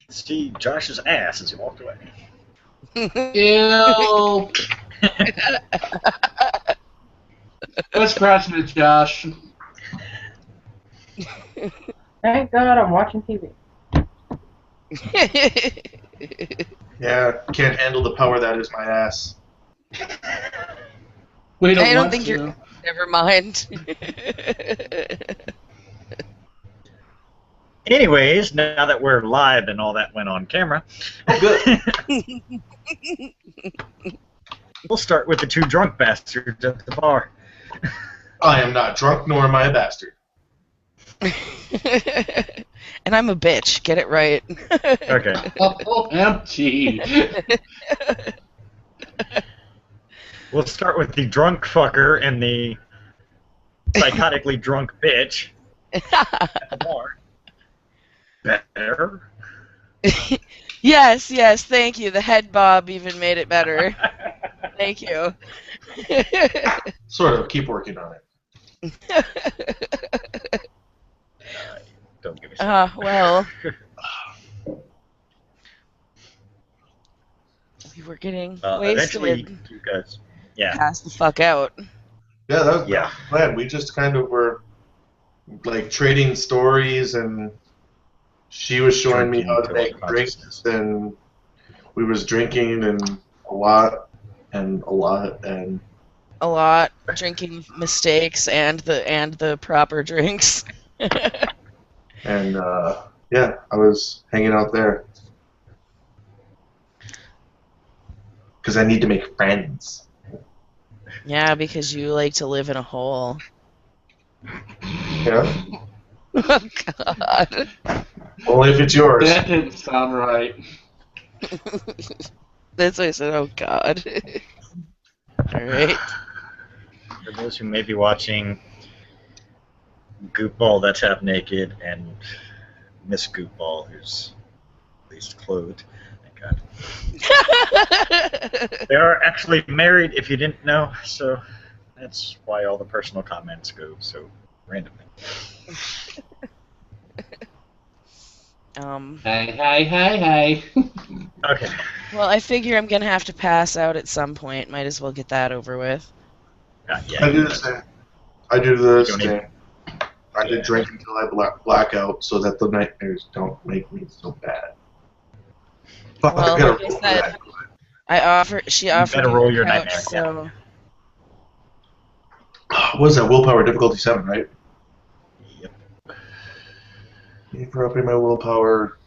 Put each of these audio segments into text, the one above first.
see Josh's ass as he walked away. Ew. What's crashing it, Josh? Thank God I'm watching TV. Yeah, can't handle the power that is my ass. We don't I don't want think to. you're. Never mind. Anyways, now that we're live and all that went on camera, Good. we'll start with the two drunk bastards at the bar. I am not drunk, nor am I a bastard. And I'm a bitch. Get it right. Okay. Oh, empty. We'll start with the drunk fucker and the psychotically drunk bitch at the bar. Better? Yes, yes, thank you. The head bob even made it better. Thank you. Sort of. Keep working on it. Don't give me shit. Well. We were getting Eventually, wasted. you guys. Yeah. Pass the fuck out. Yeah, that was Yeah. glad. We just kind of were like trading stories, and she was showing me how to Drinking make to drinks, and we was drinking and a lot and a lot and A lot. Drinking mistakes and the proper drinks. and yeah, I was hanging out there because I need to make friends. Yeah, because you like to live in a hole. Yeah, Oh God. only if it's yours. That didn't sound right. That's why I said, oh God. Alright. For those who may be watching Goopball that's half naked and Miss Goopball who's at least clothed. Thank God. They are actually married if you didn't know, so that's why all the personal comments go so randomly. Hey. Okay. Well, I figure I'm gonna have to pass out at some point. Might as well get that over with. Yeah. I do the same. I do the You don't same. I did drink until I black out so that the nightmares don't make me so bad. Fuck, Well, I gotta like I roll said, that. she offered better me roll the your couch, nightmare, so What is that? Willpower difficulty 7, right? Yep. Thank you for upping my willpower.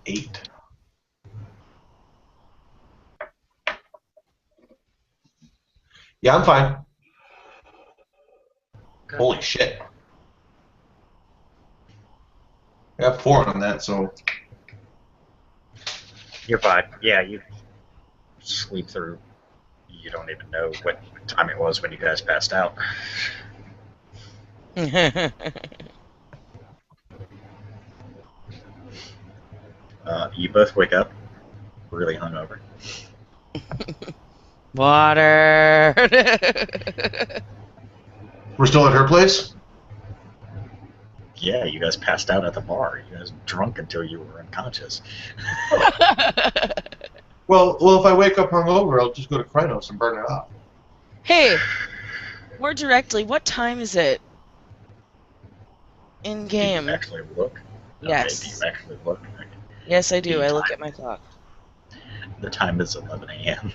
8. Yeah, I'm fine. Okay. Holy shit. I got 4 on that, so You're fine. Yeah, you sleep through. You don't even know what time it was when you guys passed out. You both wake up really hungover. water. we're still at her place? Yeah, you guys passed out at the bar. You guys drunk until you were unconscious. Well, if I wake up hungover, I'll just go to Krynos and burn it off. Hey, more directly, what time is it in Do you game? actually look? Yes. Okay, do you actually look? Yes, I do. I look at my clock. The time is 11 a.m.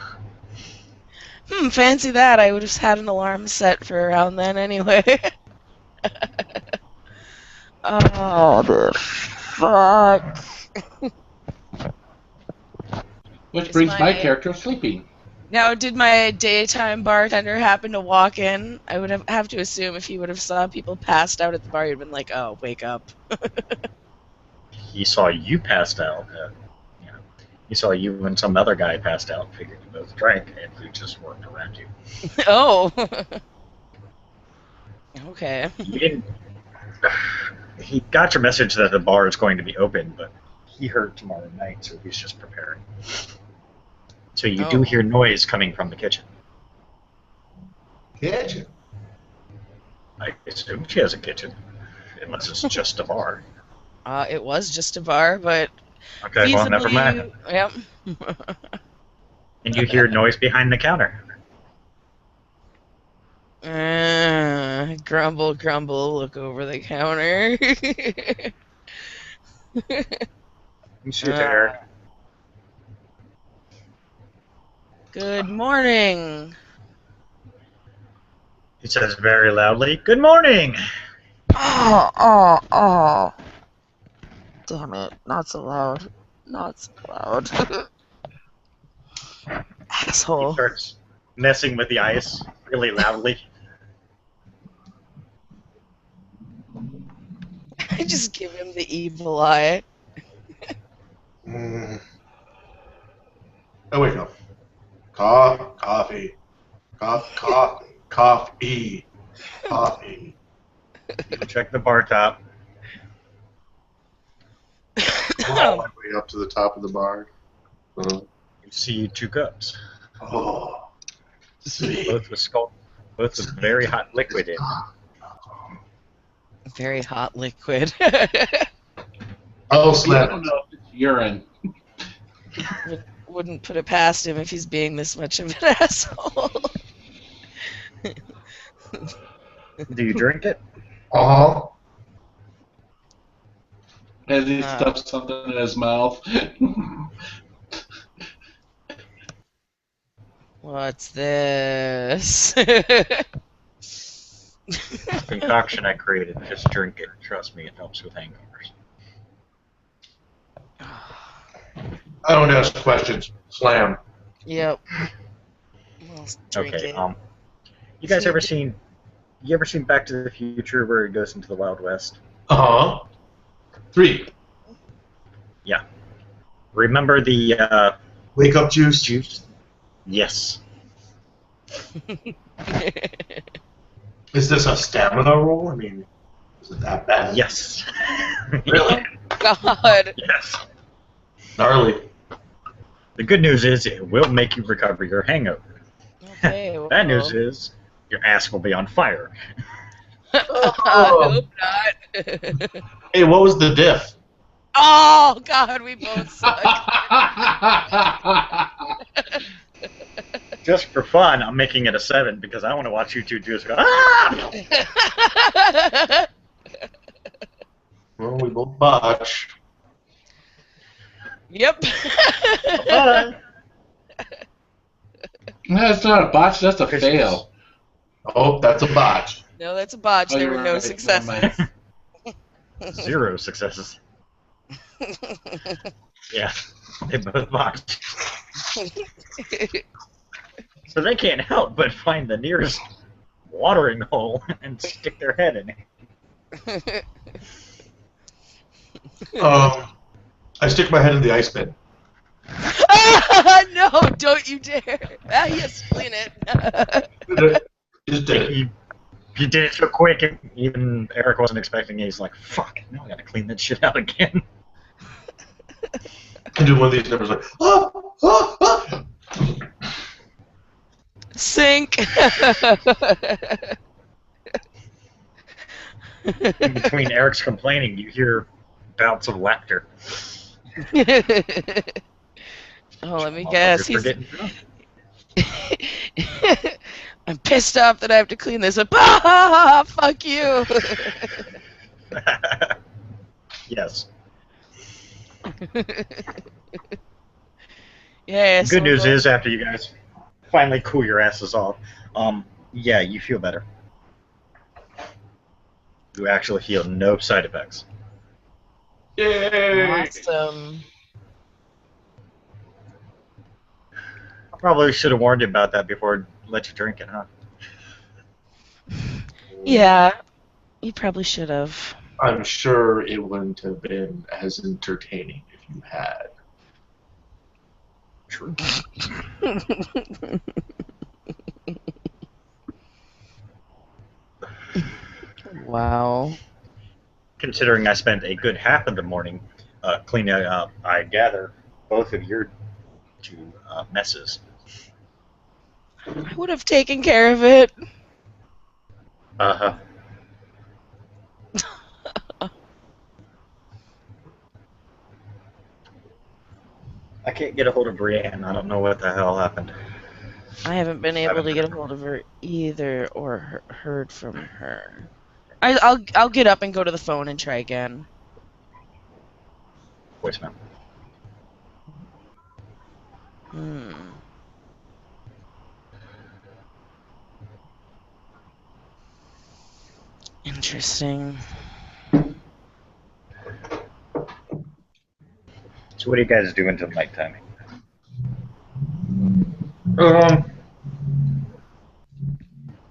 Fancy that. I would have had an alarm set for around then anyway. Oh, the fuck. Which Is brings my my- character sleeping. Now, did my daytime bartender happen to walk in? I would have to assume if he would have saw people passed out at the bar, he'd been like, oh, wake up. He saw you passed out. He saw you and some other guy passed out, figured you both drank, and he just worked around you. Oh. Okay. You didn't. He got your message that the bar is going to be open, but he heard tomorrow night, so he's just preparing. So you do hear noise coming from the kitchen. Kitchen. I assume she has a kitchen, unless it's just a bar. It was just a bar, but Okay, well, never mind. Yep. And you hear noise behind the counter. Grumble, grumble, look over the counter. You see it there. Good morning. He says very loudly, "Good morning!" Oh. Damn it. Not so loud. Not so loud. He Asshole. starts messing with the ice really loudly. I just give him the evil eye. Mm. I wake up. Coffee. Coffee. You check the bar top. On my way up to the top of the bar. You see 2 cups, Oh, sweet. both with very hot liquid in. Very hot liquid. Oh, I snap. don't know if it's urine. Wouldn't put it past him if he's being this much of an asshole. Do you drink it? Oh, As he stuffs something in his mouth. What's this? Concoction I created. Just drink it. Trust me, it helps with hangovers. I don't ask questions. Slam. Yep. Well, drink Okay. it. You guys ever seen Back to the Future where he goes into the Wild West? Uh-huh. 3. Remember the Wake up juice. juice? Yes. Is this a stamina roll? I mean, is it that bad? Yes. Really? God. Yes. Gnarly. The good news is it will make you recover your hangover. Okay, well, Bad news is your ass will be on fire. I hope not. Hey, what was the diff? Oh God, we both suck. Just for fun, I'm making it a 7 because I want to watch you two just go, ah! Well, we both botch. Yep. Bye. That's not a botch, that's a fail. Oh, that's a botch. No, that's a botch. Oh, There you're were no right, successes. never 0 successes. Yeah, they both botched. So they can't help but find the nearest watering hole and stick their head in it. I stick my head in the ice bin. No, don't you dare. Yes, clean it. Just did it. He did it so quick, and even Eric wasn't expecting it. He's like, fuck, now I gotta clean that shit out again. And do one of these numbers like, ah. Sink. In between Eric's complaining, you hear bouts of laughter. Oh, let me guess. Motherfuckers are getting drunk. I'm pissed off that I have to clean this up. Ah, fuck you. Yes. Yeah. The good news is, after you guys finally cool your asses off, yeah, you feel better. You actually feel no side effects. Yay! Awesome. I probably should have warned you about that before I let you drink it, huh? Yeah, you probably should have. I'm sure it wouldn't have been as entertaining if you had. True. Wow. Considering I spent a good half of the morning cleaning up, I gather both of your 2 messes. I would have taken care of it. Uh-huh. can't get a hold of Brienne. I don't know what the hell happened. I haven't been able to get a hold of her either, or heard from her. I'll get up and go to the phone and try again. Voicemail. Interesting. So what do you guys do until nighttime?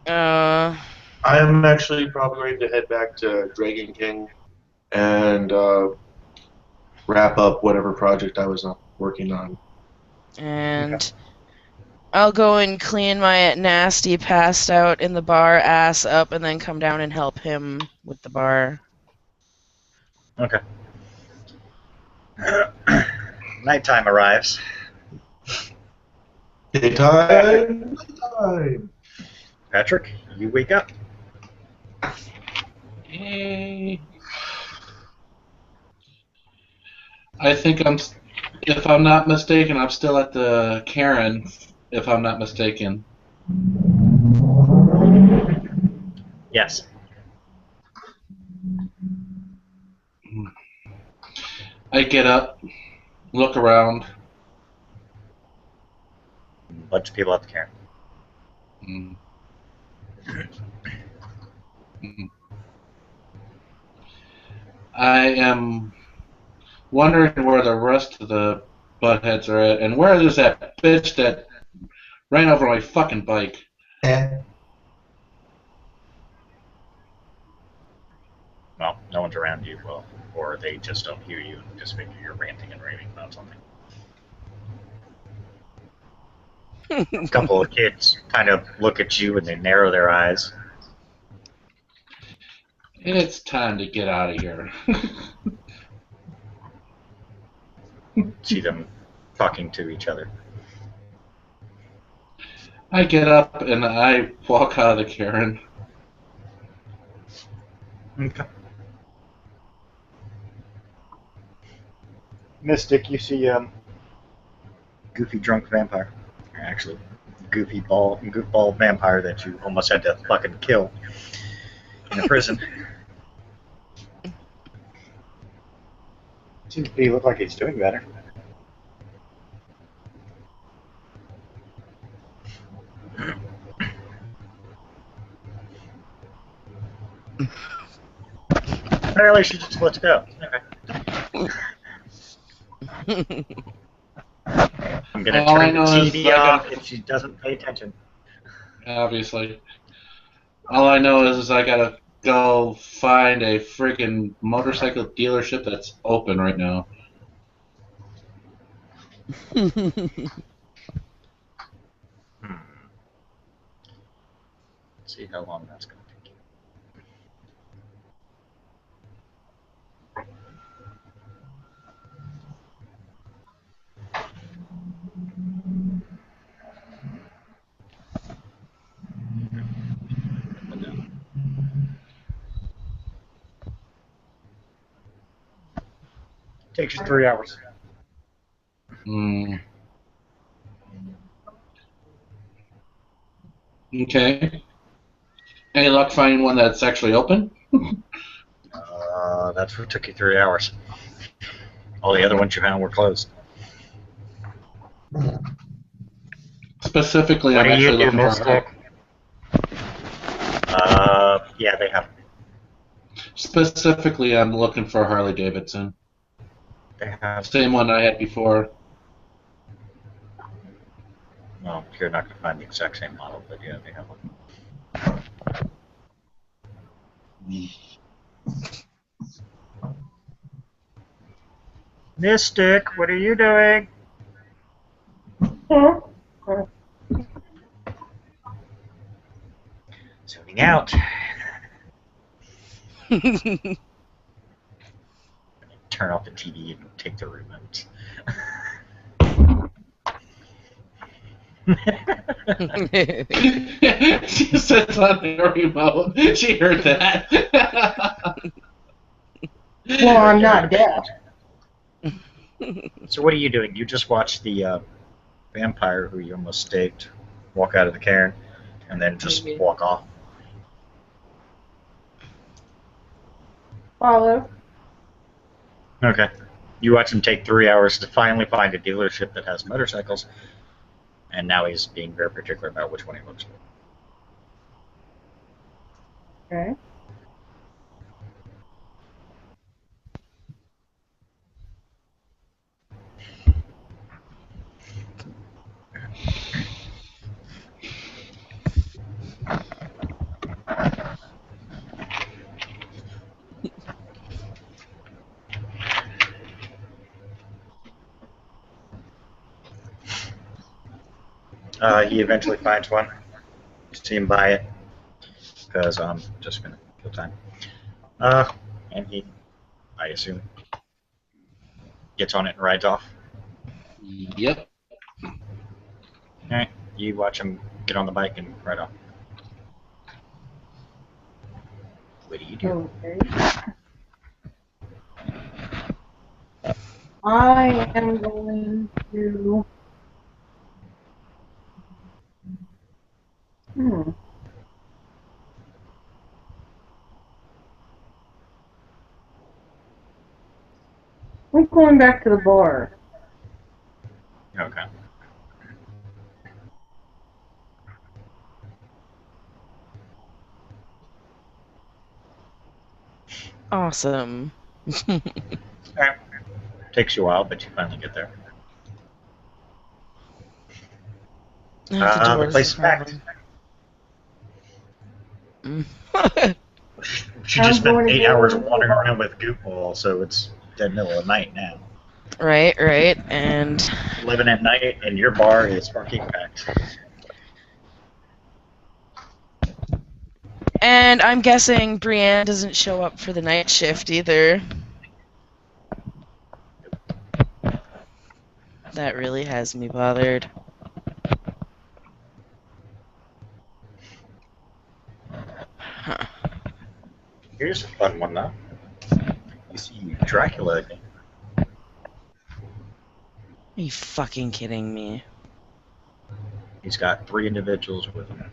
I am actually probably ready to head back to Dragon King and wrap up whatever project I was working on. And Okay. I'll go and clean my nasty passed out in the bar ass up and then come down and help him with the bar. Okay. Nighttime arrives. Daytime. Nighttime. Patrick, you wake up. Hey. I think if I'm not mistaken, I'm still at the Karen, if I'm not mistaken. Yes. I get up, look around. Bunch of people at the Karen. Mm. Mm. I am wondering where the rest of the buttheads are at, and where is that bitch that ran over my fucking bike? Well, no one's around you, well, or they just don't hear you and just figure you're ranting and raving about something. A couple of kids kind of look at you and they narrow their eyes. It's time to get out of here. See them talking to each other. I get up and I walk out of the Karen. Okay. Mystic, you see goofy drunk vampire. Actually, goofball vampire that you almost had to fucking kill in a prison. Seems to look like he's doing better. Apparently she just lets go. Okay. I'm gonna All I turn the know is TV I off gotta- if she doesn't pay attention. Obviously. All I know is I gotta go find a freaking motorcycle dealership that's open right now. Let's see how long that's gonna take you. Takes you 3 hours. Hmm. Okay. Any luck finding one that's actually open? That's what took you 3 hours. All the other ones you found were closed. Specifically, What I'm do you actually do, looking for. Yeah, they have. Specifically, I'm looking for a Harley Davidson. They have. Same one I had before. Well, you're not going to find the exact same model, but yeah, they have one. Mystic, what are you doing? Zooming out. Turn off the TV and take the remote. She sits on the remote. She heard that. Well, I'm not deaf. So what are you doing? You just watched the vampire who you almost staked walk out of the cairn, and then just Maybe. walk off. Follow. Okay. You watch him take 3 hours to finally find a dealership that has motorcycles, and now he's being very particular about which one he looks for. Okay. He eventually finds one. You see him buy it, because I'm just going to kill time. And he, I assume, gets on it and rides off. Yep. Alright, you watch him get on the bike and ride off. What do you do? Okay. I am going to. I'm going back to the bar. Okay. Awesome. Alright. Takes you a while, but you finally get there. The place is packed. She just spent 8 hours wandering around with Goopball, so it's dead middle of night now. Right, and 11 at night, and your bar is fucking packed. and I'm guessing Brienne doesn't show up for the night shift either. That really has me bothered. Huh. Here's a fun one, though. You see Dracula again. Are you fucking kidding me? He's got 3 individuals with him.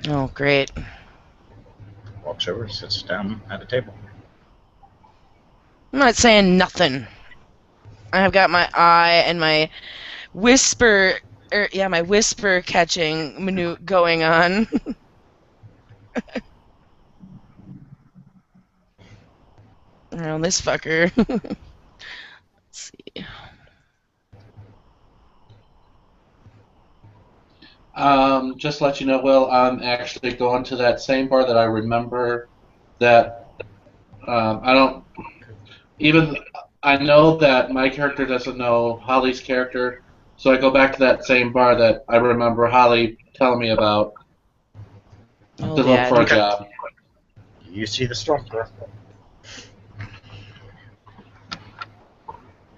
Oh, great. Walks over, sits down at a table. I'm not saying nothing. I've got my eye and my whisper, my whisper catching minute going on. Around this fucker. Let's see. Just to let you know, Will, I'm actually going to that same bar that I remember that I know that my character doesn't know Holly's character, so I go back to that same bar that I remember Holly telling me about to look for a job. You see the Stormthrower.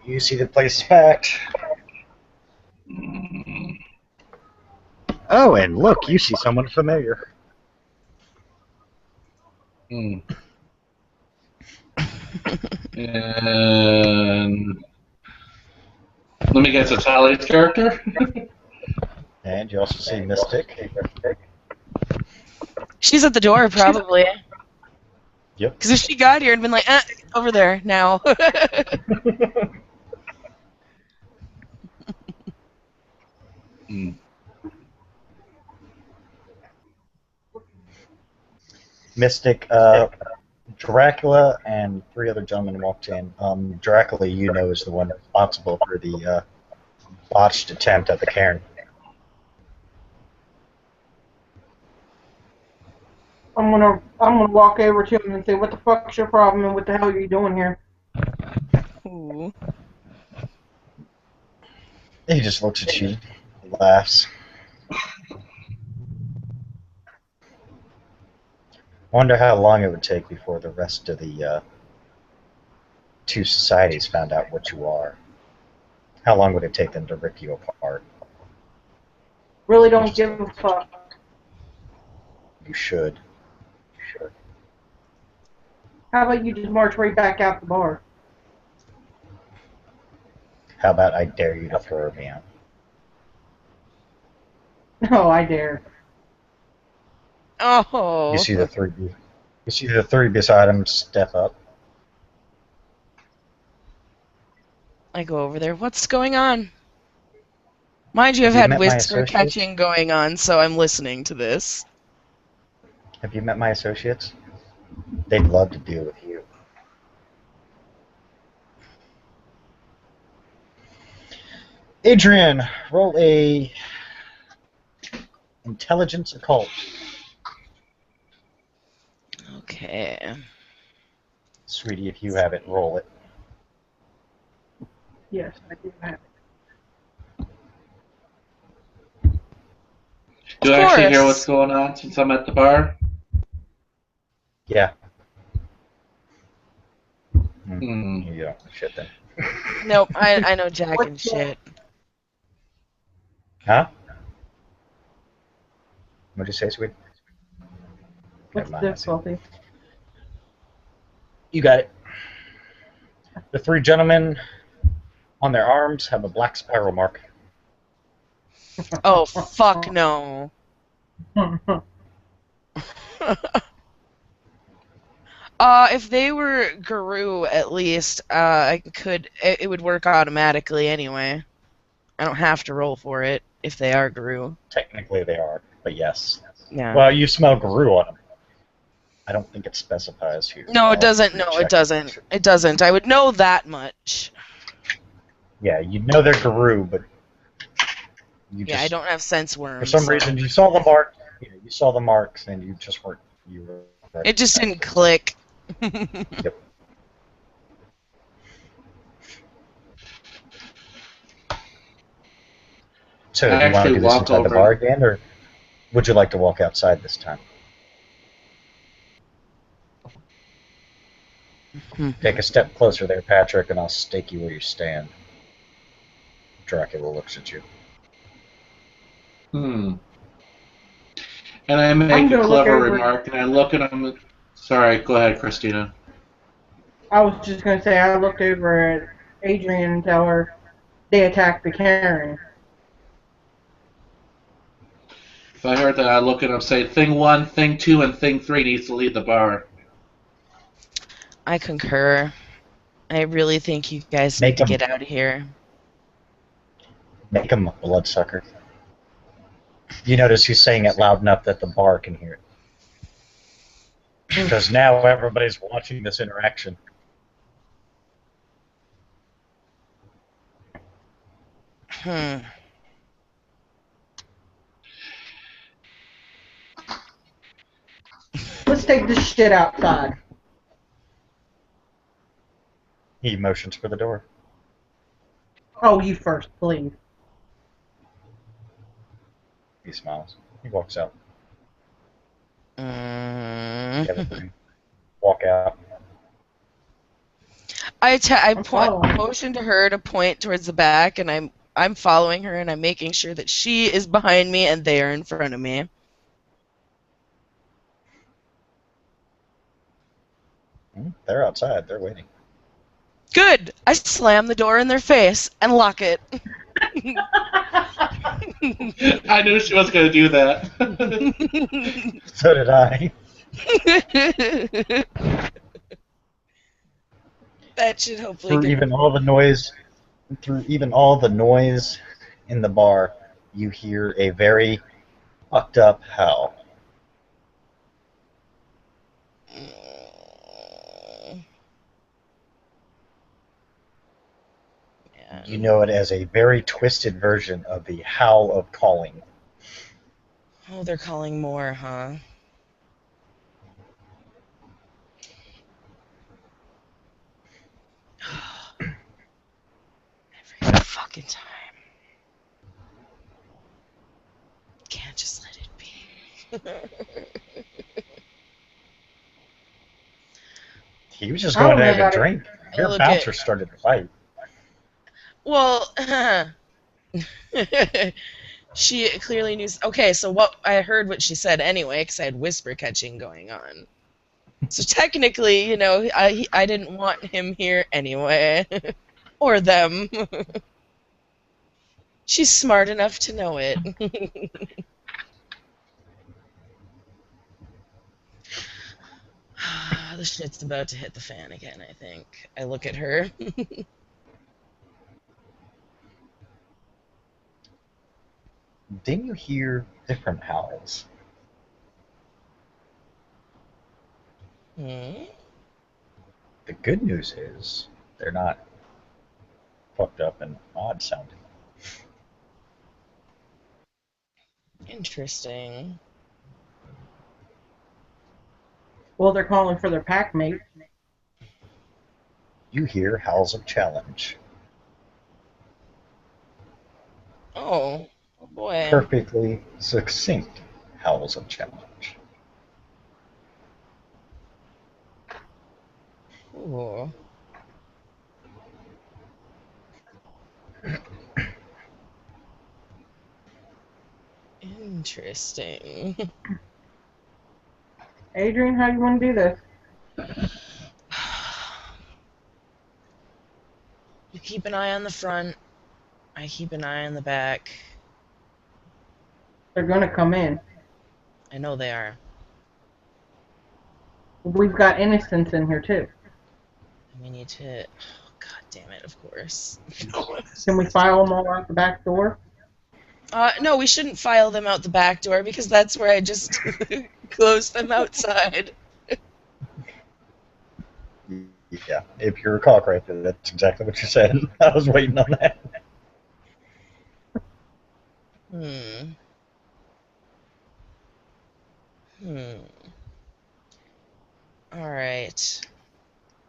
You see the place packed. Oh, and look, you see someone familiar. And let me guess, it's Holly's character? And you also see Mystic. She's at the door, probably. Yep. Because if she got here and been like, over there now. Mystic, Dracula, and 3 other gentlemen walked in. Dracula, you know, is the one responsible for the botched attempt at the cairn. I'm gonna walk over to him and say, "What the fuck's your problem, and what the hell are you doing here?" Ooh. He just looks at you, laughs. Wonder how long it would take before the rest of the 2 societies found out what you are. How long would it take them to rip you apart? Really don't give a fuck. You should. How about you just march right back out the bar? How about I dare you to throw me out? Oh, I dare. Oh. You see the three beside him step up. I go over there. What's going on? Mind you, I've Have you had met my whisper associates? catching going on, so I'm listening to this. Have you met my associates? They'd love to deal with you. Adrian, roll a intelligence occult. Okay. Sweetie, if you have it, roll it. Yes, I do have it. Do Of I actually hear course. what's going on since I'm at the bar? Yeah. Hmm. You don't. Shit then. Nope, I know Jack and shit. Huh? What'd you say, sweet? What's Never the mind, I see. difficulty? You got it. The three gentlemen on their arms have a black spiral mark. Oh, fuck no. If they were Guru, at least, it would work automatically anyway. I don't have to roll for it if they are Guru. Technically they are, but yes. Yeah. Well, you smell Guru on them. I don't think it specifies here. No, it doesn't. No, it doesn't. It doesn't. I would know that much. Yeah, you know they're Guru, but you Yeah, just, I don't have sense worms. for some so reason, you saw the mark. You saw the marks, and you just weren't. You were. it just didn't click. Yep. So, I do you want to actually do this walk inside the over. bar again, or would you like to walk outside this time? Take a step closer there, Patrick, and I'll stake you where you stand. Dracula looks at you. Hmm. And I make I'm a gonna look clever over- remark, and I look at him. Sorry, go ahead, Christina. I was just gonna say I looked over at Adrian and tell her they attacked the Karen. If I heard that, I look at him and say, Thing 1, Thing 2, and Thing 3 needs to leave the bar. I concur. I really think you guys Make need to them. get out of here. Make him a bloodsucker. You notice he's saying it loud enough that the bar can hear it. Because now everybody's watching this interaction. Hmm. Let's take this shit outside. He motions for the door. Oh, you first, please. He smiles. He walks out. Mm. The other three walk out. I I'm following. motion to her to point towards the back, and I'm following her, and I'm making sure that she is behind me and they are in front of me. They're outside. They're waiting. Good. I slam the door in their face and lock it. I knew she was going to do that. So did I. That should hopefully Through get even all the noise in the bar, you hear a very fucked up howl. You know it as a very twisted version of the howl of calling. Oh, they're calling more, huh? Every fucking time. Can't just let it be. He was just I going don't to know have a about it. drink. Your Look bouncer at- started to fight. Well, she clearly knew. Okay, so I heard what she said anyway, because I had whisper catching going on. So technically, I didn't want him here anyway, or them. She's smart enough to know it. The shit's about to hit the fan again, I think. I look at her. Then you hear different howls. Hmm? The good news is they're not fucked up and odd sounding. Interesting. Well, they're calling for their pack mate. You hear howls of challenge. Oh, boy. Perfectly succinct howls of challenge. Ooh. Interesting. Adrian, how do you want to do this? You keep an eye on the front. I keep an eye on the back. They're gonna come in. I know they are. We've got innocents in here too. We need to. Oh, God damn it! Of course. Can we file them all out the back door? No, we shouldn't file them out the back door because that's where I just closed them outside. Yeah, if you recall correctly, that's exactly what you said. I was waiting on that. All right.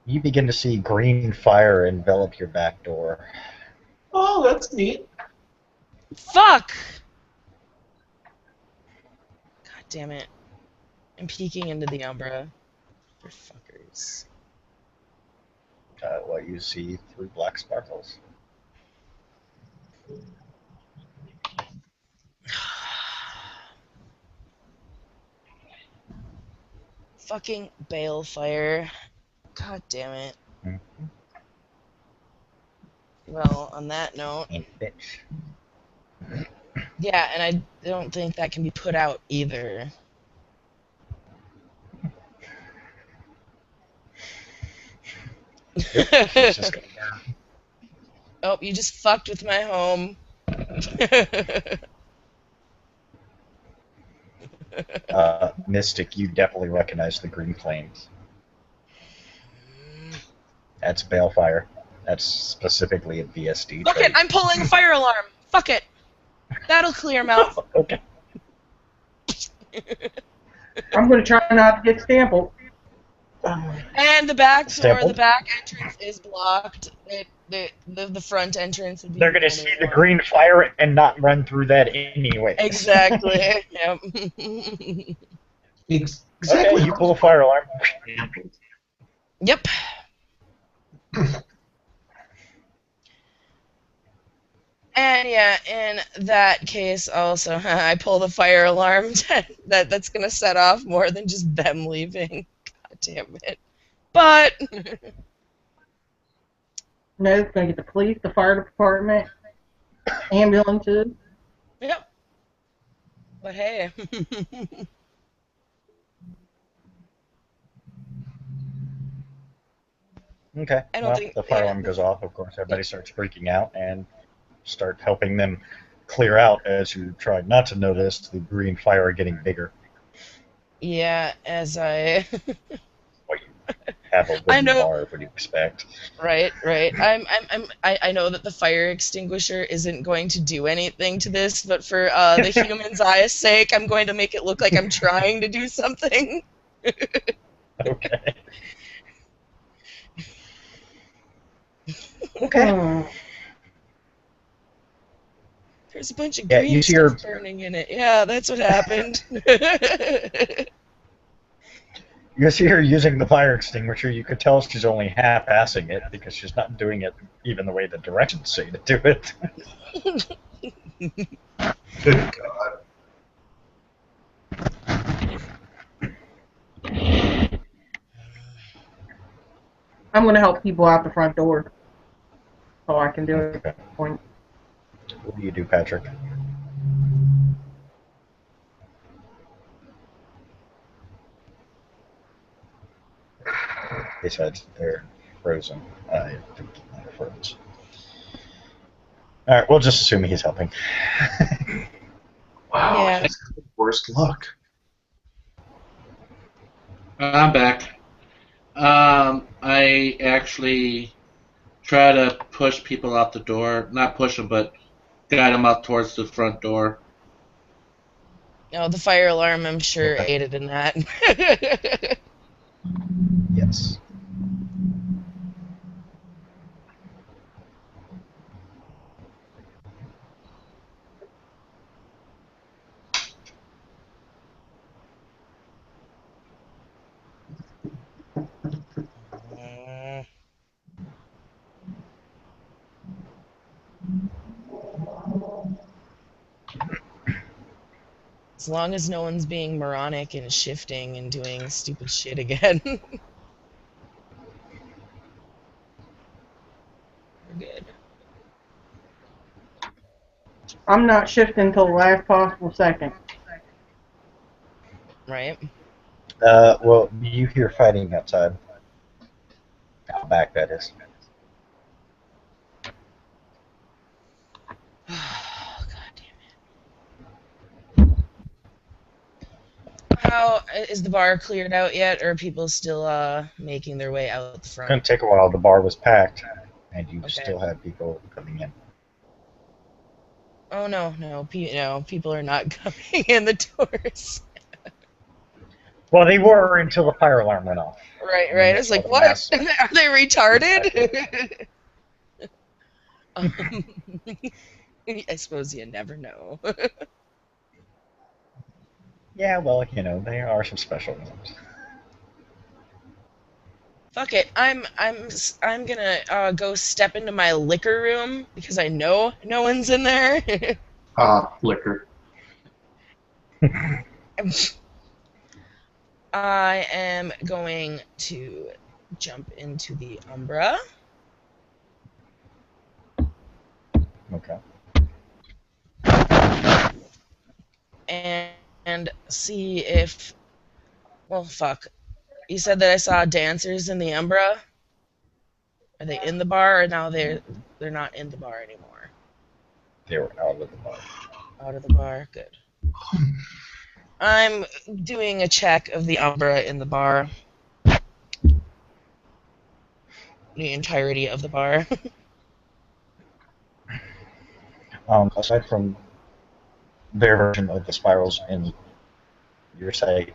You begin to see green fire envelop your back door. Oh, that's neat. Fuck! God damn it. I'm peeking into the Umbra. For fuckers. What you see through black sparkles. Fucking balefire. God damn it. Mm-hmm. Well, on that note, And bitch. yeah, and I don't think that can be put out either. It's just gonna burn. Oh, you just fucked with my home. Mystic, you definitely recognize the green flames. That's balefire. That's specifically a VSD Fuck trait. it, I'm pulling a fire alarm. Fuck it. That'll clear him out. Okay. I'm gonna try not to get stampled. And the back door, Stampled? the back entrance is blocked. The front entrance would be. They're gonna see the green fire and not run through that anyway. Exactly. Yep. Exactly. Okay, you pull a fire alarm. Yep. And yeah, in that case, also, I pull the fire alarm. That's gonna set off more than just them leaving. God damn it. But No, it's gonna get the police, the fire department, ambulances. yep. But hey. Okay. I don't Well, think- the fire alarm goes off. Of course, everybody starts freaking out and start helping them clear out as you try not to notice the green fire getting bigger. Yeah, as I. What you have a I wooden know. bar, what do you expect? Right. I know that the fire extinguisher isn't going to do anything to this, but for the human's eye's sake, I'm going to make it look like I'm trying to do something. Okay. Okay. There's a bunch of Yeah, green you see her- stuff burning in it. Yeah, that's what happened. You see her using the fire extinguisher. You could tell she's only half-assing it because she's not doing it even the way the directions say to do it. Good God. I'm gonna help people out the front door. So I can do it at this point. What do you do, Patrick? Besides, they're frozen. I think they're frozen. All right, we'll just assume he's helping. Wow, Yeah. he's got the worst luck. I'm back. I actually try to push people out the door. Not push them, but guide them out towards the front door. No, the fire alarm, I'm sure, Okay. aided in that. Yes. Mm. As long as no one's being moronic and shifting and doing stupid shit again. We're good. I'm not shifting until the last possible second. Right? Well, you hear fighting outside. Out back, that is. God damn it. How is the bar cleared out yet, or are people still making their way out the It's front? going to take a while. The bar was packed, and you Okay. still have people coming in. Oh no, people are not coming in the doors. Well, they were until the fire alarm went off. Right. And then It's they like, saw the what? mass- Are they retarded? I suppose you never know. Yeah, well, there are some special ones. Fuck it. I'm gonna go step into my liquor room because I know no one's in there. Liquor. I am going to jump into the Umbra Okay. and see if. Well, fuck. You said that I saw dancers in the Umbra. Are they in the bar, or now they're not in the bar anymore? They were out of the bar. Out of the bar. Good. I'm doing a check of the Umbra in the bar. The entirety of the bar. Aside from their version of the spirals in your site,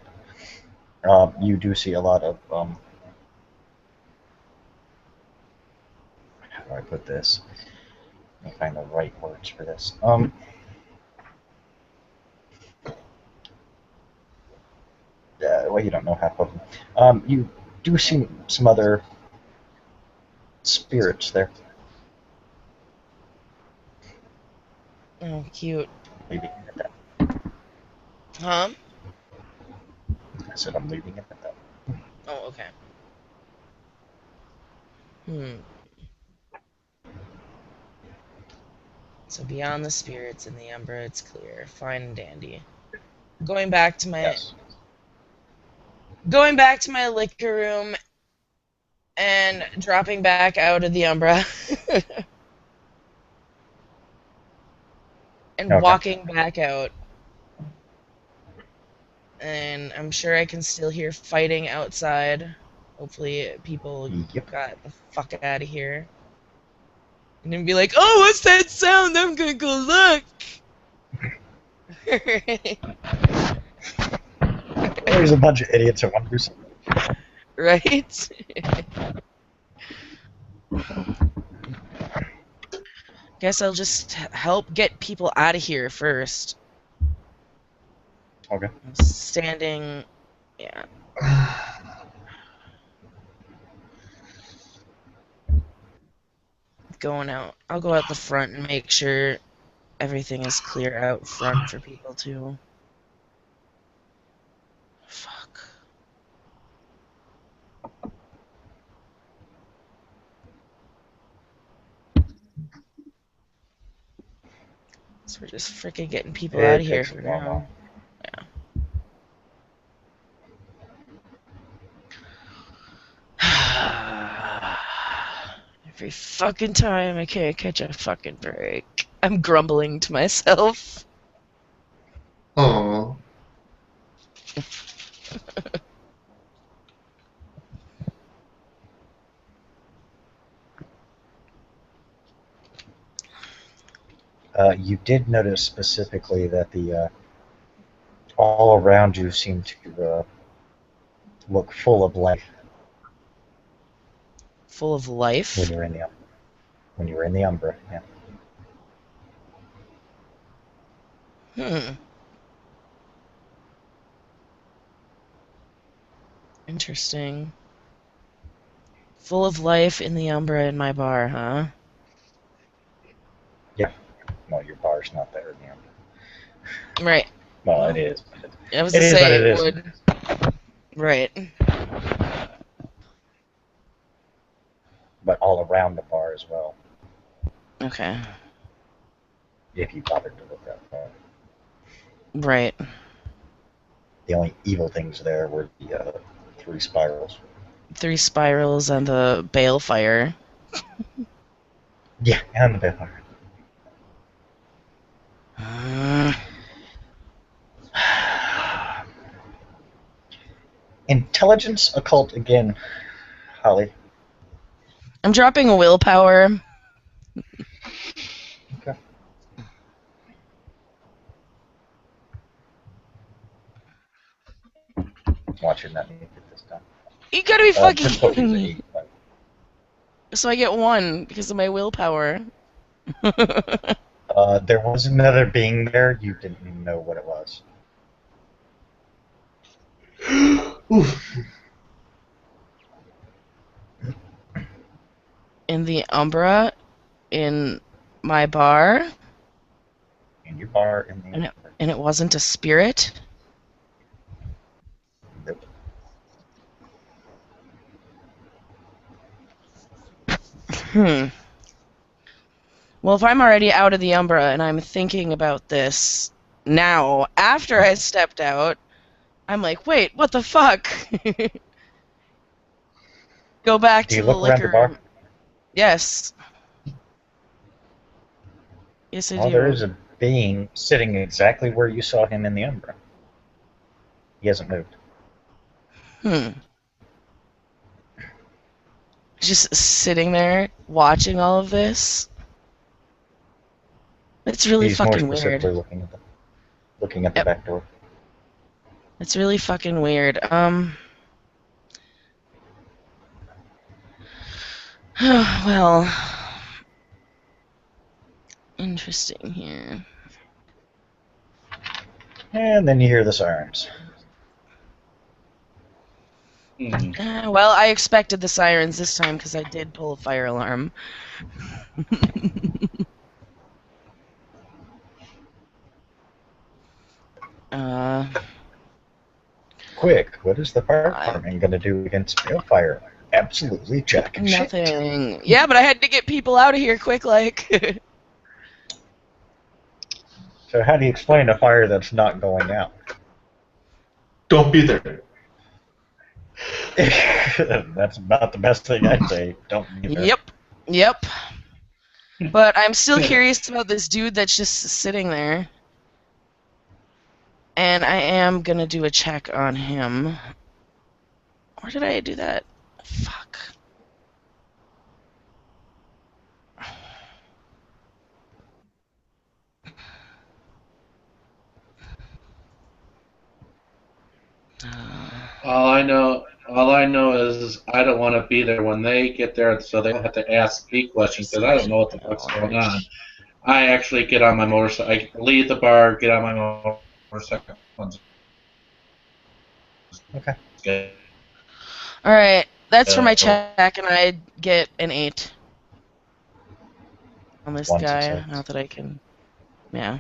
you do see a lot of how do I put this? Let me find the right words for this. Well, you don't know half of them. You do see some other spirits there. Oh, cute. Leaving it at that. Huh? I said I'm leaving it at that. Oh, okay. So beyond the spirits in the Umbra, it's clear. Fine and dandy. Going back to Yes. my liquor room and dropping back out of the Umbra and Okay. walking back out. And I'm sure I can still hear fighting outside. Hopefully people Yep. got the fuck out of here. And then be like, oh, what's that sound? I'm gonna go look. There's a bunch of idiots that want to do something. Right? Guess I'll just help get people out of here first. Okay. I'm standing, yeah. Going out. I'll go out the front and make sure everything is clear out front for people too. Fuck. So we're just freaking getting people out of here takes for a long now. Every fucking time I can't catch a fucking break. I'm grumbling to myself. Aww. You did notice specifically that the all around you seemed to look full of life Full of life. when you were in the Umbra. Yeah. Interesting. Full of life in the Umbra in my bar, huh? Well, your bar's not there in the Umbra. Right. Well, it is. I was It to is, say but it it isn't. would. Right. But all around the bar as well, Okay. if you bothered to look that far. Right. The only evil things there were the 3 spirals. 3 spirals and the balefire. Yeah, and the Balefire. Intelligence occult again, Holly. I'm dropping a willpower. Okay. Watching that make it this time. You gotta be fucking difficulty's kidding me. 8, but So I get 1 because of my willpower. there was another being there. You didn't know what it was. In the Umbra, in my bar, In your bar, in the and it wasn't a spirit. Nope. Well, if I'm already out of the Umbra and I'm thinking about this now, after I stepped out, I'm like, wait, what the fuck? Go back Do to you the look around liquor. the bar? Yes. Yes, I Well, do. there is a being sitting exactly where you saw him in the Umbra. He hasn't moved. Just sitting there watching all of this. It's really He's more fucking specifically weird. looking at the Yep. back door. It's really fucking weird. Well, interesting here. And then you hear the sirens. Well, I expected the sirens this time because I did pull a fire alarm. Quick, what is the fire department going to do against balefire? Absolutely jack and shit. Nothing. Yeah, but I had to get people out of here quick, like. So how do you explain a fire that's not going out? Don't be there. That's about the best thing I'd say. Don't be there. Yep. But I'm still curious about this dude that's just sitting there. And I am gonna do a check on him. Or did I do that? Fuck. All I know is I don't want to be there when they get there, so they don't have to ask me questions because I don't know what the fuck's going on. I actually get on my motorcycle. I leave the bar, get on my motorcycle. Okay. Alright, that's for my check, and I get an 8 on this One guy. success. Not that I can. Yeah.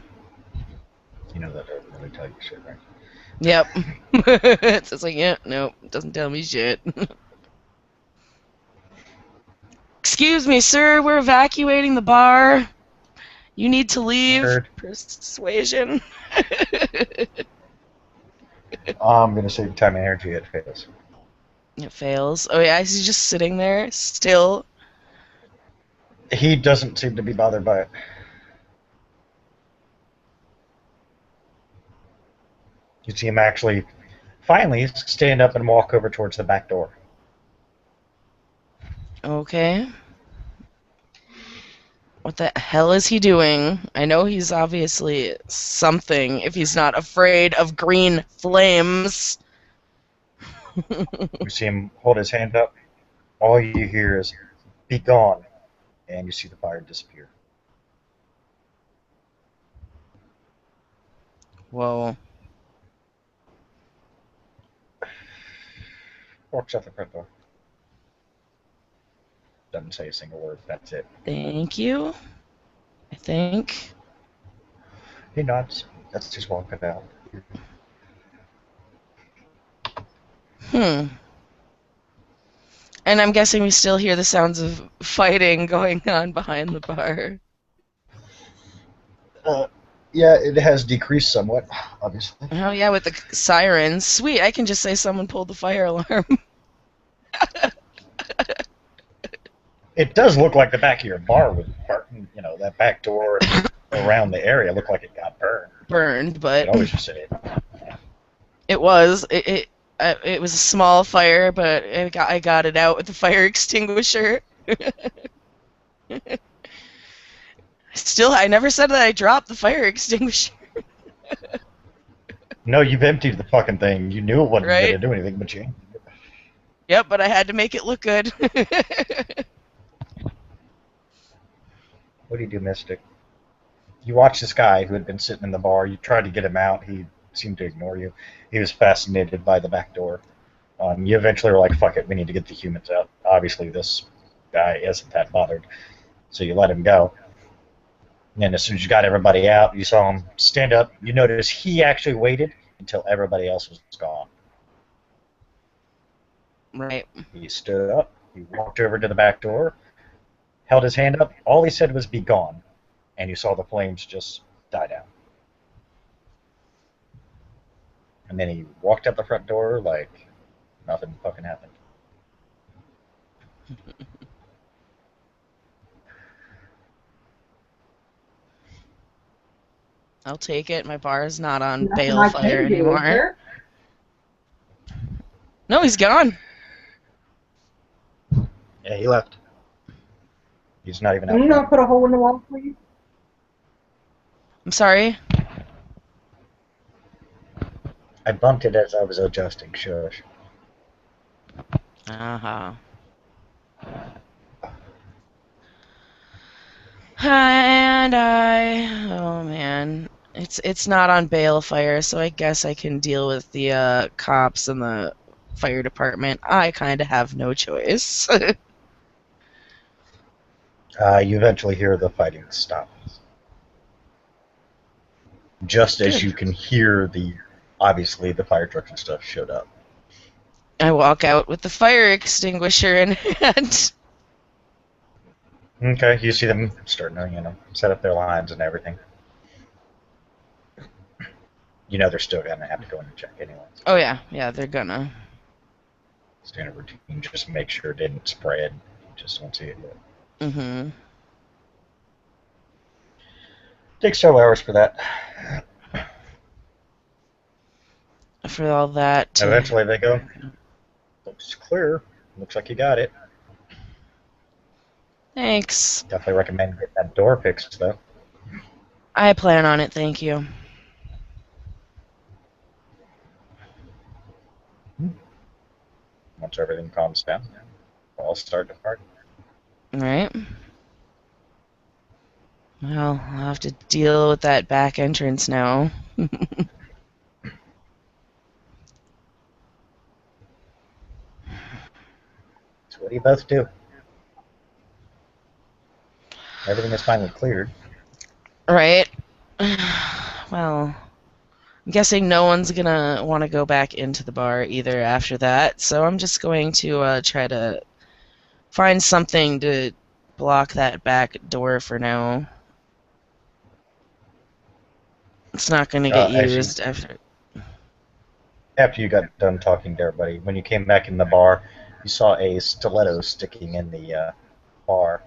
You know that doesn't really tell you shit, right? Yep. It's just like, yeah, nope, doesn't tell me shit. Excuse me, sir, we're evacuating the bar. You need to leave. Heard. Persuasion. I'm gonna say time and energy. It fails. It fails. Oh yeah, he's just sitting there still. He doesn't seem to be bothered by it. You see him actually finally stand up and walk over towards the back door. Okay. What the hell is he doing? I know he's obviously something if he's not afraid of green flames. You see him hold his hand up. All you hear is, "Be gone," and you see the fire disappear. Whoa. Walks out the front door. Doesn't say a single word. That's it. Thank you. I think. He nods. That's just walking out. And I'm guessing we still hear the sounds of fighting going on behind the bar. Yeah, it has decreased somewhat, obviously. Oh yeah, with the sirens. Sweet, I can just say someone pulled the fire alarm. It does look like the back of your bar was burnt. You know, that back door around the area looked like it got burned. Burned, but It always just said it was. It was a small fire, but I got it out with the fire extinguisher. Still, I never said that I dropped the fire extinguisher. No, you've emptied the fucking thing. You knew it wasn't Right? going to do anything, but you. Yep, but I had to make it look good. What do you do, Mystic? You watch this guy who had been sitting in the bar. You tried to get him out. He seemed to ignore you. He was fascinated by the back door. You eventually were like, fuck it, we need to get the humans out. Obviously, this guy isn't that bothered. So you let him go. And as soon as you got everybody out, you saw him stand up. You notice he actually waited until everybody else was gone. Right. He stood up. He walked over to the back door, held his hand up. All he said was, "Be gone." And you saw the flames just die down. And then he walked out the front door like nothing fucking happened. I'll take it. My bar is not on Nothing I balefire can do, is anymore. there? No, he's gone. Yeah, he left. He's not even Can you out. not put a hole in the wall, please? I'm sorry. I bumped it as I was adjusting. Shush. Uh-huh. And oh man, it's not on balefire, so I guess I can deal with the cops and the fire department. I kind of have no choice. You eventually hear the fighting stop. Just as you can hear obviously the fire trucks and stuff showed up. I walk out with the fire extinguisher in hand. Okay, you see them starting to, set up their lines and everything. You know they're still gonna have to go in and check anyway. Oh yeah, they're gonna. Standard routine, just make sure it didn't spread. You just don't see it yet. Mm-hmm. Takes several hours for that. For all that. Eventually they go, looks clear. Looks like you got it. Thanks. Definitely recommend getting that door fixed, though. I plan on it, thank you. Once everything calms down, we'll all start to party. Alright. Well, I'll have to deal with that back entrance now. So what do you both do? Everything is finally cleared. Right. Well, I'm guessing no one's gonna want to go back into the bar either after that, so I'm just going to try to find something to block that back door for now. It's not going to get As used after. after you got done talking to everybody, when you came back in the bar, you saw a stiletto sticking in the bar.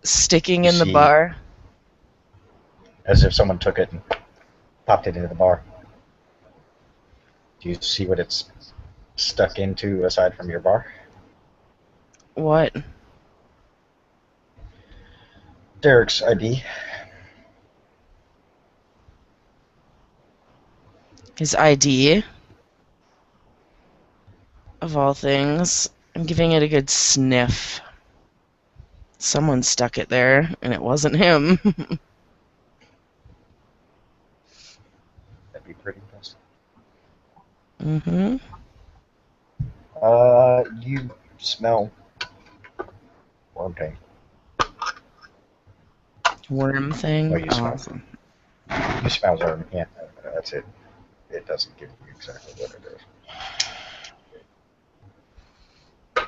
Sticking You in the see, bar. as if someone took it and popped it into the bar. Do you see what it's stuck into aside from your bar? What? Derek's ID. His ID? Of all things. I'm giving it a good sniff. Someone stuck it there, and it wasn't him. That'd be pretty impressive. Mm-hmm. You smell worm paint. Worm thing? Oh, you smell. Awesome. You smell worm. Yeah, that's it. It doesn't give you exactly what it is.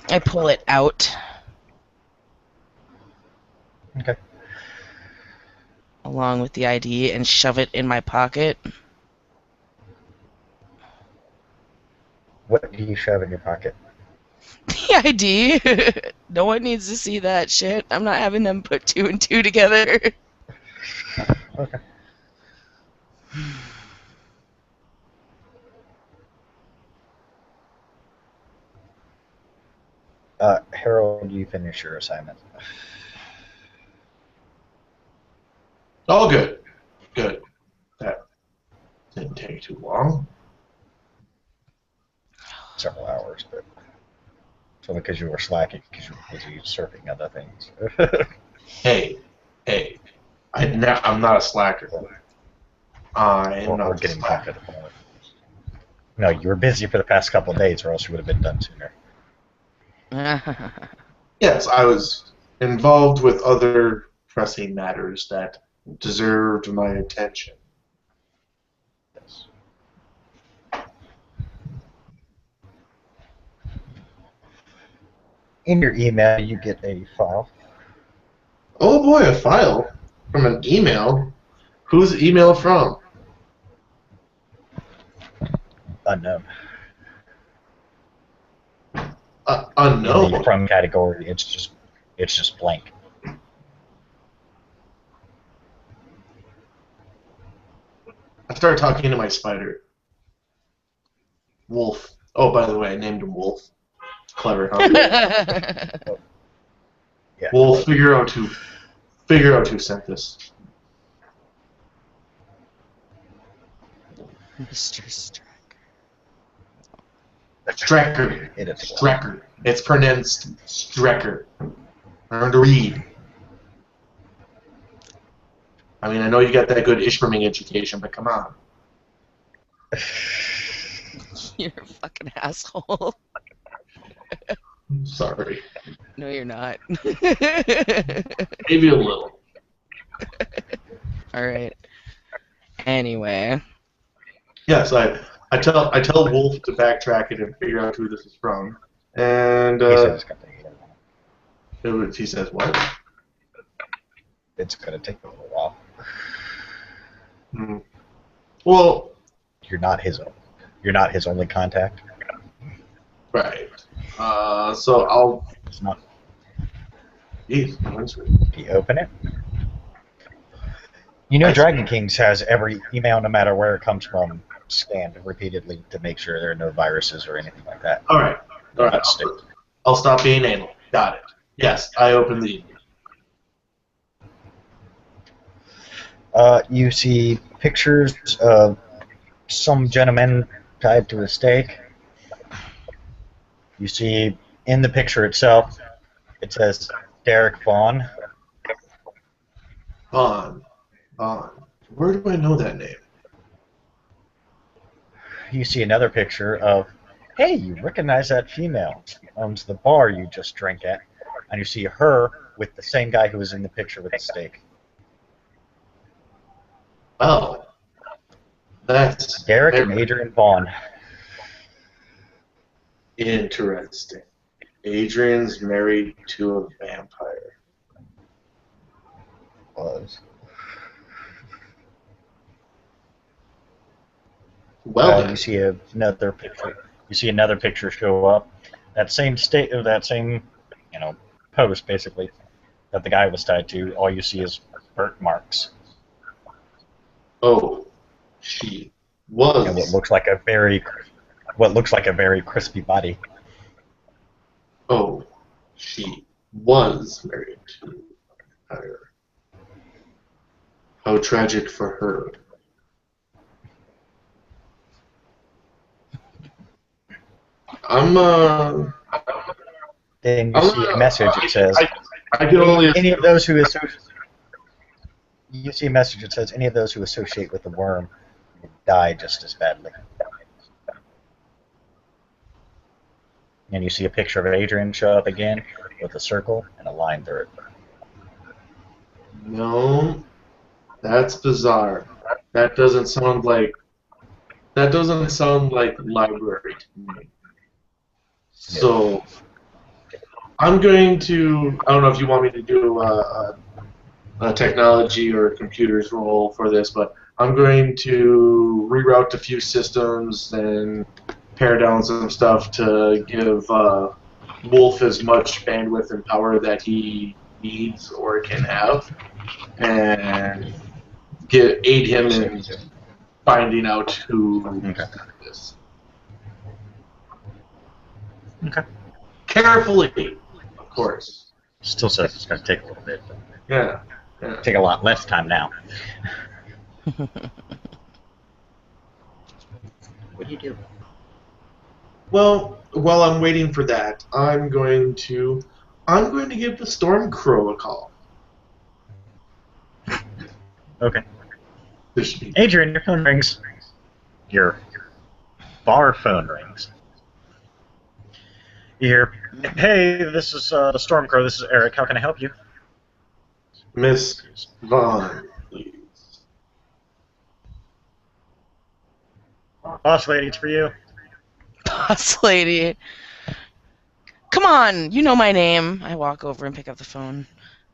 I pull it out. Okay. Along with the ID and shove it in my pocket. What do you shove in your pocket? The ID. No one needs to see that shit. I'm not having them put 2 and 2 together. Okay. Harold, you finish your assignment. All good. Good. That didn't take too long. Several hours, but it's only because you were slacking because you were busy surfing other things. Hey, I'm not a slacker. I am or not a getting slacker. comfortable. No, you were busy for the past couple of days, or else you would have been done sooner. Yes, I was involved with other pressing matters that deserved my attention. Yes. In your email, you get a file. Oh boy, a file from an email. Who's the email from? Unknown. In Unknown. the from category, it's just blank. I started talking to my spider. Wolf. Oh, by the way, I named him Wolf. Clever, huh? Yeah. Wolf, figure out who sent this. Mr. Stracker. Strecker. It is. Strecker. It's pronounced Strecker. Learn to read. I mean, I know you got that good Ishburning education, but come on. You're a fucking asshole. I'm sorry. No, you're not. Maybe a little. Alright. Anyway. Yes, I tell Wolf to backtrack it and figure out who this is from. And He said it's gonna take a little while. he says what? It's gonna take a little while. Well, You're not his only contact. right. So I'll. It's not. Geez, If you open it, you know Dragon Kings has every email, no matter where it comes from, scanned repeatedly to make sure there are no viruses or anything like that. All right. I'll stop being anal. Got it. Yes, I opened the email. You see pictures of some gentleman tied to a stake. You see in the picture itself, it says Derek Vaughn. Vaughn. Where do I know that name? You see another picture of, hey, you recognize that female owns the bar you just drank at, and you see her with the same guy who was in the picture with the stake. Oh, that's Derek and Adrian Vaughn. Interesting. Adrian's married to a vampire. Was. Well then. You see another picture. You see another picture show up. That same state of that same, post basically that the guy was tied to. All you see is burnt marks Oh, she and was. what looks like a very crispy body. Oh, she was married to her. How tragic for her. I'm Then you see a message. It says, I can only any of those who associate. You see a message that says, any of those who associate with the worm will die just as badly. And you see a picture of Adrian show up again with a circle and a line through it. No, that's bizarre. That doesn't sound like library to me. So I'm going to. I don't know if you want me to do a technology or computers roll for this, but I'm going to reroute a few systems and pare down some stuff to give Wolf as much bandwidth and power that he needs or can have, and aid him in finding out who this. Okay. Carefully, of course. Still says it's going to take a little bit. But Yeah. take a lot less time now. What do you do? Well, while I'm waiting for that, I'm going to give the Storm Crow a call. Okay. This should be Adrian, your phone rings. Your bar phone rings. You hear, hey, this is the Storm Crow. This is Eric. How can I help you? Miss Vaughn, please. Boss lady, it's for you. Boss lady. Come on, you know my name. I walk over and pick up the phone.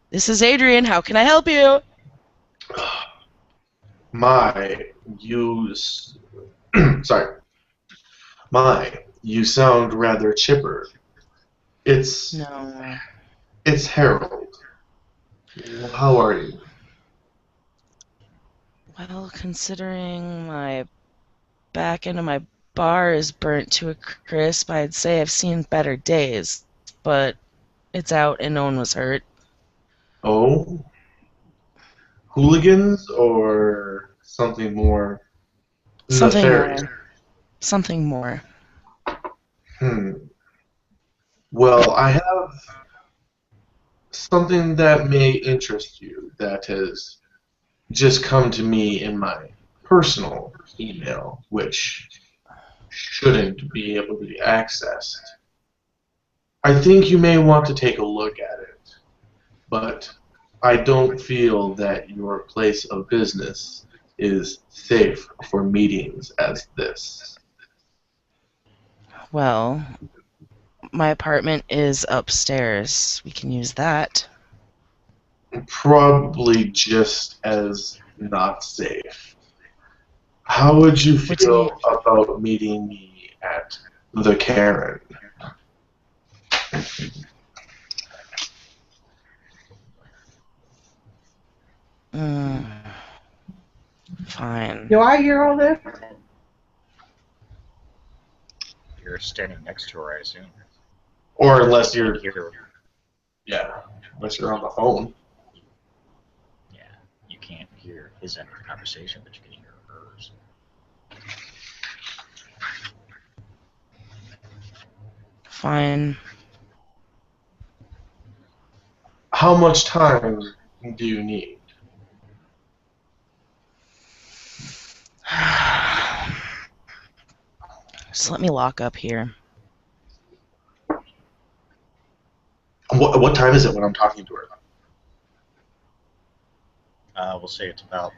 This is Adrian. How can I help you? You sound rather chipper. It's No. Harold. How are you? Well, considering my back end of my bar is burnt to a crisp, I'd say I've seen better days. But it's out and no one was hurt. Oh? Hooligans or something more Something nefarious? more. Something more. Well, I have something that may interest you that has just come to me in my personal email, which shouldn't be able to be accessed. I think you may want to take a look at it, but I don't feel that your place of business is safe for meetings as this. Well, my apartment is upstairs. We can use that. Probably just as not safe. How would you What do you feel about meeting me at the Karen? Fine. Do I hear all this? You're standing next to her, I assume. Or unless you're, You're, unless you're on the phone. yeah, you can't hear his end of the conversation, but you can hear hers. Fine. How much time do you need? Just let me lock up here. What time is it when I'm talking to her? We'll say it's about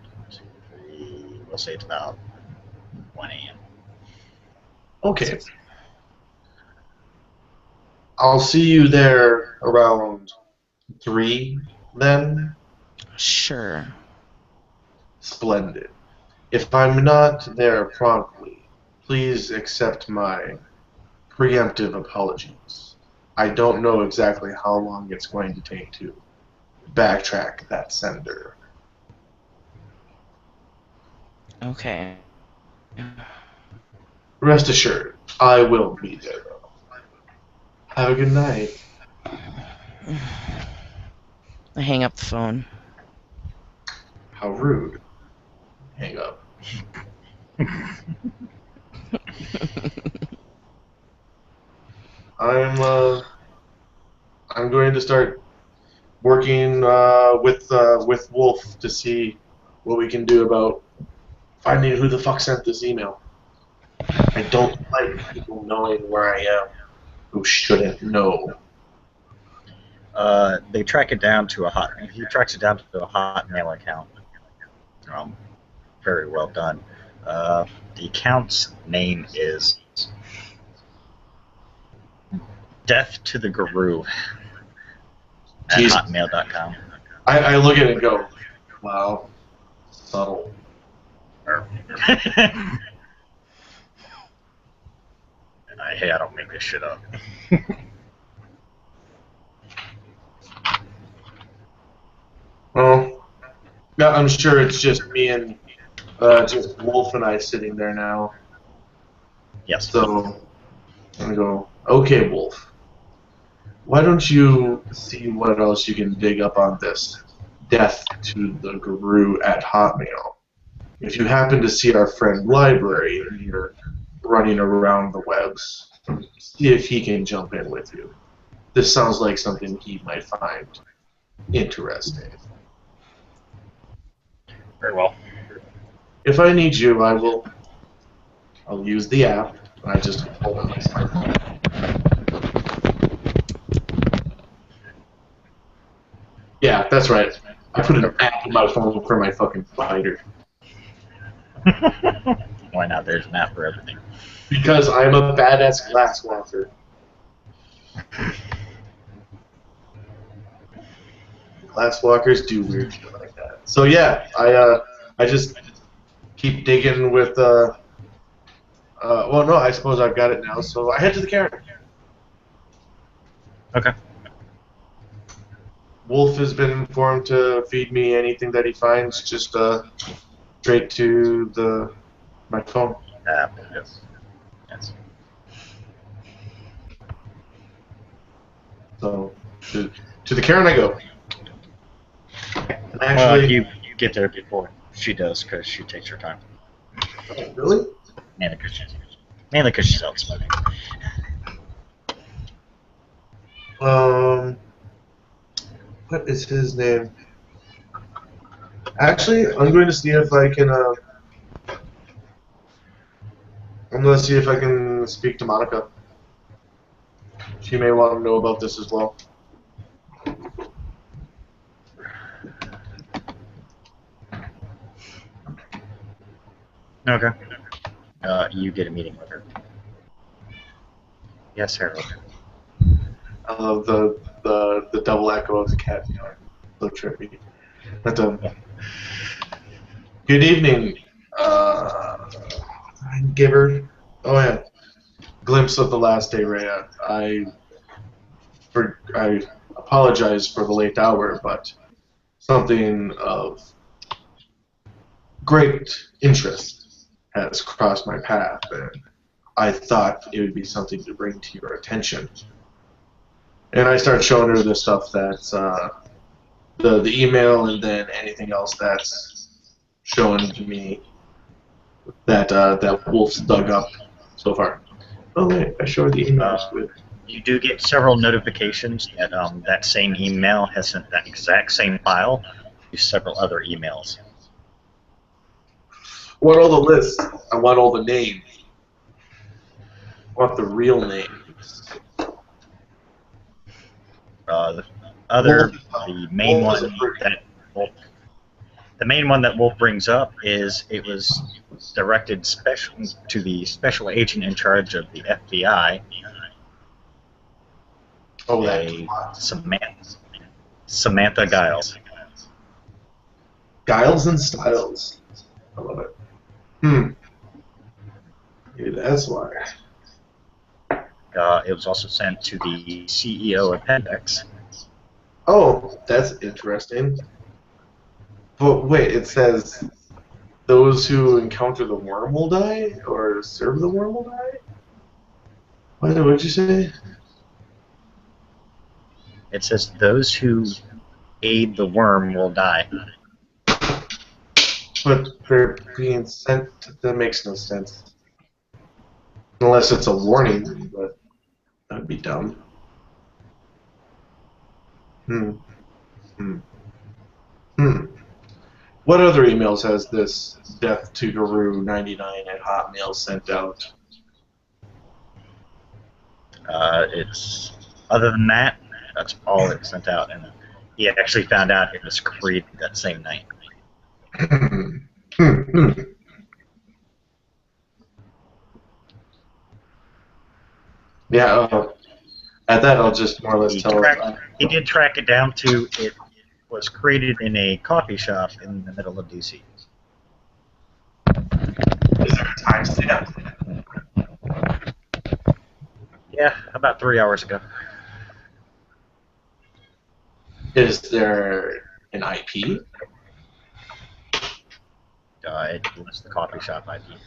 1 a.m. Okay. I'll see you there around 3 then. Sure. Splendid. If I'm not there promptly, please accept my preemptive apologies. I don't know exactly how long it's going to take to backtrack that sender. Okay. Rest assured, I will be there, though. Have a good night. I hang up the phone. How rude. Hang up. I'm going to start working with Wolf to see what we can do about finding who the fuck sent this email. I don't like people knowing where I am who shouldn't know. They track it down to he tracks it down to a Hotmail account. Very well done. The account's name is Death to the Guru at Jeez. hotmail.com. I look at it and go, wow, subtle. Hey, I don't make this shit up. Well, yeah, I'm sure it's just me and just Wolf and I sitting there now. Yes. So I'm gonna go, okay, Wolf. Why don't you see what else you can dig up on this Death to the Guru at Hotmail? If you happen to see our friend Library and you're running around the webs, see if he can jump in with you. This sounds like something he might find interesting. Very well. If I need you, I'll use the app. I just hold on my phone. Yeah, that's right. I put an app in my phone for my fucking fighter. Why not? There's an app for everything. Because I'm a badass glasswalker. Glasswalkers do weird shit like that. So yeah, I just keep digging with well no, I suppose I've got it now, so I head to the Karen. Okay. Wolf has been informed to feed me anything that he finds, just straight to my phone. App. Yes. Yes. So to the Karen I go. And Well, actually, you get there before she does because she takes her time. really? Mainly because she's out smoking. What is his name? Actually, I'm going to see if I can. I'm going to see if I can speak to Monica. She may want to know about this as well. Okay. You get a meeting with her. Yes, Harold. I love the double echo of the cat. So trippy. But good evening. Giver. Oh yeah. Glimpse of the last day, Rhea. I apologize for the late hour, but something of great interest has crossed my path, and I thought it would be something to bring to your attention. And I start showing her the stuff that's the email, and then anything else that's shown to me that that Wolf's dug up so far. Oh wait, I showed the emails with. You do get several notifications that that same email has sent that exact same file to several other emails. I want all the lists. I want all the names. I want the real names. The main one that Wolf, the main one that Wolf brings up is it was directed to the special agent in charge of the FBI. Oh, that Samantha Giles. Giles and Styles. I love it. Maybe that's why. It was also sent to the CEO of Pendex. Oh, that's interesting. But wait, it says those who encounter the worm will die, or serve the worm will die? What did you say? It says those who aid the worm will die. But they're being sent. That makes no sense. Unless it's a warning, but that'd be dumb. Hmm. Hmm. Hmm. What other emails has this Death to Guru 99 at Hotmail sent out? It's other than that, that's all it sent out, and he actually found out it was created that same night. Yeah. At that, I'll just more or less tell him. He did track it down to it was created in a coffee shop in the middle of DC. Is there a timestamp? Yeah, about 3 hours ago. Is there an IP? It was the coffee shop IP.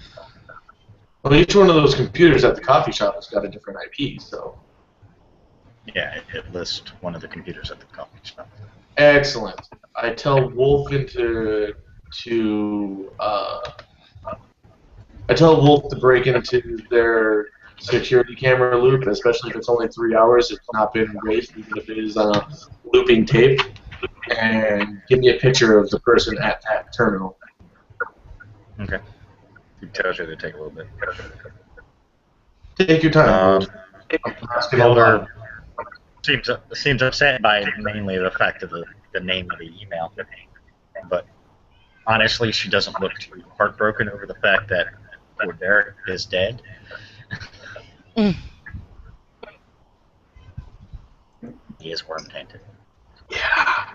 Well, each one of those computers at the coffee shop has got a different IP, so. Yeah, it lists one of the computers at the coffee shop. Excellent. I tell Wolfen I tell Wolf to break into their security camera loop, especially if it's only 3 hours. It's not been erased, even if it is on a looping tape. And give me a picture of the person at that terminal. Okay. It tells you to take a little bit. Take your time. Mulder seems upset by mainly the fact of the name of the email. But honestly, she doesn't look too heartbroken over the fact that poor Derek is dead. He is worm tainted. Yeah.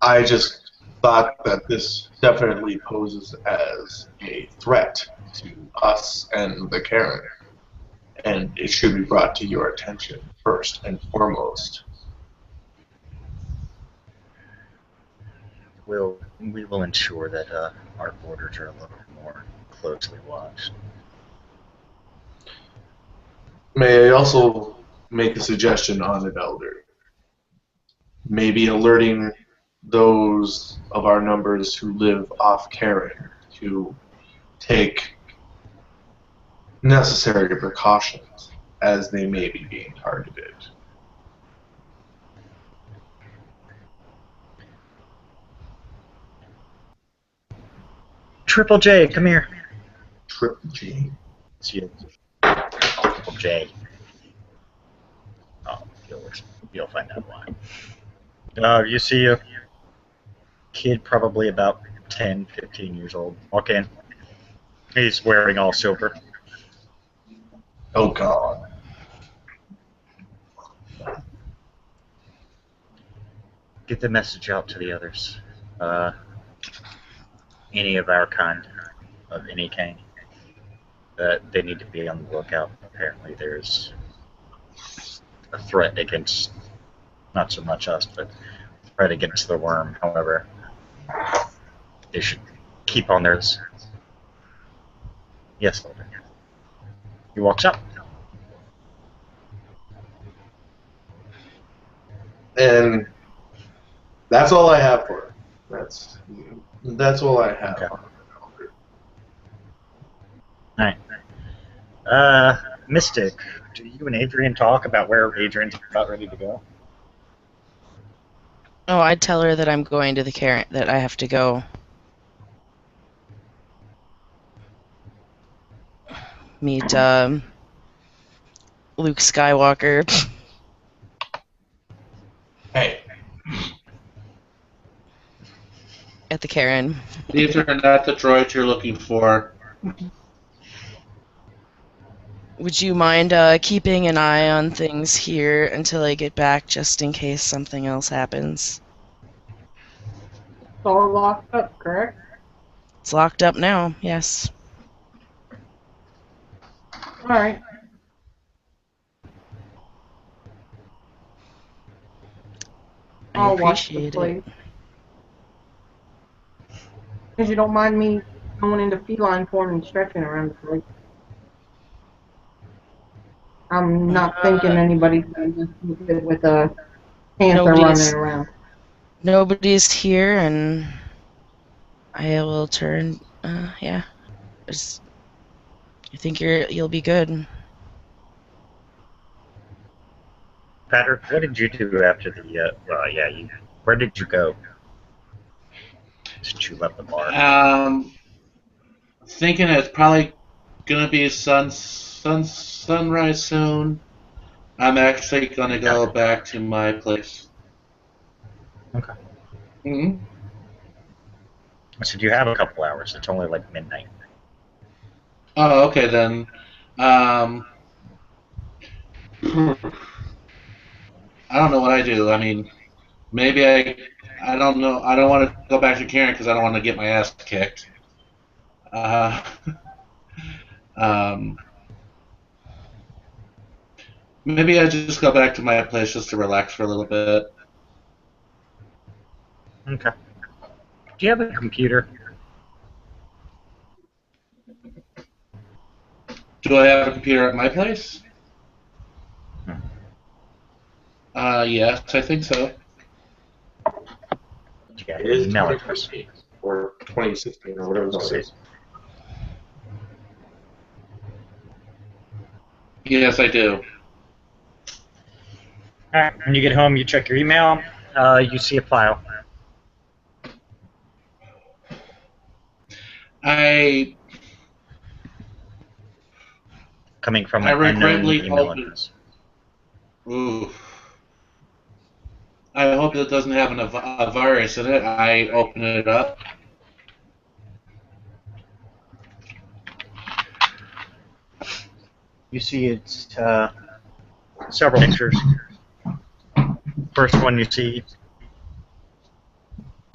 I just thought that this definitely poses as a threat to us and the Karen, and it should be brought to your attention first and foremost. We will ensure that our borders are a little more closely watched. May I also make a suggestion on it, Elder? Maybe alerting those of our numbers who live off Karen to take necessary precautions as they may be being targeted. Triple J, come here. Triple J. It's you. Triple J. Oh, you'll find out why. You see a kid probably about 10, 15 years old. Walk in. He's wearing all silver. Oh, God. Get the message out to the others. Any of our kind, of any kind, that they need to be on the lookout. Apparently there's a threat against, not so much us, but a threat against the worm. However, they should keep on theirs. Yes, Elder. He walks up. And that's all I have for her. That's all I have. Okay. Alright. Mystic, do you and Adrian talk about where Adrian's about ready to go? Oh, I'd tell her that I'm going to the Karen, that I have to go. Meet, Luke Skywalker. Hey. At the Karen. These are not the droids you're looking for. Would you mind keeping an eye on things here until I get back, just in case something else happens? It's all locked up, correct? It's locked up now, yes. Alright. I I'll watch the appreciate place. it. Because you don't mind me going into feline form and stretching around the place. I'm not thinking anybody's gonna just keep it with a panther running around. Nobody's here, and I will turn. Yeah. I think you'll be good. Patrick, what did you do after the? Where did you go? Since you left the bar. Thinking it's probably gonna be sunrise soon. I'm actually gonna go back to my place. Okay. Hmm. So you have a couple hours. It's only like midnight. Oh, okay then. I don't know what I do. I mean, maybe I don't know. I don't want to go back to Karen because I don't want to get my ass kicked. Uh, um, maybe I just go back to my place just to relax for a little bit. Okay. Do you have a computer? Do I have a computer at my place? Yes, I think so. Yeah, It is email 2015 or 2016 or whatever it is. Yes, I do. Alright, when you get home, you check your email. You see a file. I Coming from I an unknown regretfully email opened. address. Ooh. I hope it doesn't have a virus in it. I open it up. You see it's several pictures. First one you see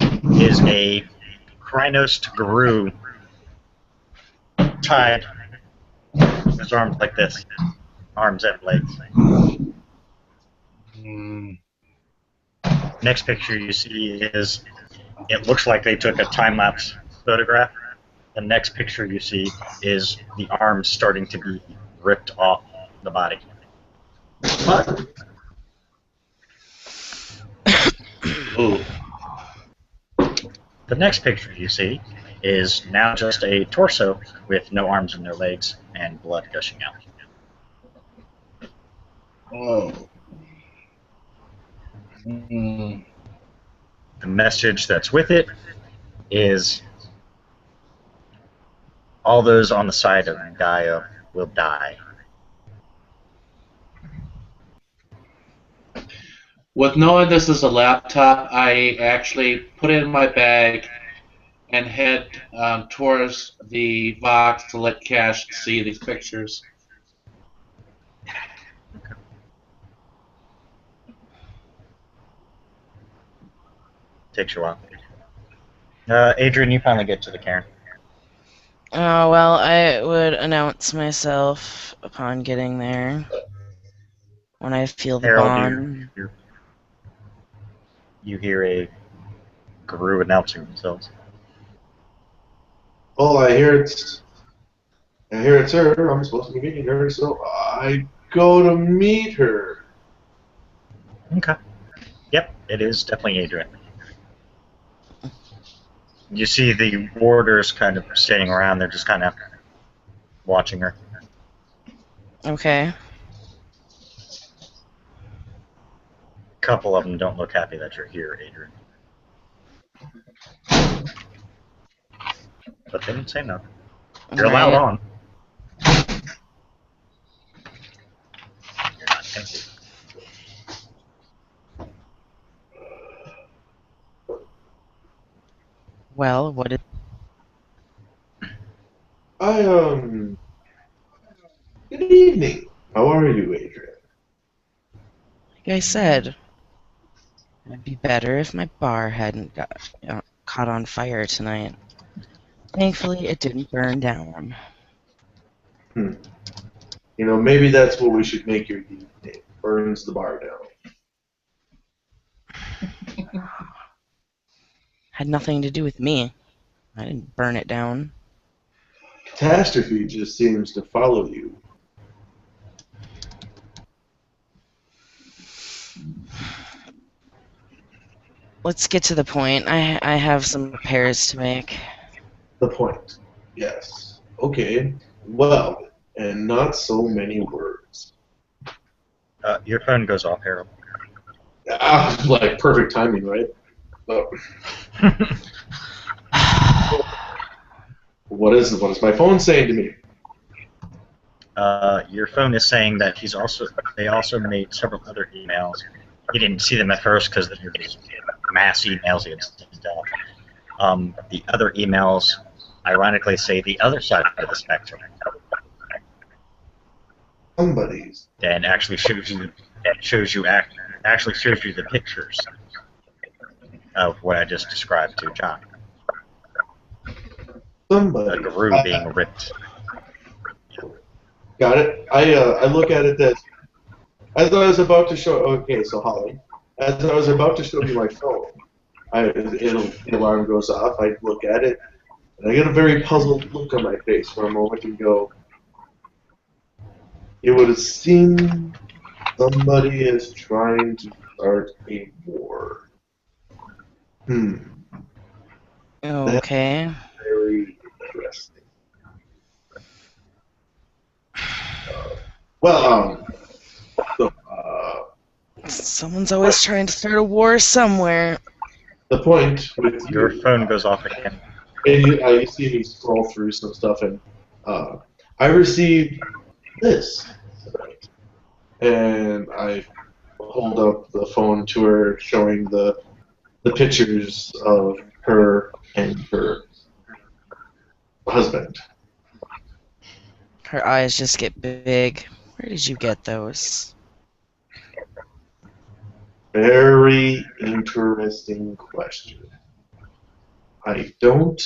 is a Krynos Guru tied. His arms like this. Arms and legs. Next picture you see is, it looks like they took a time-lapse photograph. The next picture you see is the arms starting to be ripped off the body. What? Ooh. The next picture you see is now just a torso with no arms and no legs and blood gushing out. Oh. Mm. The message that's with it is, all those on the side of Gaia will die. With knowing this is a laptop, I actually put it in my bag and head towards the Vox to let Cash see these pictures. Takes you a while. Adrian, you finally get to the cairn. Oh, well, I would announce myself upon getting there. When I feel the Harold, bond. you hear a guru announcing themselves. Oh, I hear it's her. I'm supposed to be meeting her, so I go to meet her. Okay. Yep, it is definitely Adrian. You see the warders kind of standing around. They're just kind of watching her. Okay. A couple of them don't look happy that you're here, Adrian. But they didn't say nothing. You're allowed on. You're not tempted. Well, what is... Good evening. How are you, Adrian? Like I said, it'd be better if my bar hadn't got caught on fire tonight. Thankfully, it didn't burn down. You know, maybe that's what we should make your name. Burns the bar down. Had nothing to do with me. I didn't burn it down. Catastrophe just seems to follow you. Let's get to the point. I have some repairs to make. The point. Yes. Okay. Well, and not so many words. Your phone goes off, Harold. Like perfect timing, right? Oh. What is my phone saying to me? Your phone is saying that they also made several other emails. He didn't see them at first because there was mass emails he had sent out. The other emails, ironically, say the other side of the spectrum. Somebody's. And actually shows you the pictures of what I just described to John. Somebody. The garou being ripped. Got it. I look at it that as I was about to show. Okay, so Holly, as I was about to show you my phone, the alarm goes off. I look at it, and I get a very puzzled look on my face for a moment and go, it would seem somebody is trying to start a war. Okay. That's very interesting. Someone's always trying to start a war somewhere. The point with Your phone goes off again. And you see me scroll through some stuff, and I received this. And I hold up the phone to her, showing the pictures of her and her husband. Her eyes just get big. Where did you get those? Very interesting question. I don't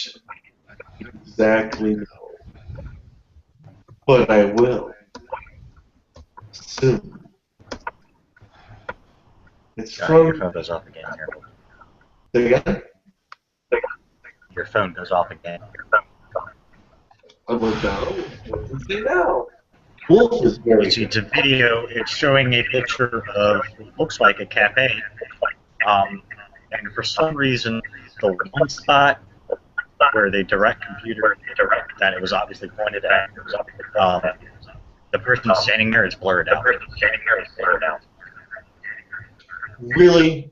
exactly know, but I will soon. It's Your from. phone goes off again, Harold. Again? Your phone goes off again. I look down. What does it say now? Wolf is very. You see, it's a video. It's showing a picture of what looks like a cafe. And for some reason, the one spot where the direct computer that it was obviously pointed at, the person standing there is blurred out. Really?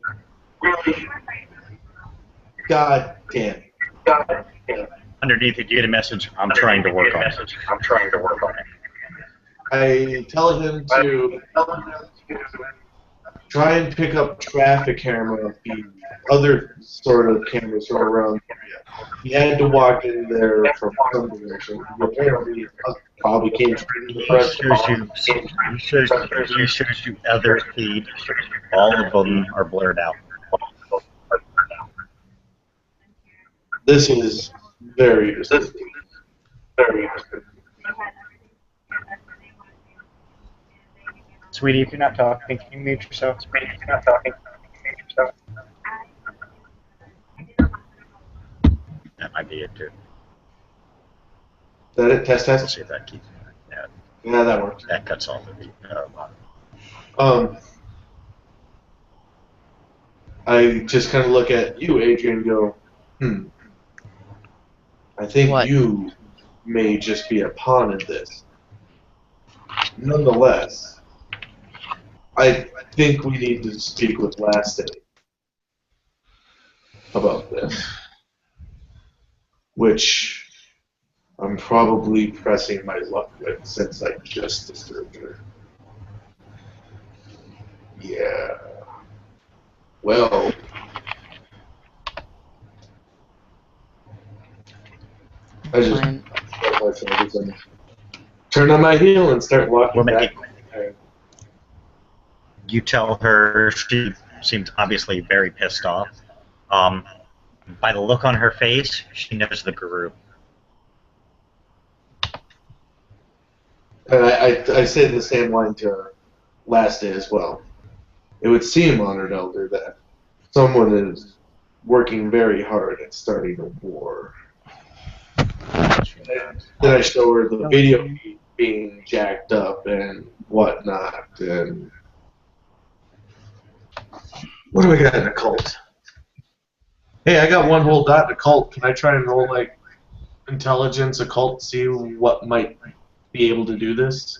God damn it. Underneath it, you get a message. I'm trying to work on it. I tell him to try and pick up traffic camera feed, other sort of cameras from around the area. He had to walk in there from some direction. Apparently, probably came from the press. He shows you other feed. All of them are blurred out. This is very interesting. Sweetie, if you're not talking, can you mute yourself? That might be it too. Is that it? Test, We'll test? see if that keeps. Yeah, that worked. That cuts off the bottom. I just kind of look at you, Adrian, and go, I think What? you may just be a pawn in this. Nonetheless, I think we need to speak with Last Day about this, which I'm probably pressing my luck with since I just disturbed her. Yeah. Well, I just Fine. turn on my heel and start walking We'll back. make You tell her she seemed obviously very pissed off. By the look on her face, she knows the group. And I say the same line to her last day as well. It would seem, Honored Elder, that someone is working very hard at starting a war. Then I show her the video being jacked up and whatnot. And what do I got in occult? Hey, I got one whole dot in occult. Can I try and roll like intelligence occult, see what might be able to do this?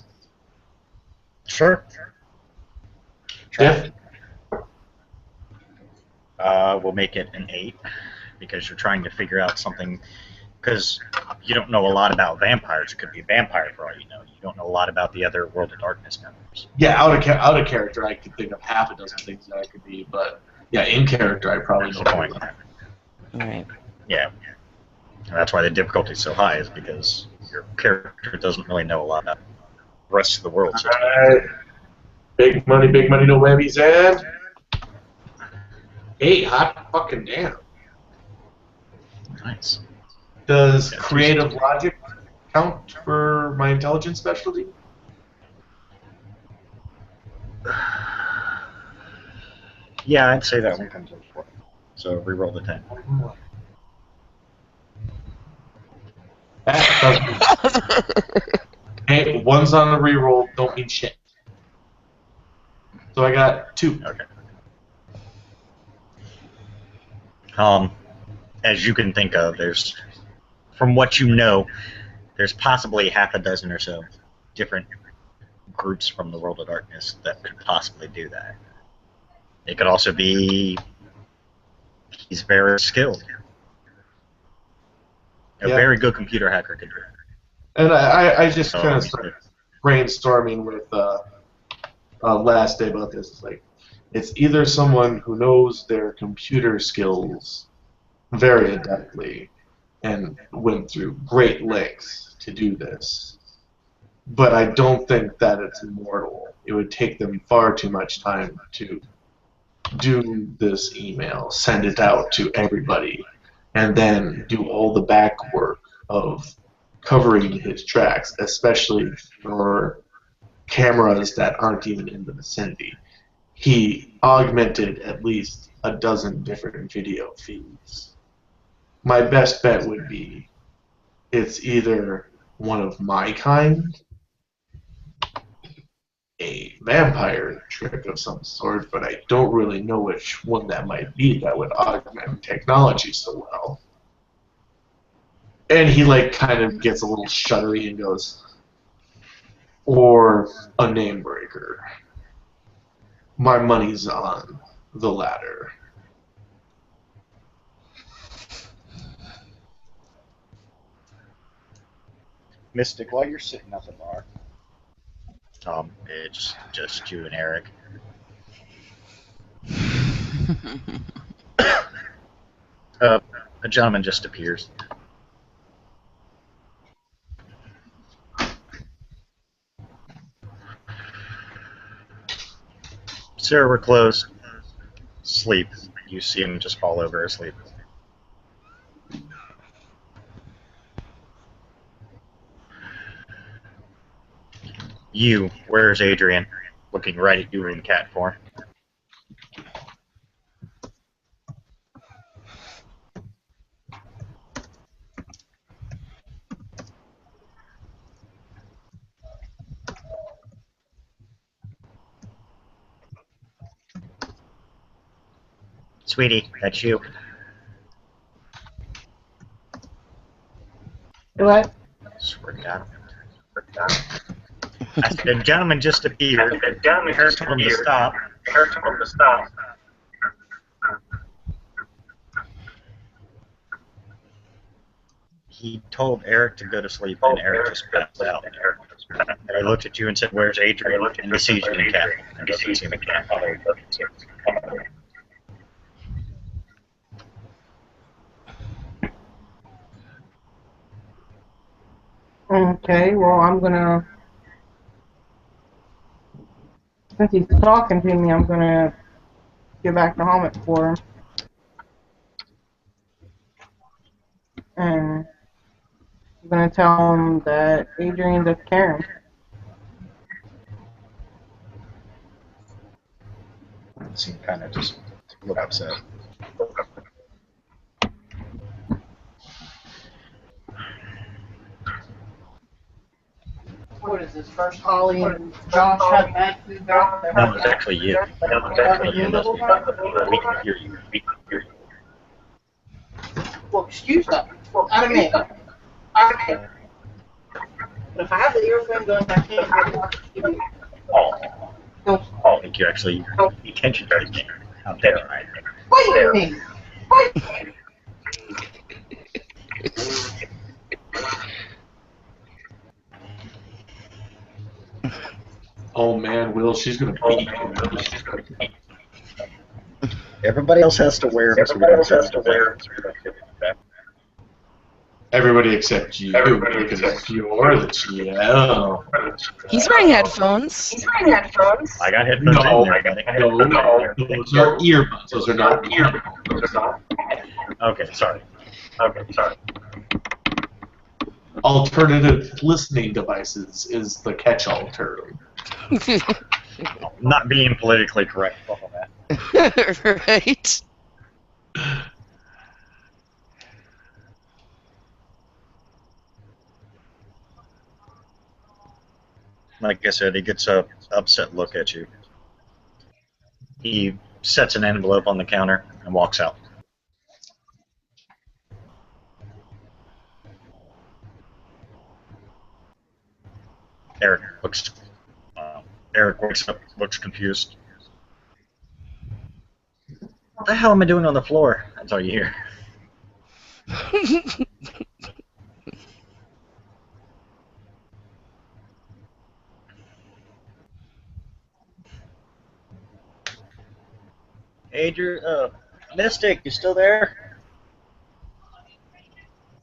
Sure. Jeff? We'll make it an 8 because you're trying to figure out something. Because you don't know a lot about vampires. It could be a vampire for all you know. You don't know a lot about the other World of Darkness members. Yeah, out of character, I could think of half a dozen things that I could be, but yeah, in character, I probably That's know the point. Right. Yeah. And that's why the difficulty is so high, is because your character doesn't really know a lot about the rest of the world. So Alright. Big money, no whammies, and... Hey, hot fucking damn. nice. Does Yeah, creative logic count for my intelligence specialty? Yeah, I'd say that one comes in for it. So reroll the 10. That doesn't. Hey, one's on a reroll, don't mean shit. So I got 2. Okay. As you can think of, there's, from what you know, there's possibly half a dozen or so different groups from the World of Darkness that could possibly do that. It could also be he's very skilled. A Yeah. very good computer hacker could do it. And I just kind of started brainstorming with last day about this. It's like, it's either someone who knows their computer skills very adeptly and went through great lengths to do this, but I don't think that it's immortal. It would take them far too much time to do this email, send it out to everybody, and then do all the back work of covering his tracks, especially for cameras that aren't even in the vicinity. He augmented at least a dozen different video feeds. My best bet would be it's either one of my kind, a vampire trick of some sort, but I don't really know which one that might be that would augment technology so well. And he like kind of gets a little shuddery and goes, or a name breaker. My money's on the latter. Mystic, while you're sitting at the bar, it's just you and Eric. A gentleman just appears. Sir, we're closed. Sleep. You see him just fall over asleep. You, where's Adrian? Looking right at you in cat form. Sweetie, that's you. What? Swear to God. I said, a gentleman just appeared. Eric told him to stop. He told Eric to go to sleep, and Eric just passed out. And I looked at you and said, "Where's Adrian?" And he sees you in cat. And doesn't see the cat. Okay, well, I'm gonna... Since he's talking to me, I'm gonna get back to Helmet for him. and I'm gonna tell him that Adrian's at Karen. Seemed kind of just look upset. What is this, first Holly and Josh have bad feedback? No, it's actually you. We can hear you. We can hear you. Well, excuse them. I don't mean. But if I have the earphones on, I can't hear you. Oh, I think you actually pay attention to the game. How dare I? Wait a minute. Wait. Oh man, Will, she's gonna beat you. Everybody else has to wear. Everybody else has to wear. Everybody except you, because you're the GL. He's wearing headphones. I got headphones No, in there, buddy. no, those are earbuds. Those are not earbuds. Okay, sorry. Okay, sorry. Alternative listening devices is the catch-all term. Not being politically correct. Fuck all that. Right? Like I said, he gets a upset look at you. He sets an envelope on the counter and walks out. Eric wakes up, looks confused. What the hell am I doing on the floor? That's all you hear. Adrian, Mystic, you still there?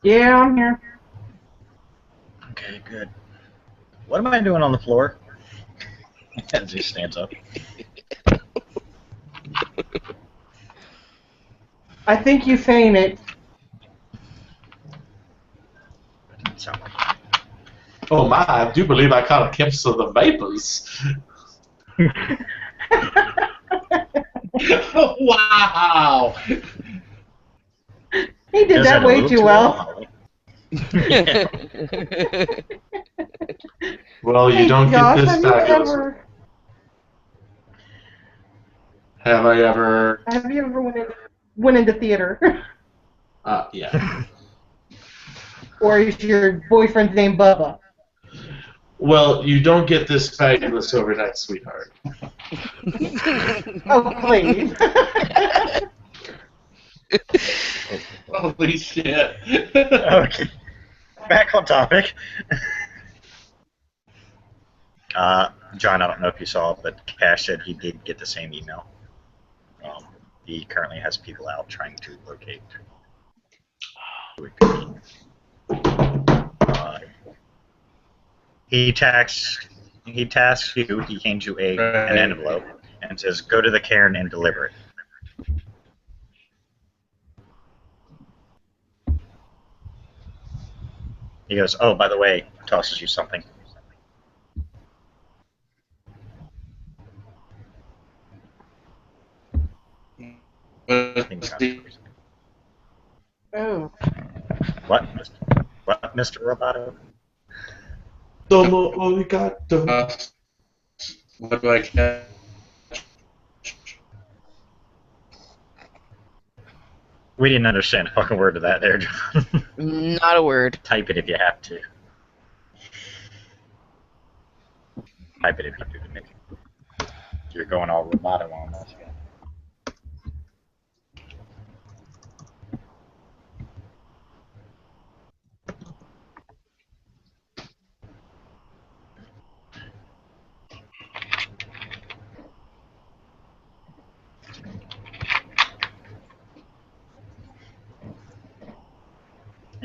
Yeah, I'm here. Okay, good. What am I doing on the floor? As he stands up. I think you fainted. That doesn't sound like Oh my, I do believe I caught a glimpse of the vapors. Wow! He did that way too well. Well, you don't Josh, get this have you fabulous. Have I ever? Have you ever went into theater? Yeah. Or is your boyfriend's name Bubba? Well, you don't get this fabulous overnight, sweetheart. Oh, please. Holy shit. Okay. Back on topic. John, I don't know if you saw, but Cash said he did get the same email. He currently has people out trying to locate. He tasks you. He hands you an envelope and says, "Go to the cairn and deliver it." He goes, "Oh, by the way," tosses you something. Oh. What, Mr. Roboto? Domo arigato. What do I catch? We didn't understand a fucking word of that there, John. Not a word. Type it if you have to. Type it if you do to me. You're going all Roboto on this.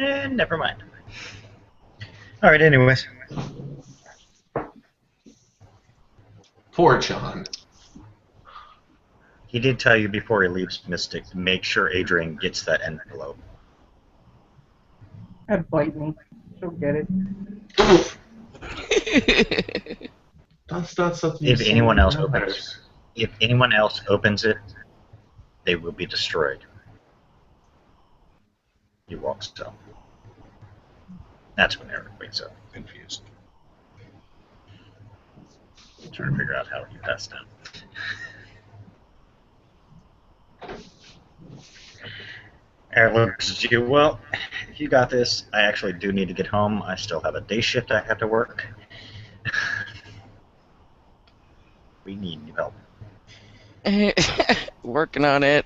And never mind. All right. Anyways, Poor John. he did tell you before he leaves Mystic to make sure Adrian gets that envelope. That'd bite me. She'll get it. That's not something. If you say anyone to else vampires. If anyone else opens it, they will be destroyed. He walks up. That's when Eric wakes up, confused. Trying to figure out how he passed out. Eric looks at you. Well, you got this. I actually do need to get home. I still have a day shift I have to work. We need new help. Working on it.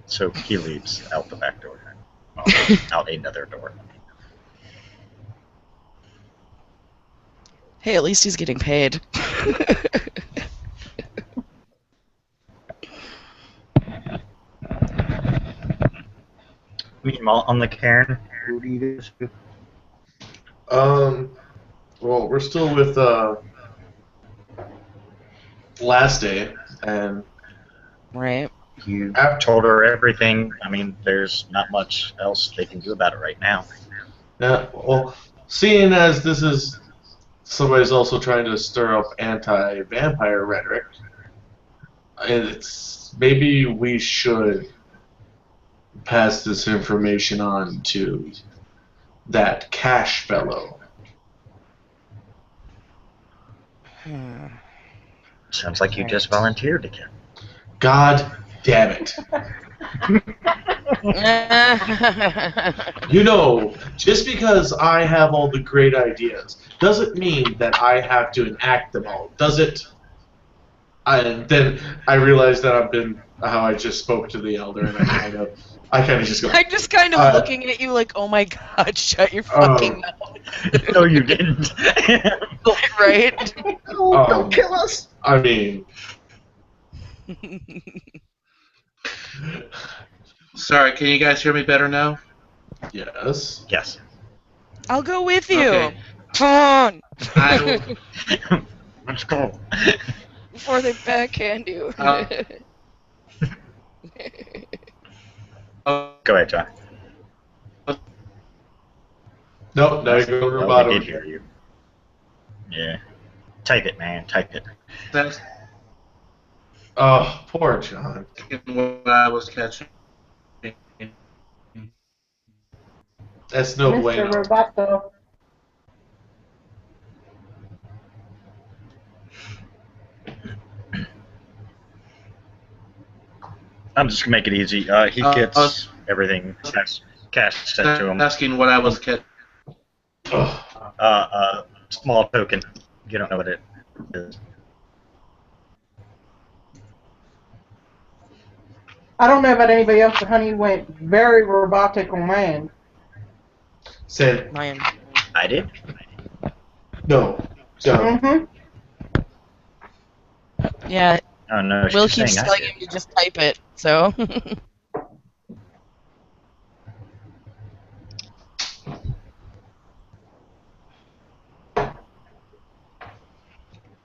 So he leaves out the back door. Well, out another door. Hey, at least he's getting paid. Meanwhile, on the cairn, who do you guys do? Well, we're still with last day, and Right. You told her everything. I mean, there's not much else they can do about it right now. well, seeing as this is somebody's also trying to stir up anti-vampire rhetoric, it's maybe we should pass this information on to that Cash fellow. Sounds like you just volunteered again. God damn it. You know, just because I have all the great ideas doesn't mean that I have to enact them all, does it? Then I realized that how I just spoke to the elder, and I kind of just go. I'm just kind of looking at you like, oh my god, shut your fucking mouth. No, you didn't. Right? Oh, don't kill us! I mean, Sorry, can you guys hear me better now? yes. Yes. I'll go with you. Okay. Come on. Let's go. Before they backhand you. Go ahead, John. Nope, now you're going to Oh, bottom. we did hear you. Yeah. Type it, man. Type it. That's Oh, poor John. what I was catching. That's no Mr. bueno. Roboto. I'm just gonna make it easy. He gets everything cash sent to him. Asking what I was catching. Small token. You don't know what it is. I don't know about anybody else, but honey went very robotic on mine. Said Mine. I did. no. John. Mm-hmm. Yeah, Oh no, Will she's keeps saying I telling did. him to just type it, so.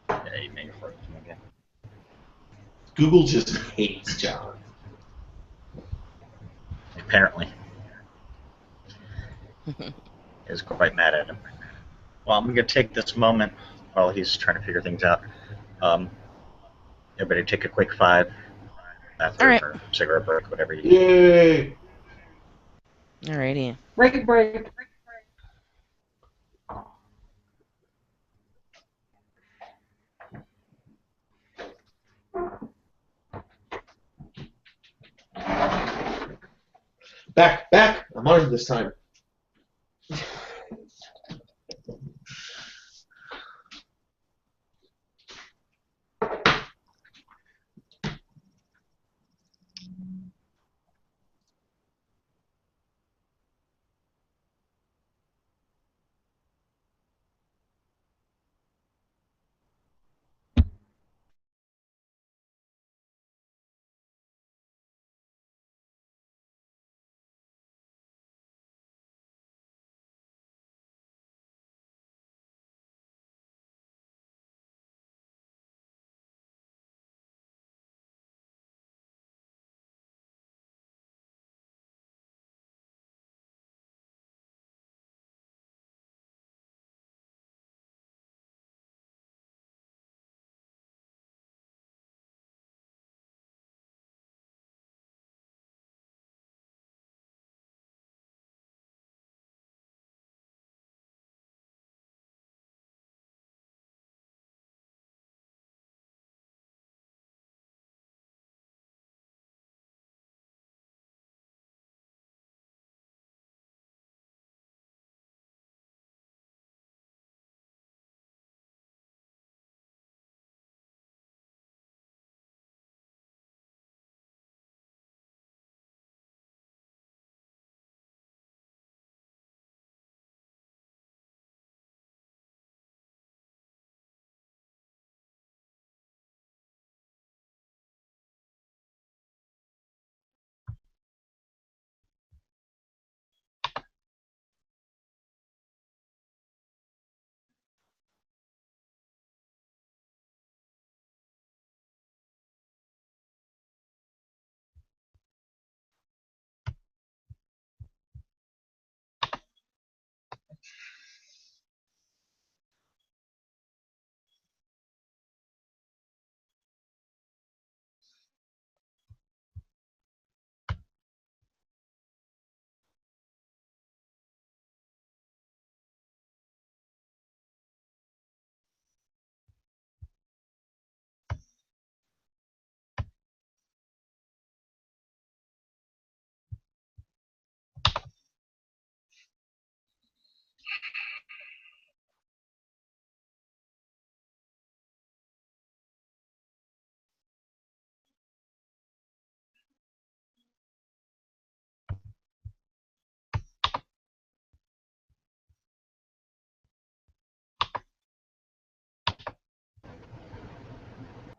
Yeah, you may have frozen again. Google just hates John. Apparently. Is quite mad at him. Well, I'm gonna take this moment while he's trying to figure things out. Everybody take a quick 5 bathroom Alright. or cigarette break, whatever you Yay! Alrighty. Break. Back! I'm armed this time.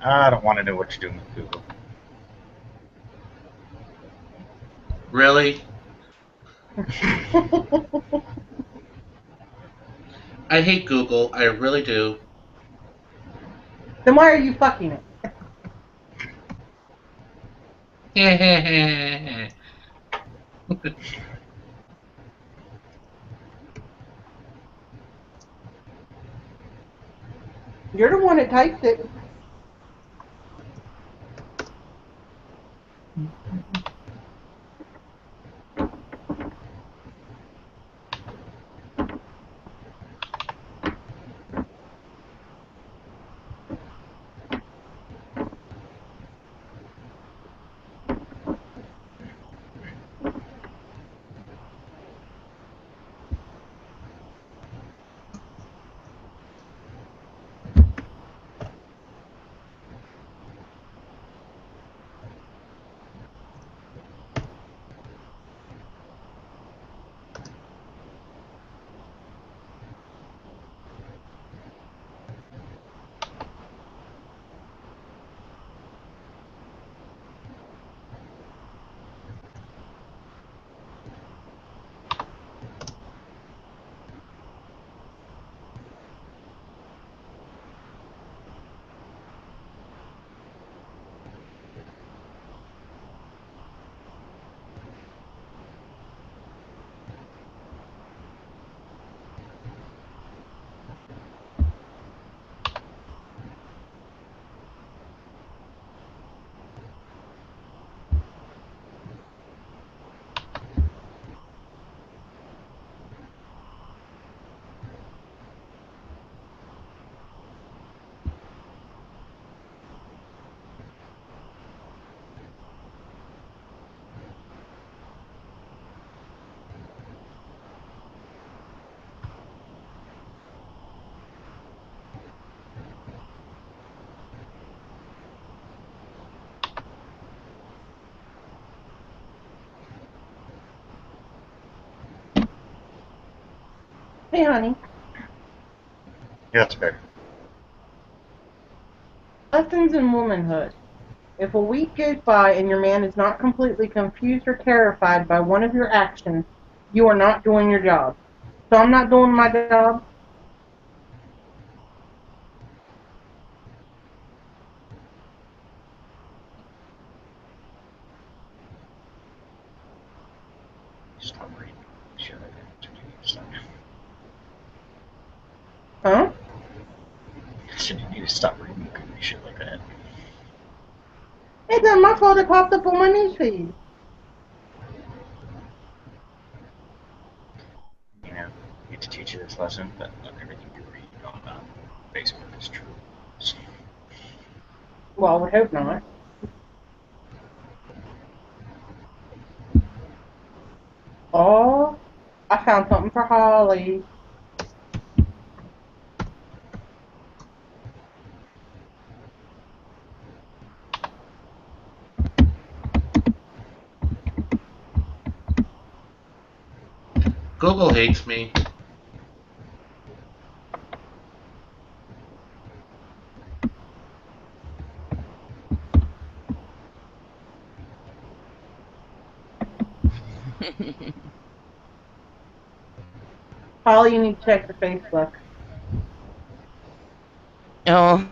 I don't want to know what you're doing with Google. Really? I hate Google. I really do. Then why are you fucking it? You're the one that typed it. Hey, honey. Yeah, that's fair. Lessons in womanhood. If a week goes by and your man is not completely confused or terrified by one of your actions, you are not doing your job. So I'm not doing my job. Stop reading. Shit like that. Stop. Huh? You need to stop reading shit like that. It's not my fault it popped up on my newsfeed. You know, I need to teach you this lesson that not everything you read on Facebook is true. Well, I would hope not. Oh, I found something for Holly. Google hates me. Holly, you need to check your Facebook. Oh.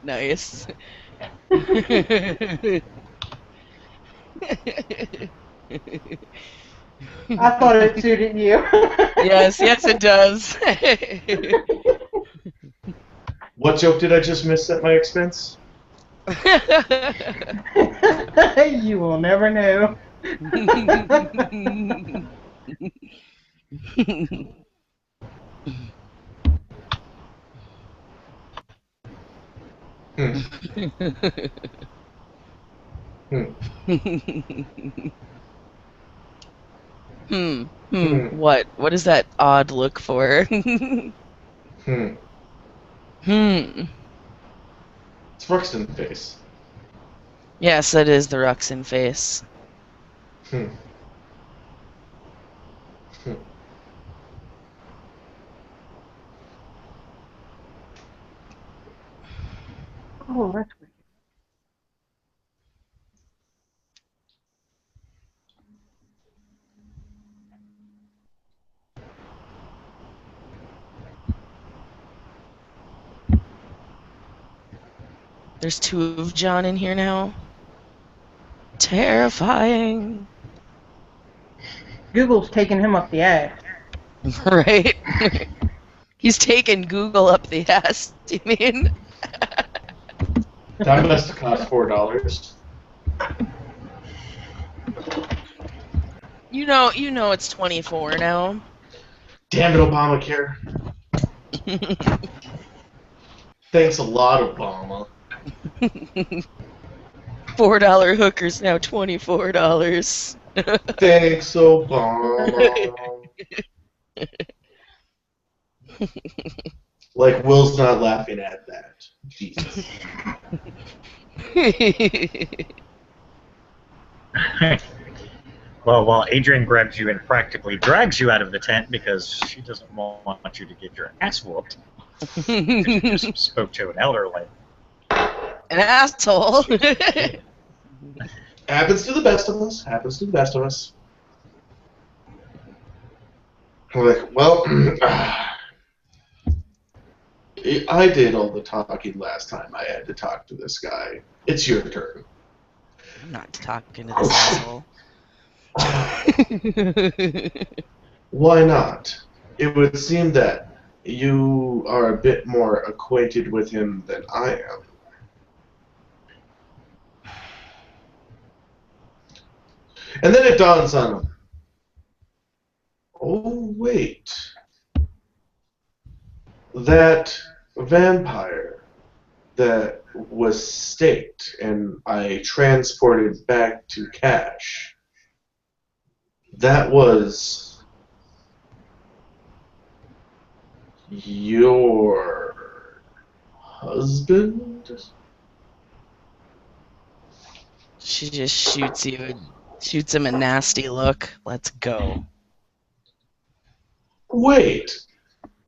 Nice. I thought it suited you. Yes, yes, it does. What joke did I just miss at my expense? You will never know. What? What is that odd look for? Hmm. Hmm. It's Ruxin face. Yes, that is the Ruxin face. Hmm. Hmm. Oh, that's weird. There's two of John in here now. Terrifying. Google's taking him up the ass. Right? He's taking Google up the ass, you mean? That must have cost $4. You know it's 24 now. Damn it, Obamacare. Thanks a lot, Obama. $4 hookers now $24. Thanks, Obama. Like, Will's not laughing at that. Jesus. Well, while Adrian grabs you and practically drags you out of the tent because she doesn't want you to get your ass whooped, you just spoke to an elderly. An asshole. Happens to the best of us. Happens to the best of us. I'm like, well, I did all the talking last time I had to talk to this guy. It's your turn. I'm not talking to this asshole. Why not? It would seem that you are a bit more acquainted with him than I am. And then it dawns on him. Oh, wait. That vampire that was staked and I transported back to Cash, that was your husband? She just shoots him a nasty look. Let's go. Wait,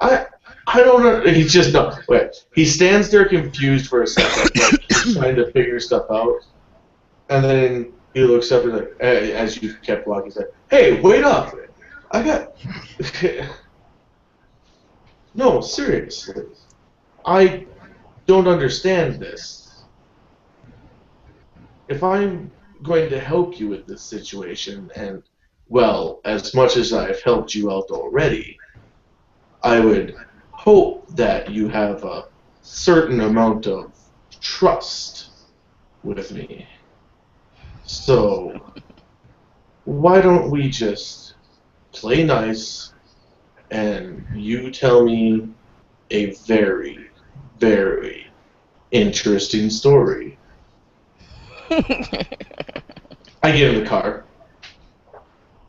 I don't know. He's just no. Wait, he stands there confused for a second, like he's trying to figure stuff out, and then he looks up and like, as you kept walking, he's like, "Hey, wait up! I got." No, seriously, I don't understand this. If I'm going to help you with this situation, and well, as much as I've helped you out already, I would hope that you have a certain amount of trust with me. So, why don't we just play nice and you tell me a very, very interesting story? I get in the car.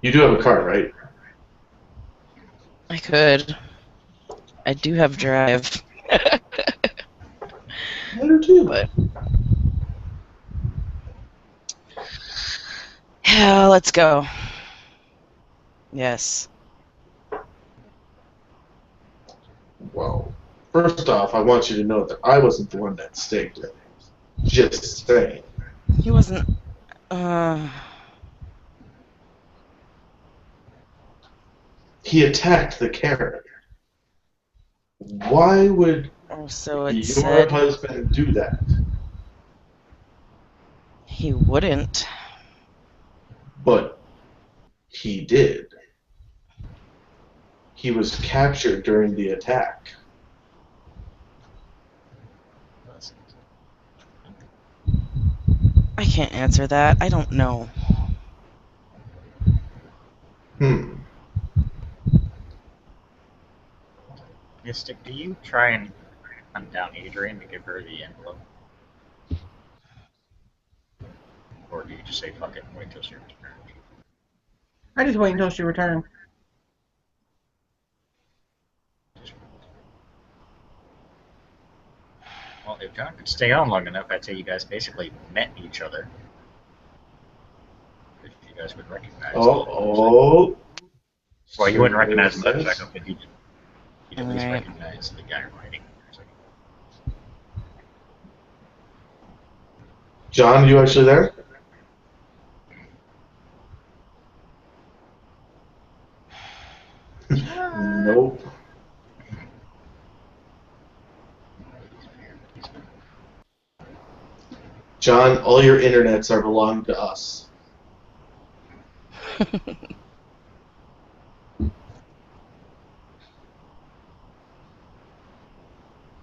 You do have a car, right? I could. I do have drive. I do too. But yeah, let's go. Yes. Well, first off, I want you to know that I wasn't the one that staked it. Just saying. He wasn't. He attacked the Karen. Why would Oh, so it your said husband do that? he wouldn't. But he did. He was captured during the attack. I can't answer that. I don't know. Mystic, do you try and hunt down Adrian to give her the envelope? Or do you just say fuck it and wait till she returns? I just wait until she returns. if John could stay on long enough, I'd say you guys basically met each other. If you guys would recognize. Oh. Well, you wouldn't recognize him, but Yes. you'd at least Alright. recognize the guy writing. John, you actually there? Nope. John, all your internets are belong to us.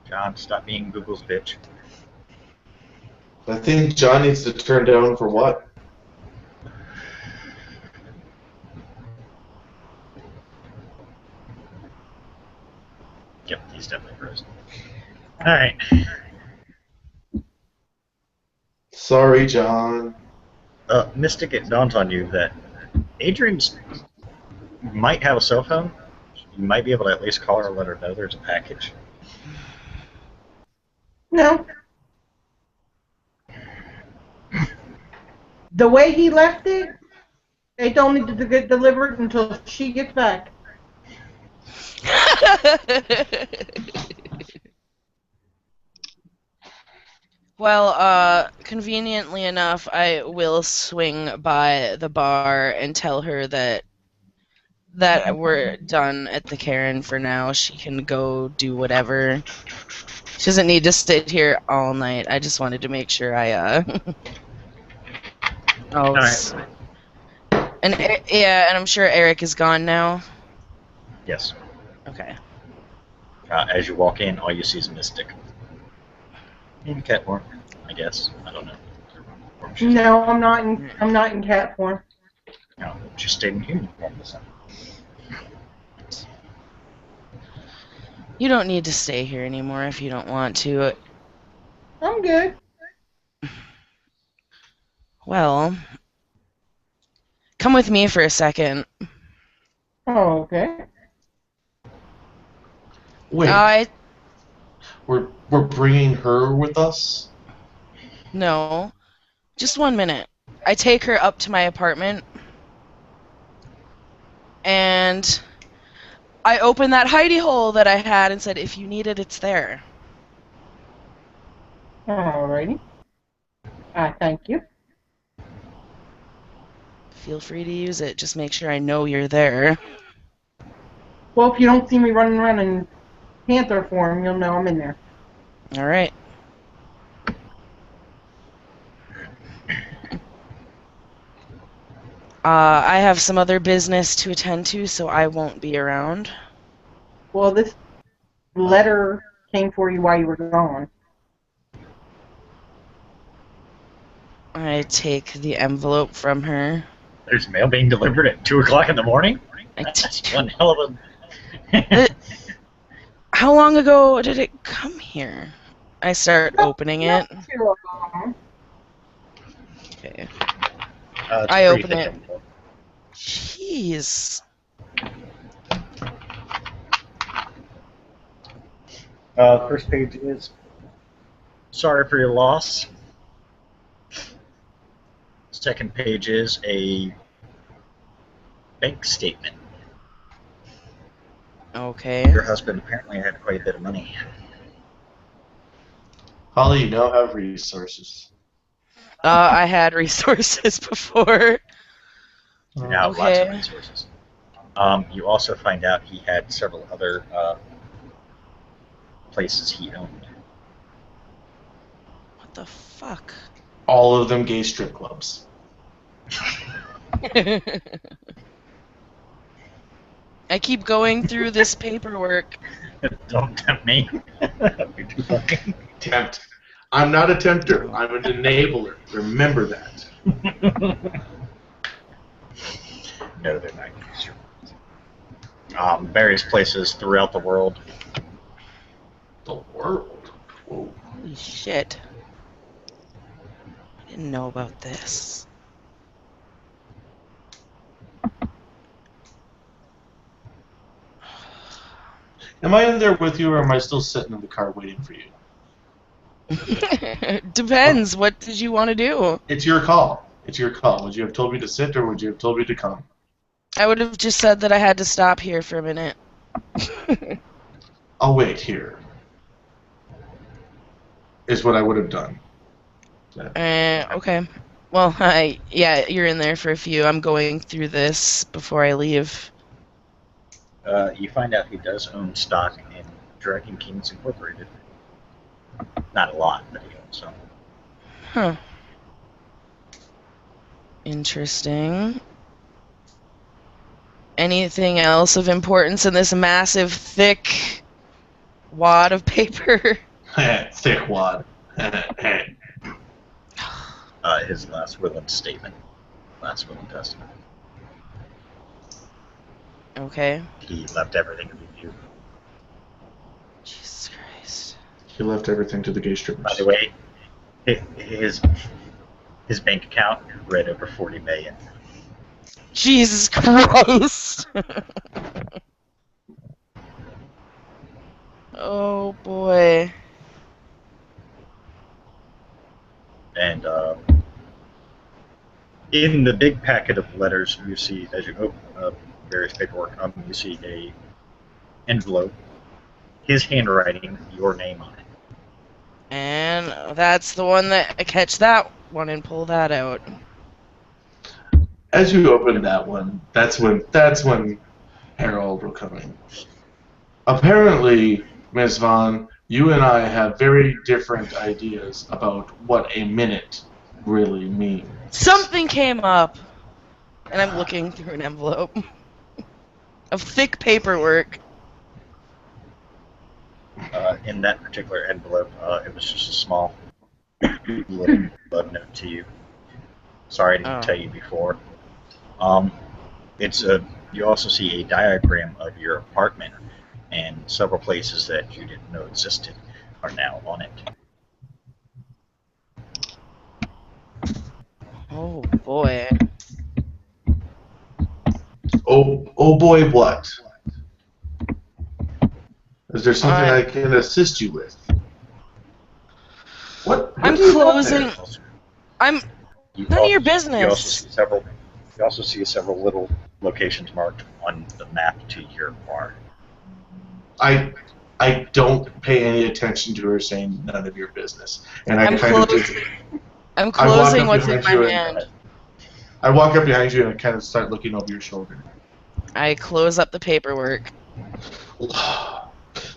John, stop being Google's bitch. I think John needs to turn down for what? Yep, he's definitely frozen. Alright. Sorry, John. Mystic, it dawns on you that Adrian's might have a cell phone. You might be able to at least call her and let her know there's a package. No. The way he left it, they don't need to get delivered until she gets back. Well, conveniently enough, I will swing by the bar and tell her that we're done at the Karen for now. She can go do whatever. She doesn't need to sit here all night. I just wanted to make sure I Oh. Alright. And yeah, and I'm sure Eric is gone now. Yes. Okay. As you walk in, all you see is Mystic. In cat form, I guess. I don't know. Or she's- No, I'm not in cat form. No, she stayed in human form this time. You don't need to stay here anymore if you don't want to. I'm good. Well, come with me for a second. Oh, okay. Wait, we're bringing her with us? No. Just 1 minute. I take her up to my apartment, and I open that hidey hole that I had and said, if you need it, it's there. Alrighty. Thank you. Feel free to use it. Just make sure I know you're there. Well, if you don't see me running around in panther form, you'll know I'm in there. All right. I have some other business to attend to, so I won't be around. Well, this letter came for you while you were gone. I take the envelope from her. There's mail being delivered at 2 o'clock in the morning? That's one hell of a... How long ago did it come here? I start opening it. Not too long. Okay. It's I a open pretty thick it. envelope. Jeez. First page is, sorry for your loss. Second page is a bank statement. Okay. Your husband apparently had quite a bit of money. Holly, you now have resources. I had resources before. Now, lots of Okay. resources. You also find out he had several other places he owned. What the fuck? All of them gay strip clubs. I keep going through this paperwork. Don't tempt me. That'd be too funny. Tempt. I'm not a tempter. I'm an enabler. Remember that. No, they're not. Various places throughout the world. The world. Whoa. Holy shit. I didn't know about this. Am I in there with you, or am I still sitting in the car waiting for you? Depends. What did you want to do? It's your call. It's your call. Would you have told me to sit or would you have told me to come? I would have just said that I had to stop here for a minute. I'll wait here. Is what I would have done. Okay. Well, yeah, you're in there for a few. I'm going through this before I leave. You find out he does own stock in Dragon Kings Incorporated. Not a lot, but he owns some. Huh. Interesting. Anything else of importance in this massive, thick wad of paper? Thick wad. His last will and statement. Last will and testament. Okay. He left everything with you. Jesus Christ. He left everything to the gay strippers. By the way, his bank account read over 40 million. Jesus Christ! Oh boy. And in the big packet of letters, you see, as you open up various paperwork, you see a envelope, his handwriting, your name on it. And that's the one that I catch that one and pull that out. As you open that one, that's when Harold will come in. Apparently, Ms. Vaughn, you and I have very different ideas about what a minute really means. Something came up, and I'm looking through an envelope of thick paperwork. In that particular envelope, it was just a small little love note to you. Sorry I didn't tell you before. You also see a diagram of your apartment, and several places that you didn't know existed are now on it. Oh boy. Oh boy, what? Is there something I can assist you with? What I'm do you want closing. there? I'm none of your business. You also see several little locations marked on the map to your bar. I don't pay any attention to her saying none of your business, and I'm closing what's in my hand. I walk up behind you and I kind of start looking over your shoulder. I close up the paperwork.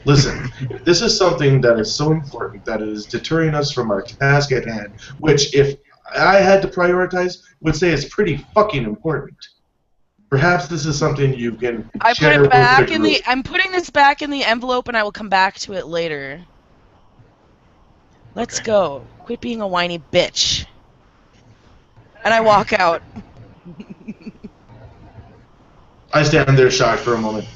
Listen, if this is something that is so important that it is deterring us from our task at hand, which if I had to prioritize, would say is pretty fucking important. Perhaps this is something you can share with the group. I'm putting this back in the envelope, and I will come back to it later. Let's go. Quit being a whiny bitch. And I walk out. I stand there shocked for a moment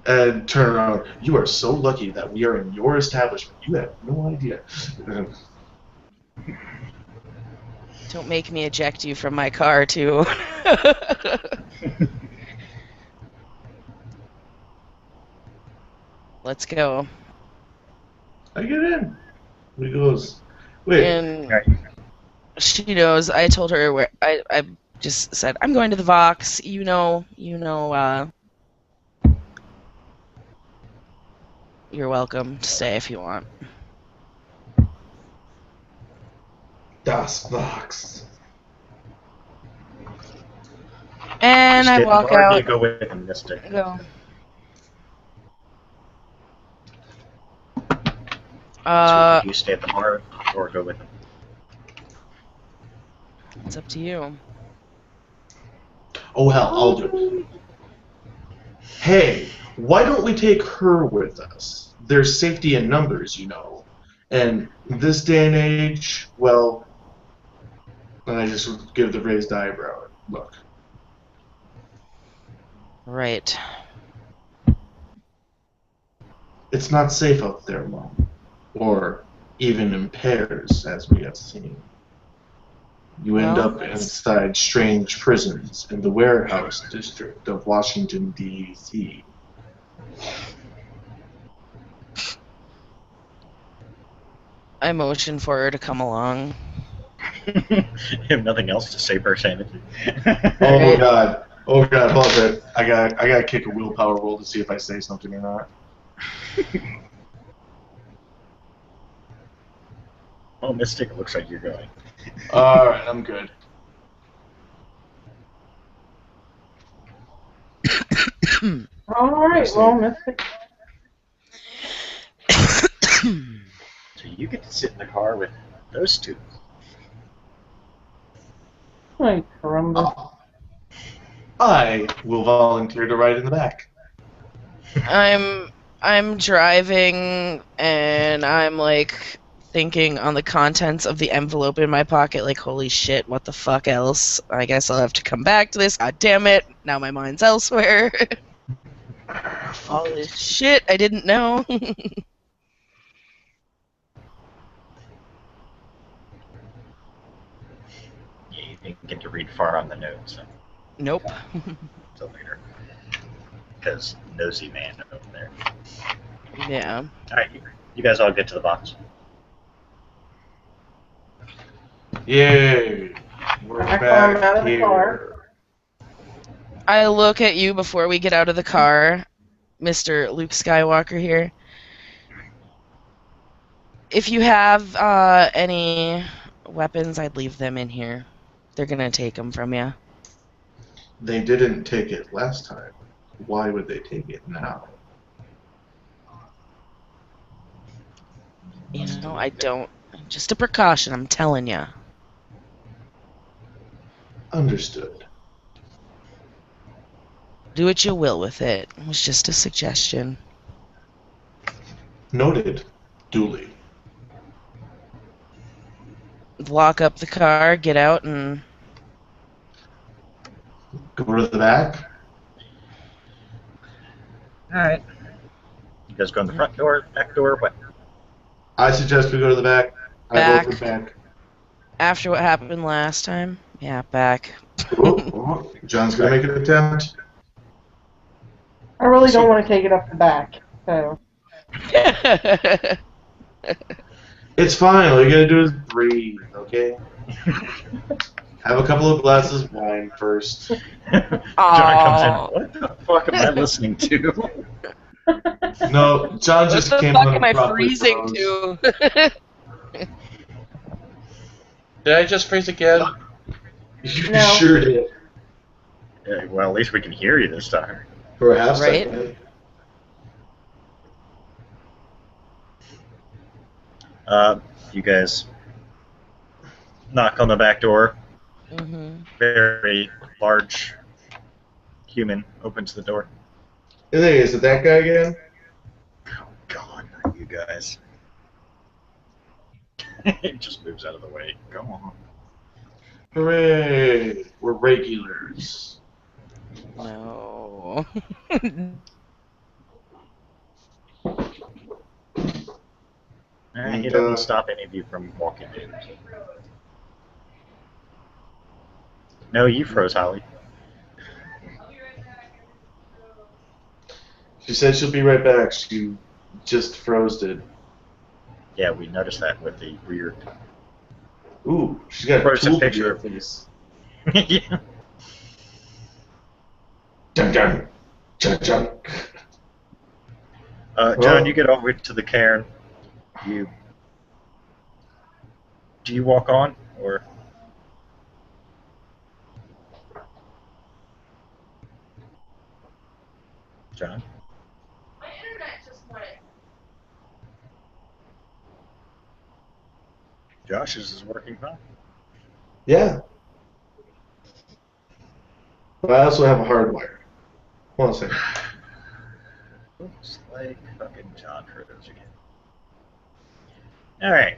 and turn around. You are so lucky that we are in your establishment. You have no idea. Don't make me eject you from my car, too. Let's go. I get in. He goes, wait. And she knows. I told her where. I just said, I'm going to the Vox. You know, you're welcome to stay if you want. Das Vox. And I walk out. You go with him, Mystic. Go. So you stay at the bar or go with him? It's up to you. Oh hell, I'll do it. Hey, why don't we take her with us? There's safety in numbers, you know. And this day and age, well, and I just give the raised eyebrow look. Right. It's not safe out there, Mom. Or even in pairs, as we have seen. You end up inside strange prisons in the warehouse district of Washington, D.C. I motion for her to come along. You have nothing else to say per sanity. Oh god. Oh god, hold on. I gotta kick a willpower roll to see if I say something or not. Well, Mystic, it looks like you're going. Alright, I'm good. All right, well, Mystic. So you get to sit in the car with those two. Like, caramba. I will volunteer to ride in the back. I'm driving and I'm like thinking on the contents of the envelope in my pocket, like, holy shit, what the fuck else? I guess I'll have to come back to this. God damn it. Now my mind's elsewhere. All this shit I didn't know. Yeah, you didn't get to read far on the notes Nope. until later. Because nosy man over there. Yeah. Alright, you guys all get to the box. Yay! We're I climb out of the here. car. I look at you before we get out of the car, Mr. Luke Skywalker here. If you have any weapons, I'd leave them in here. They're gonna take them from you. They didn't take it last time. Why would they take it now? You know, I don't. Just a precaution, I'm telling you. Understood. Do what you will with it. It was just a suggestion. Noted. Duly. Lock up the car, get out, and Go to the back. Alright. You guys go in the front door, back door, what? I suggest we go to the back. I Back. vote for back. after what happened last time, yeah, back. John's gonna make an attempt. I really don't want to take it up the back, so. It's fine. All you gotta do is breathe, okay? Have a couple of glasses of wine first. John comes in. What the fuck am I listening to? No, John What just the came fuck on am I abruptly freezing froze. to? Did I just freeze again? You No. sure did. Yeah, well, at least we can hear you this time. For a half Right? second. You guys knock on the back door. Mm-hmm. Very large human opens the door. Hey, is it that guy again? Oh God, not you guys. It just moves out of the way. Go on. Hooray! We're regulars. No. He doesn't stop any of you from walking in. No, you froze, Holly. She said she'll be right back. She just froze it. Yeah, we noticed that with the weird. Ooh, she's got a Frozen tool picture. her face. Yeah. Dun dun. Dun dun. John, Well- you get over to the cairn. Do you walk on, or? John? My internet just went. Josh's is working fine. Yeah. But I also have a hard wire. Hold on a second. Looks like fucking John froze again. Alright.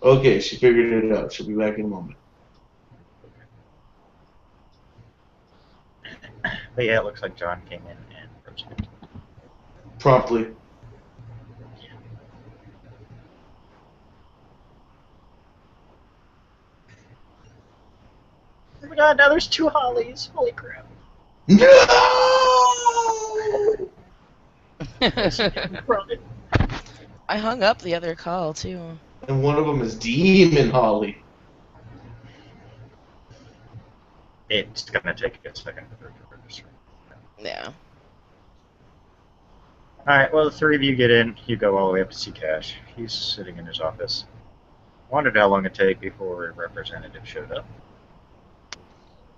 Okay, she figured it out. She'll be back in a moment. But yeah, it looks like John came in and roasted. Promptly. Oh my god, now there's 2 Hollies. Holy crap. No! I hung up the other call too. And one of them is Demon Holly. It's gonna take a second for her to register. Yeah. Alright, well, the 3 of you get in. You go all the way up to see Cash. He's sitting in his office. Wondered how long it'd take before a representative showed up.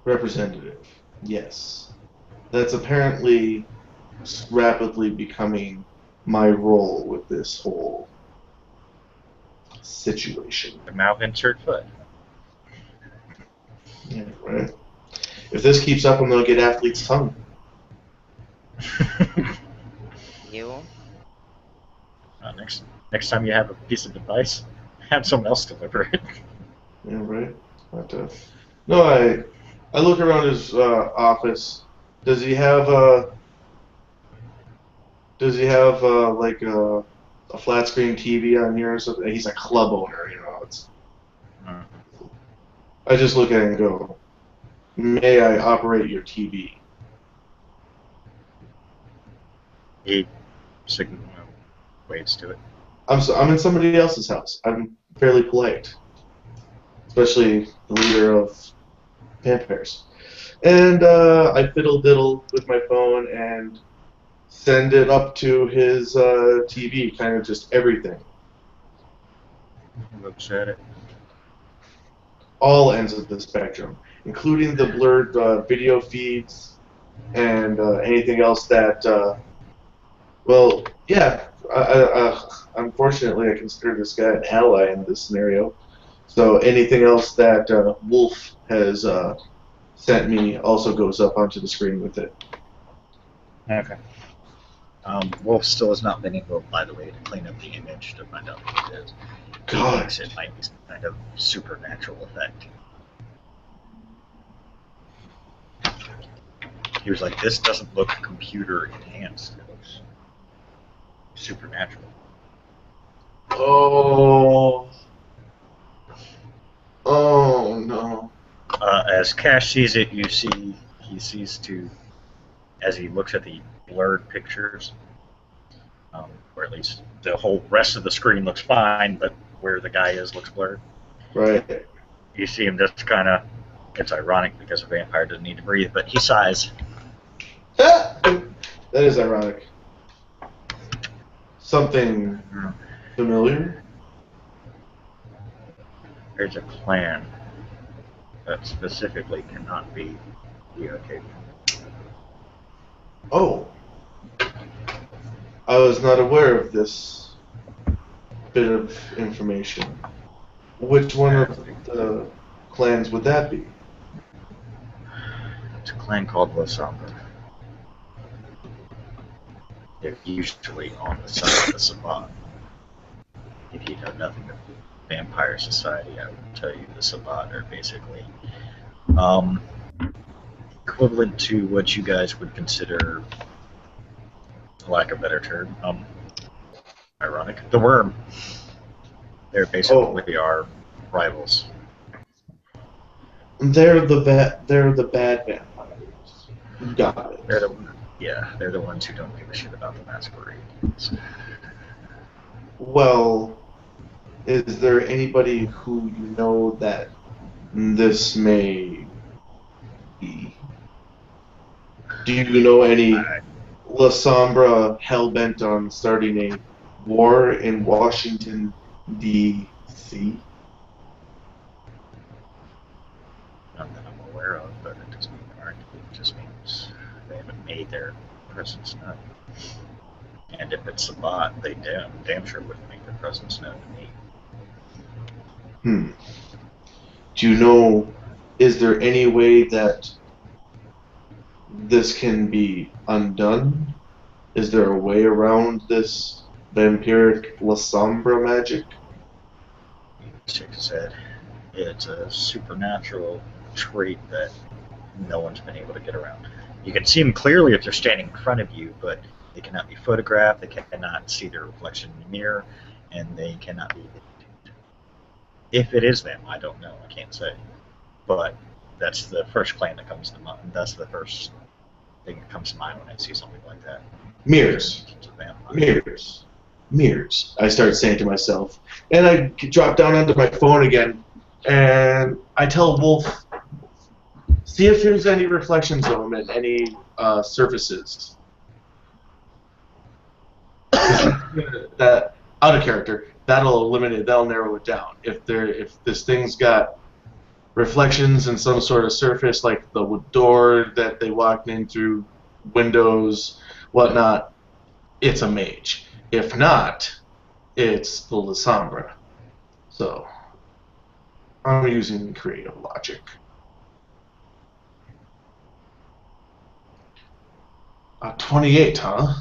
Representative. Yes. That's apparently rapidly becoming my role with this whole situation. The mouth insert foot. Yeah, right. If this keeps up, I'm gonna get athlete's tongue. You? Next time you have a piece of advice, have someone else deliver it. Yeah, right. But, no, I look around his office. Does he have like a flat screen TV on here or something? He's a club owner, you know. I just look at it and go, "May I operate your TV?" He waits to it. I'm in somebody else's house. I'm fairly polite, especially the leader of vampires. And I fiddle diddle with my phone and send it up to his TV, kind of just everything. Looks at it. All ends of the spectrum, including the blurred video feeds and anything else that, well, yeah, unfortunately I consider this guy an ally in this scenario. So anything else that Wolf has sent me also goes up onto the screen with it. Okay. Wolf still has not been able, by the way, to clean up the image to find out what it is. He God. thinks it might be some kind of supernatural effect. He was like, this doesn't look computer enhanced. It looks supernatural. Oh. Oh no. As Cash sees it, he sees as he looks at the blurred pictures, or at least the whole rest of the screen looks fine, but where the guy is looks blurred. Right. You see him just kind of, it's ironic because a vampire doesn't need to breathe, but he sighs. That is ironic. Something familiar? There's a plan that specifically cannot be communicated. Oh. I was not aware of this bit of information. Which one of the clans would that be? It's a clan called La Sombra. They're usually on the side of the Sabbat. If you know nothing of vampire society, I would tell you the Sabbat are basically equivalent to what you guys would consider, for lack of a better term, ironic, the Worm. They're basically our rivals. They're the bad vampires. Got it. They're the ones who don't give a shit about the masquerade. Well, is there anybody who you know that this may be? Do you know any La Sombra hell-bent on starting a war in Washington, D.C.? Not that I'm aware of, but it doesn't mean there aren't. It just means they haven't made their presence known. And if it's Sabbat, they damn sure wouldn't make their presence known to me. Do you know, is there any way that this can be undone? Is there a way around this vampiric La Sombra magic? Chick said, it's a supernatural trait that no one's been able to get around. You can see them clearly if they're standing in front of you, but they cannot be photographed, they cannot see their reflection in the mirror, and they cannot be videotaped. If it is them, I don't know, I can't say. But that's the first claim that comes to mind. That's the first thing that comes to mind when I see something like that. Mirrors. Mirrors. Mirrors. I start saying to myself, and I drop down onto my phone again, and I tell Wolf, see if there's any reflections of them at any surfaces. That out of character, that'll eliminate. That'll narrow it down. If this thing's got reflections in some sort of surface, like the door that they walked in through, windows, whatnot, it's a mage. If not, it's the Lasombra. So I'm using creative logic. 28, huh?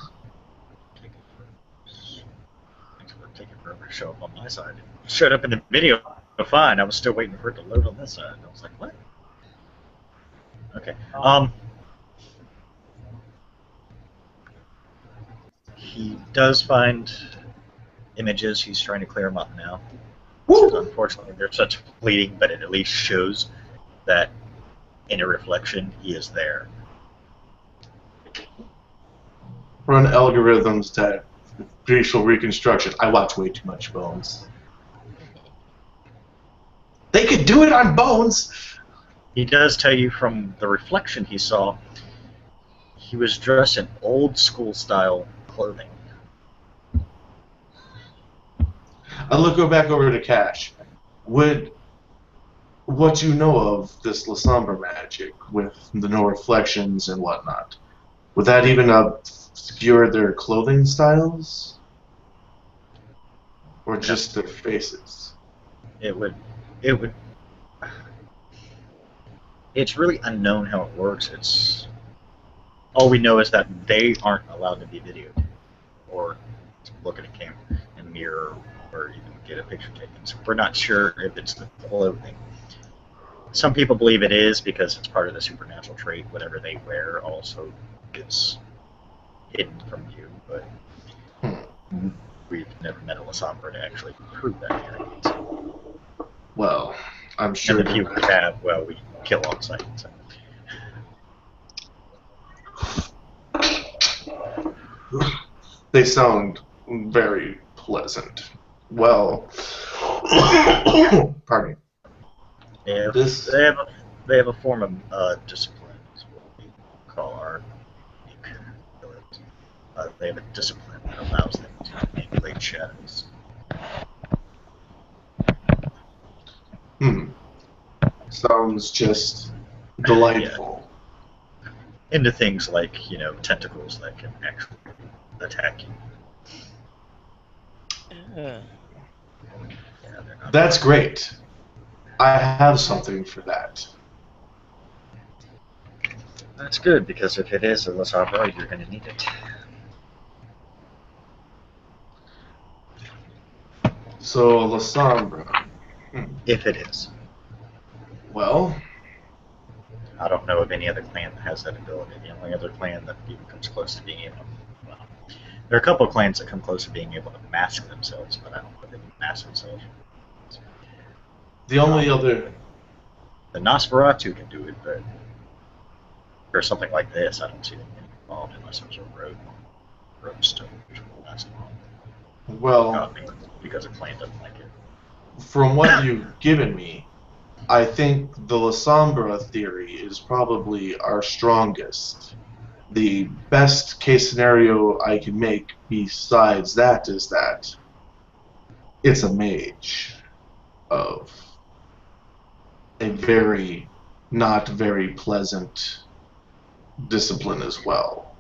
Thanks for taking forever to show up on my side. It showed up in the video fine. I was still waiting for it to load on this side. I was like, what? Okay. He does find images. He's trying to clear them up now. Woo! Unfortunately, they're such fleeting, but it at least shows that in a reflection, he is there. Run algorithms to facial reconstruction. I watch way too much Bones. They could do it on Bones! He does tell you from the reflection he saw, he was dressed in old school style clothing. I'll go back over to Cash. Would what you know of this Lasombra magic with the no reflections and whatnot, would that even obscure their clothing styles? Or just their faces? It would. It's really unknown how it works. It's all we know is that they aren't allowed to be videoed or to look at a camera and mirror or even get a picture taken. So we're not sure if it's the clothing. Some people believe it is because it's part of the supernatural trait. Whatever they wear also gets hidden from view, but we've never met a Lasombra to actually prove that yet. Well, I'm sure. And if you have, well, we kill on sight. So. They sound very pleasant. Well, pardon me. Yeah, This- they have a form of discipline, is what we call our abilities. They have a discipline that allows them to manipulate shadows. Sounds just delightful. Yeah. Into things like, tentacles that can actually attack you. Yeah, they're not. That's great. I have something for that. That's good, because if it is a Lasombra, you're going to need it. So, Lasombra. If it is. Well, I don't know of any other clan that has that ability. The only other clan that even comes close to being able to... Well, there are a couple of clans that come close to being able to mask themselves, but I don't know if they can mask themselves. the only other... The Nosferatu can do it, but for something like this, I don't see them getting involved unless there's a roadstone, which will last long. Well, Because a clan doesn't like it. from what you've given me, I think the Lasombra theory is probably our strongest. The best case scenario I can make besides that is that it's a mage of a very, not very pleasant discipline as well.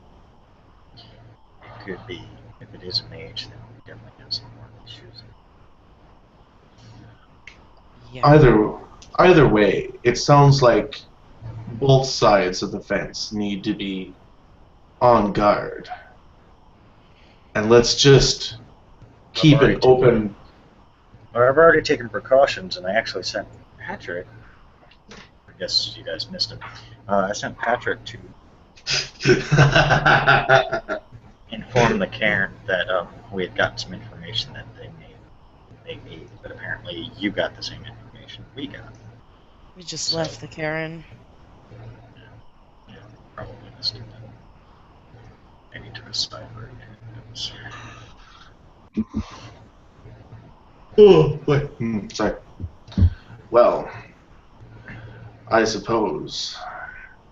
It could be, if it is a mage, then we definitely have some more issues. Yeah. Either way, it sounds like both sides of the fence need to be on guard. And let's just keep an open... Or I've already taken precautions, and I actually sent Patrick. I guess you guys missed him. I sent Patrick to inform the Cairn that we had gotten some information that they made, but apparently you got the same information we got. We just left the Karen. Yeah, probably missed it. I need to decipher it. Oh, wait. Sorry. Well, I suppose,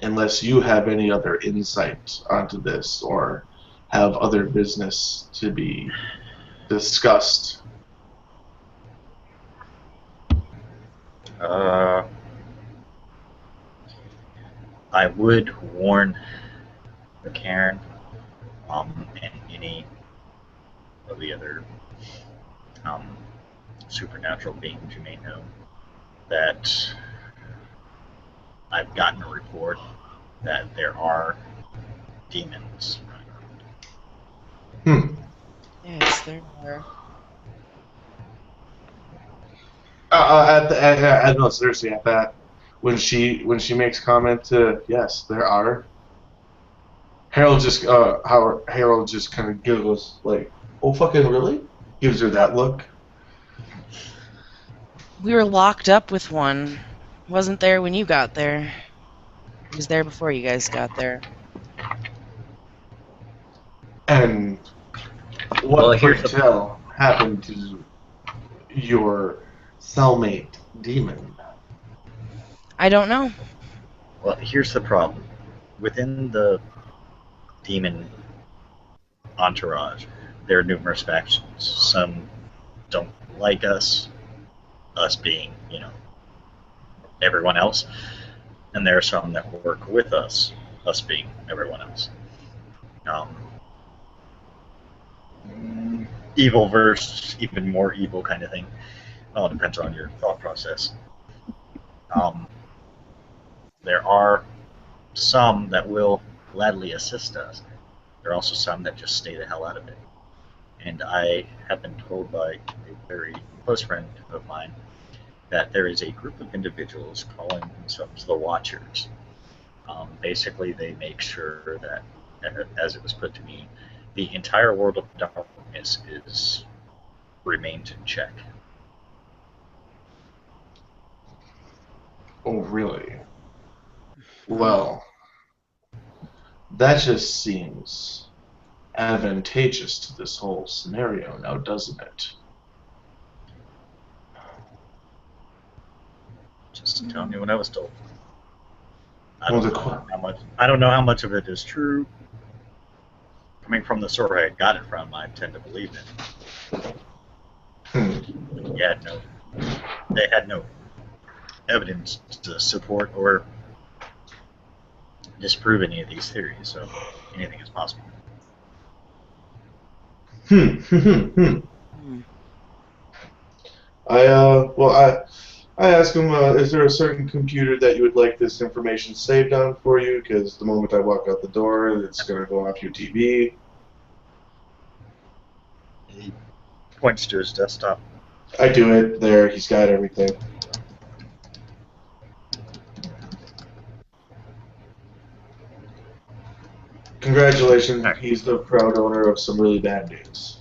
unless you have any other insight onto this or have other business to be discussed. I would warn the Cairn and any of the other supernatural beings you may know that I've gotten a report that there are demons running around. Yes, there are. No, seriously, at that, when she makes comment to yes, there are. Harold just kind of giggles like, oh fucking really? Gives her that look. We were locked up with one. Wasn't there when you got there. He was there before you guys got there. And what happened to your cellmate demon? I don't know. Well, here's the problem. Within the demon entourage, there are numerous factions. Some don't like us being, everyone else, and there are some that work with us being everyone else. Evil versus even more evil kind of thing. Well, it depends on your thought process. There are some that will gladly assist us. There are also some that just stay the hell out of it. And I have been told by a very close friend of mine that there is a group of individuals calling themselves the Watchers. Basically, they make sure that, as it was put to me, the entire world of darkness remains in check. Oh, really? Well, that just seems advantageous to this whole scenario now, doesn't it? Just telling you what I was told. I don't know how much of it is true. Coming from the source I got it from, I tend to believe it. They had no evidence to support or disprove any of these theories, so anything is possible. I asked him, is there a certain computer that you would like this information saved on for you? Because the moment I walk out the door, it's going to go off your TV. He points to his desktop. I do it there. He's got everything. Congratulations. He's the proud owner of some really bad news.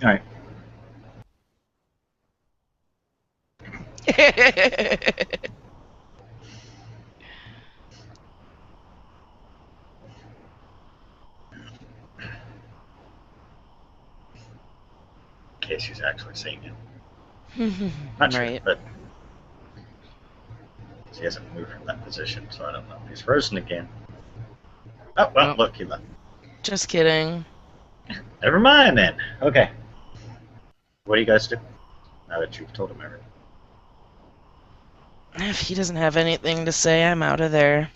All right. In case he's actually saying it. Not sure, Right. but he hasn't moved from that position, so I don't know if he's frozen again. Oh, well, look, he left. Just kidding. Never mind then. Okay. What do you guys do now that you've told him everything? If he doesn't have anything to say, I'm out of there.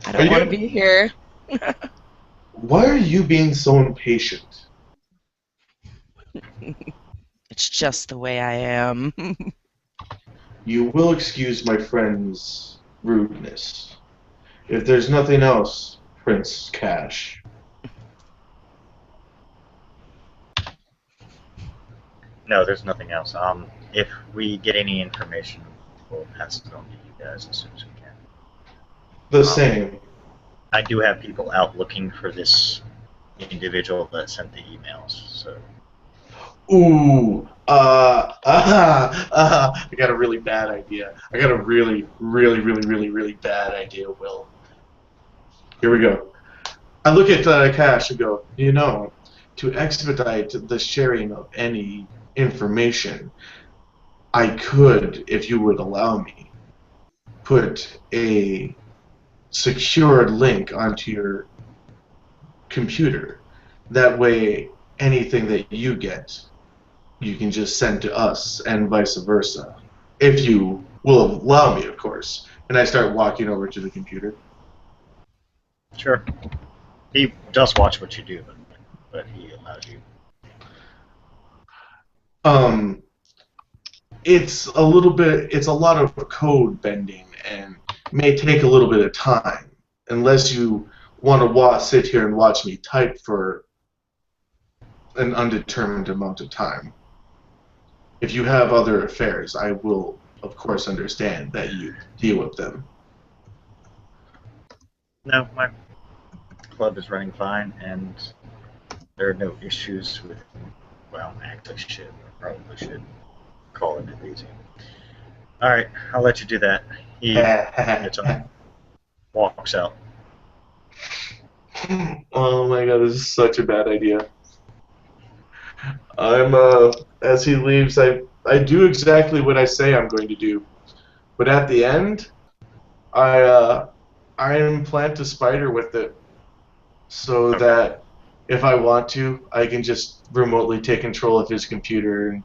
I don't want to be here. Why are you being so impatient? It's just the way I am. You will excuse my friend's rudeness. If there's nothing else, Prince Cash. No, there's nothing else. If we get any information, we'll pass it on to you guys as soon as we can. The same. I do have people out looking for this individual that sent the emails, so. Ooh, I got a really bad idea. I got a really, really, really, really, really bad idea, Will. Here we go. I look at Cash and go, you know, to expedite the sharing of any information, I could, if you would allow me, put a secured link onto your computer. That way, anything that you get, you can just send to us, and vice versa. If you will allow me, of course. And I start walking over to the computer. Sure. He does watch what you do, but he allows you. It's a lot of code bending, and may take a little bit of time, unless you want to sit here and watch me type for an undetermined amount of time. If you have other affairs, I will, of course, understand that you deal with them. No, my club is running fine, and there are no issues with, well, actually should, probably should call it a museum. Alright, I'll let you do that. He gets up, walks out. Oh my god, this is such a bad idea. As he leaves, I do exactly what I say I'm going to do. But at the end, I implant a spider with it, so that if I want to, I can just remotely take control of his computer and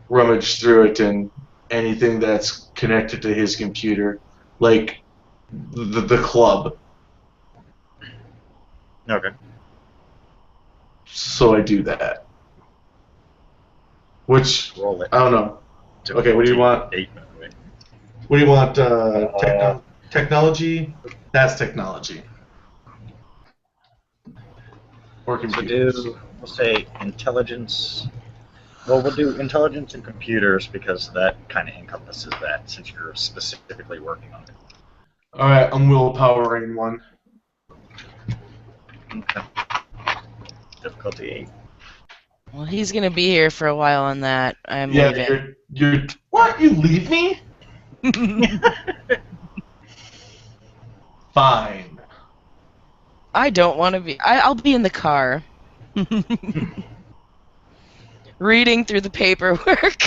rummage through it, and anything that's connected to his computer, like the club. Okay. So I do that. Which, Roll it. I don't know. Okay, what do you want? 8, by the way. What do you want? Technology? That's technology. Or So computers. we'll say intelligence. Well, we'll do intelligence and computers because that kind of encompasses that since you're specifically working on it. Alright, I'm willpowering one. Okay. Difficulty 8. Well, he's gonna be here for a while on that. I'm Yeah, leaving. you're. What? You leave me? Fine. I don't want to be. I'll be in the car. Reading through the paperwork.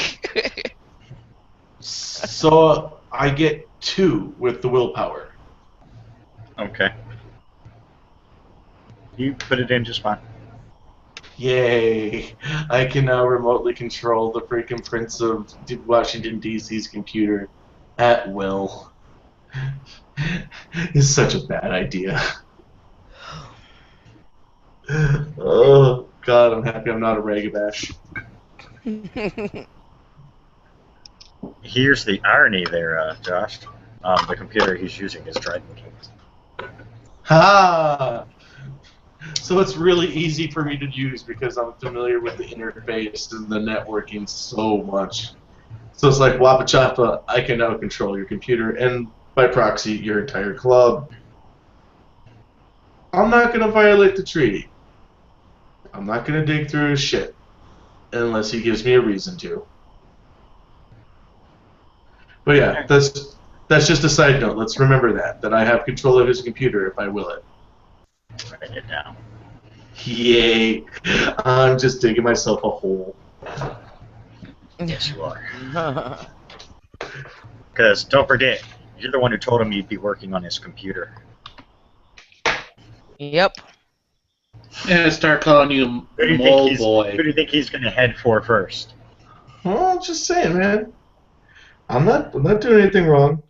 So I get 2 with the willpower. Okay. You put it in just fine. Yay! I can now remotely control the freaking Prince of Washington, D.C.'s computer at will. It's such a bad idea. Oh, God, I'm happy I'm not a Ragabash. Here's the irony there, Josh. The computer he's using is Dragon King. Ha! So it's really easy for me to use because I'm familiar with the interface and the networking so much. So it's like Wappa Chappa, I can now control your computer and by proxy your entire club. I'm not going to violate the treaty. I'm not going to dig through his shit unless he gives me a reason to. But yeah, that's just a side note. Let's remember that I have control of his computer if I will it. Write it down. Yay! I'm just digging myself a hole. Yes, you are. Because don't forget, you're the one who told him you'd be working on his computer. Yep. And start calling you Mole Boy. Who do you think he's going to head for first? Well, I'm just saying, man. I'm not doing anything wrong.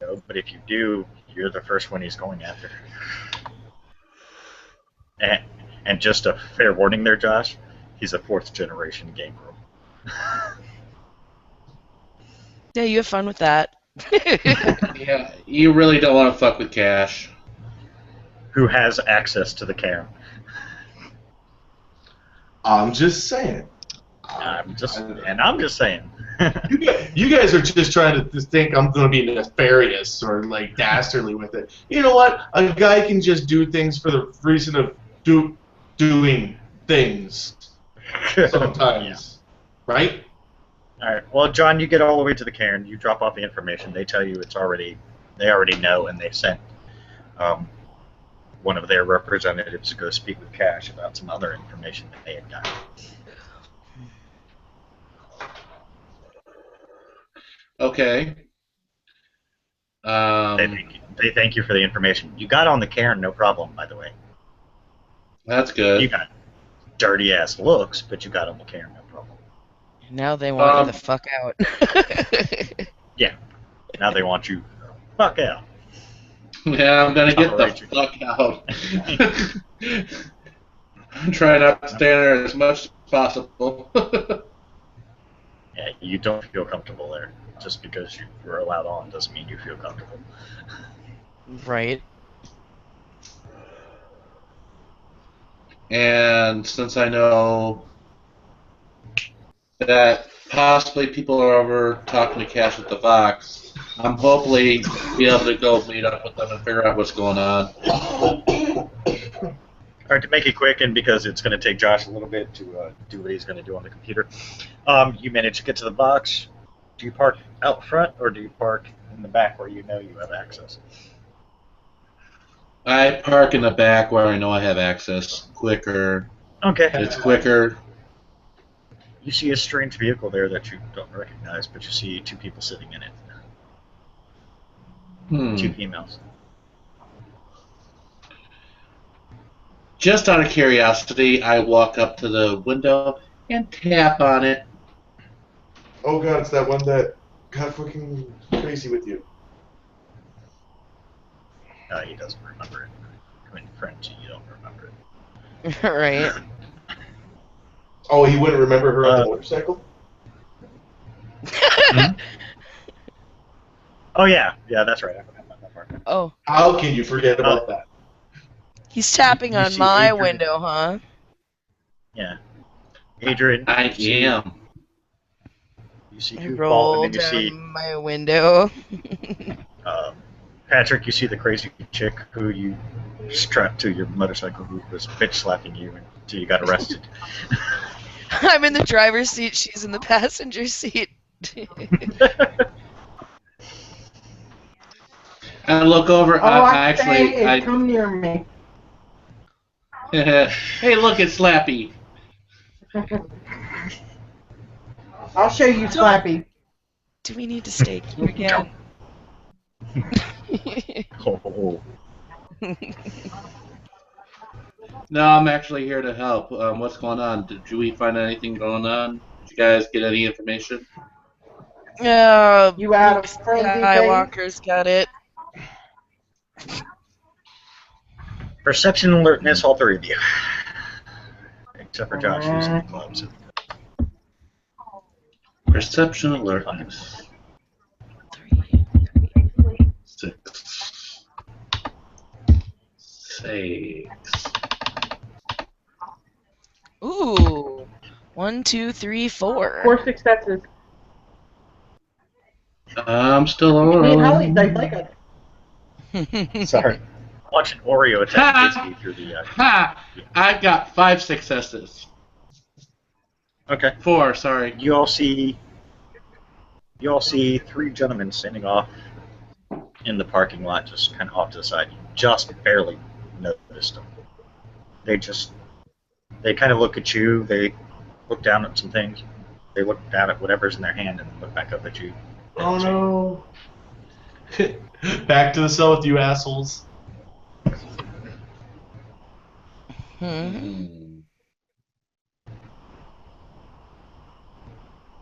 No, but if you do, You're the first one he's going after. And just a fair warning there, Josh, he's a 4th generation Gangrel. Yeah, you have fun with that. Yeah, you really don't want to fuck with Cash. Who has access to the cairn. I'm just saying. I'm just saying. You guys are just trying to think I'm going to be nefarious or like dastardly with it. You know what? A guy can just do things for the reason of doing things sometimes, right? All right. Well, John, you get all the way to the cairn. You drop off the information. They tell you they already know, and they sent one of their representatives to go speak with Cash about some other information that they had gotten. Okay. They thank you for the information. You got on the cairn, no problem, by the way. That's good. You got dirty ass looks, but you got on the cairn, no problem. Now they want you the fuck out. Yeah. Now they want you fuck out. Yeah, I'm gonna get the fuck out. I'm trying not to stay there as much as possible. Yeah, you don't feel comfortable there. Just because you were allowed on doesn't mean you feel comfortable. Right. And since I know that possibly people are over talking to Cash at the Vox, I'm hopefully be able to go meet up with them and figure out what's going on. All right, to make it quick, and because it's going to take Josh a little bit to do what he's going to do on the computer, you manage to get to the box. Do you park out front, or do you park in the back where you know you have access? I park in the back where I know I have access. Quicker. Okay. It's quicker. You see a strange vehicle there that you don't recognize, but you see 2 people sitting in it. 2 females. Just out of curiosity, I walk up to the window and tap on it. Oh god, it's that one that got fucking crazy with you. He doesn't remember it. I mean, French, you don't remember it. Right. Oh, he wouldn't remember her on the motorcycle? Oh, yeah. Yeah, that's right. I forgot about that part. Oh. How can you forget about that? He's tapping You on see my Adrian. window, huh? Yeah. Adrian. I am. You see I Goofball, roll and then you see down my window. Patrick. You see the crazy chick who you strapped to your motorcycle who was bitch slapping you until you got arrested. I'm in the driver's seat, she's in the passenger seat. I look over. Come near me. Hey, look, it's Slappy. I'll show you Slappy. Do we need to stake you again? Oh. No, I'm actually here to help. What's going on? Did we find anything going on? Did you guys get any information? You out of frenzy, Skywalker's got it. Perception alertness, all 3 of you. Except for Josh, who's in the clubs. Perception alertness. 6. 6. Ooh. 1, 2, 3, 4. 4 successes. I'm still Me and Holly, on. they like it. Sorry. Watch an Oreo attack Disney through the... Ha! I got 5 successes. Okay. 4, sorry. You all see 3 gentlemen standing off in the parking lot, just kind of off to the side. You just barely noticed them. They kind of look at you. They look down at some things. They look down at whatever's in their hand and look back up at you. Oh no. Back to the cell with you assholes.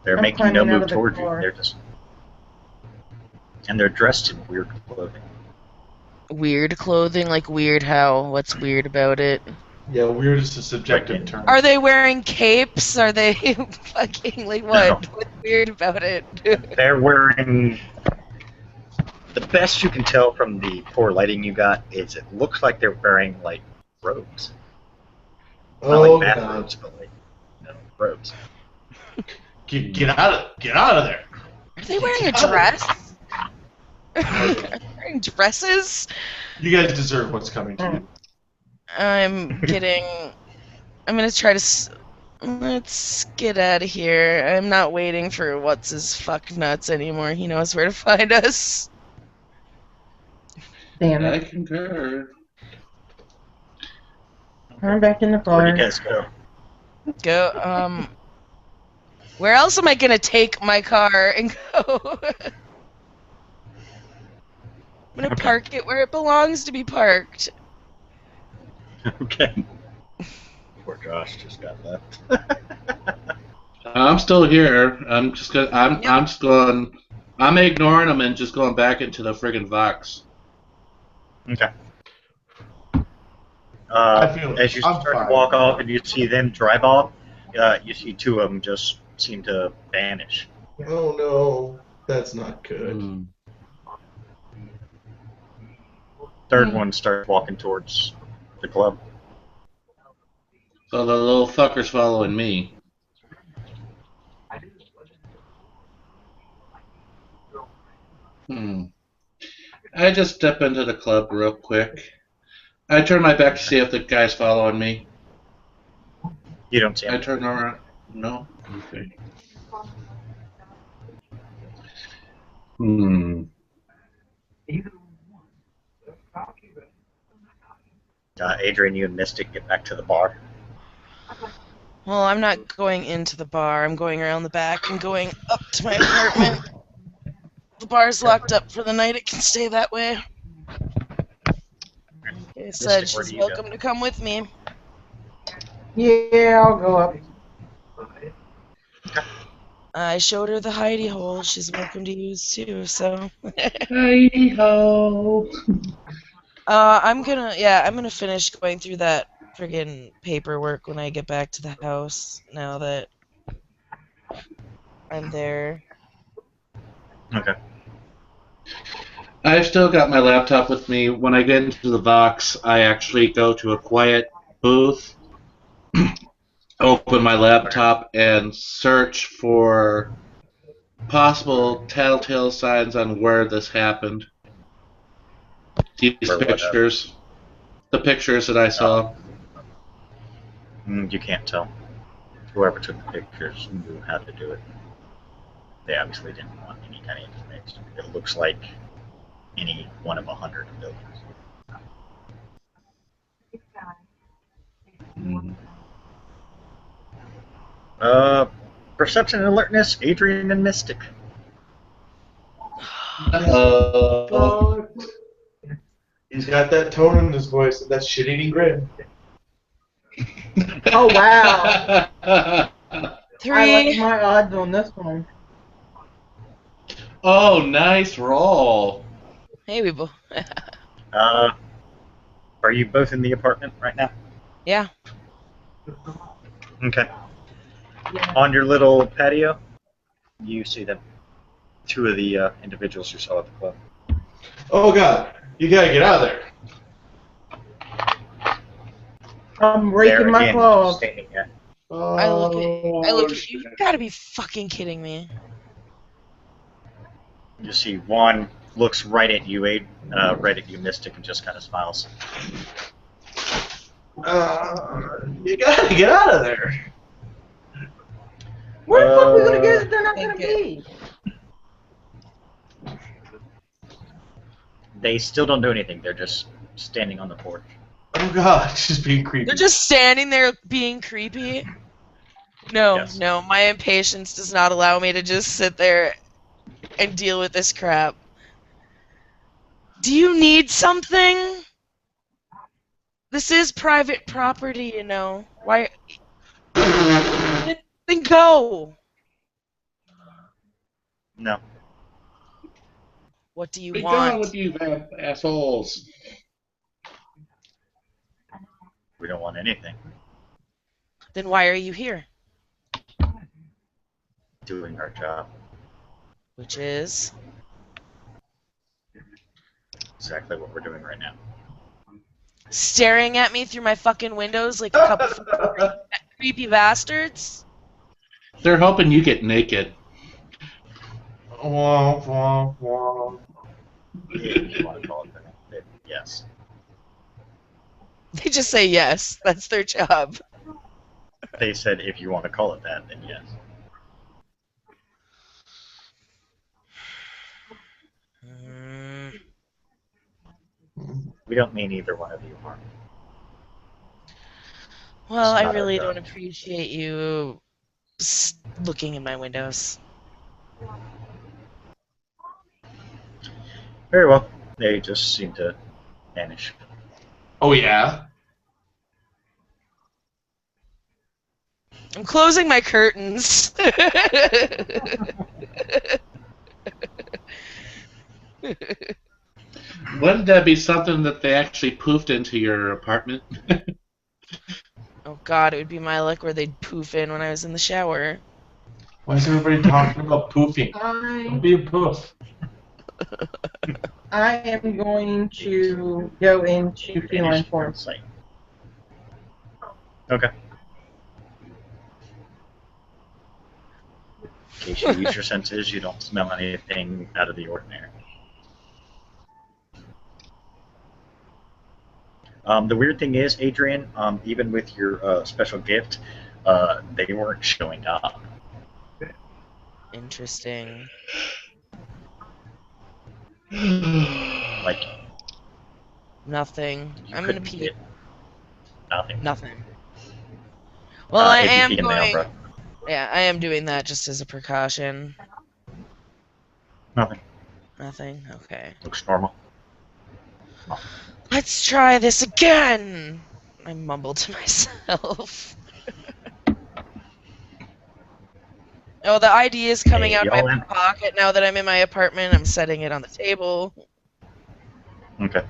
They're I'm making no climbing out move of the towards you. car. They're dressed in weird clothing. Weird clothing? Like weird how? What's weird about it? Yeah, weird is a subjective term. Are they wearing capes? Are they fucking like what? No. What's weird about it? They're wearing. The best you can tell from the poor lighting you got is it looks like they're wearing like robes. Not Oh like god! bathrobes, but like robes. Get out of there! Are they wearing a dress? Are they wearing dresses? You guys deserve what's coming to you. I'm gonna try to. Let's get out of here. I'm not waiting for what's his fuck nuts anymore. He knows where to find us. Damn I it. concur. I'm back in the Where do car. you guys go? Go. Where else am I gonna take my car and go? I'm gonna park it where it belongs to be parked. Okay. Poor Josh just got left. I'm still here. I'm just going. I'm ignoring them and just going back into the friggin' Vox. Okay. feel- As you I'm start fine. to walk off and you see them drive off, you see two of them just seem to vanish. Oh no, that's not good. Hmm. Third one starts walking towards the club. So the little fucker's following me. I just step into the club real quick. I turn my back to see if the guy's following me. You don't see I him. turn around. No? Okay. Adrian, you and Mystic get back to the bar. Well, I'm not going into the bar. I'm going around the back and going up to my apartment. The bar's locked up for the night. It can stay that way. Like I said, Mystic, where she's do you go? welcome to come with me. Yeah, I'll go up. I showed her the hidey hole. She's welcome to use too. So. Hey ho! I'm gonna finish going through that friggin' paperwork when I get back to the house. Now that I'm there. Okay. I've still got my laptop with me. When I get into the Vox, I actually go to a quiet booth, open my laptop, and search for possible telltale signs on where this happened. These Where what pictures. The pictures that I saw. You can't tell. Whoever took the pictures knew how to do it. They obviously didn't want any kind of information. It looks like any one of 100 buildings. Perception and alertness, Adrian and Mystic. He's got that tone in his voice and that shit-eating grin. Oh, wow. I like 3. my odds on this one. Oh, nice roll. Hey, we both. Are you both in the apartment right now? Yeah. Okay. Yeah. On your little patio, you see them. Two of the individuals you saw at the club. Oh god, you gotta get out of there. I'm raking There my again, claws. standing there. I look at you. You gotta be fucking kidding me. You see one looks right at you, right at you, Mystic, and just kind of smiles. You gotta get out of there. Where the fuck are we gonna get if they're not Thank gonna be? They still don't do anything. They're just standing on the porch. Oh god, she's being creepy. They're just standing there being creepy. No, Yes. no, my impatience does not allow me to just sit there and deal with this crap. Do you need something? This is private property, you know. Why? Then go. No. What do you Be want? gone with you, assholes. We don't want anything. Then why are you here? Doing our job. Which is? Exactly what we're doing right now. Staring at me through my fucking windows like a couple creepy bastards? They're hoping you get naked. Wah, wah, wah. If you want to call it that. Yes. They just say yes. That's their job. They said if you want to call it that, then yes. We don't mean either one of you harm. Well, It's I not our really job. don't appreciate you looking in my windows. Very well. They just seem to vanish. Oh, yeah? I'm closing my curtains. Wouldn't that be something that they actually poofed into your apartment? Oh god, it would be my luck where they'd poof in when I was in the shower. Why is everybody talking about poofing? Don't be a poof. I am going to go into feline Vanish form. from sight. Okay. In case you use your senses, you don't smell anything out of the ordinary. The weird thing is, Adrian, even with your special gift, they weren't showing up. Interesting. Like, Nothing. you I'm gonna couldn't pee. get nothing. Nothing. Well, I am APP in the going. Umbra. Yeah, I am doing that just as a precaution. Nothing. Nothing? Okay. Looks normal. Let's try this again! I mumbled to myself. Oh, the ID is coming Hey, out of my y'all in? pocket now that I'm in my apartment. I'm setting it on the table. Okay.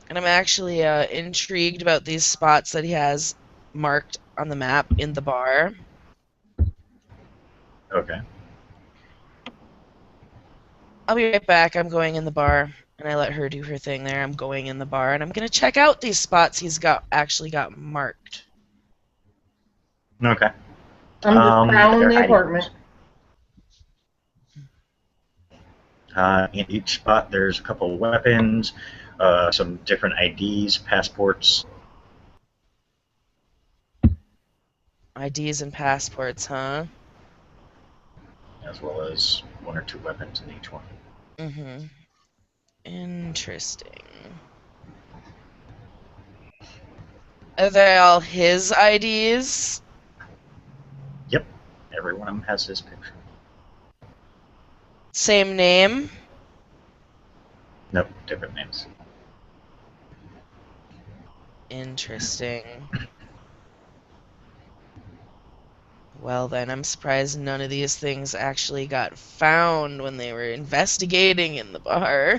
And I'm actually intrigued about these spots that he has marked on the map in the bar. Okay. I'll be right back. I'm going in the bar. And I let her do her thing there. I'm going in the bar and I'm going to check out these spots he's actually got marked. Okay. I'm just prowling they're the hiding. apartment. In each spot, there's a couple of weapons, some different IDs, passports. IDs and passports, huh? As well as one or two weapons in each one. Mm-hmm. Interesting. Are they all his IDs? Yep. Every one of them has his picture. Same name? Nope, different names. Interesting. Well then, I'm surprised none of these things actually got found when they were investigating in the bar.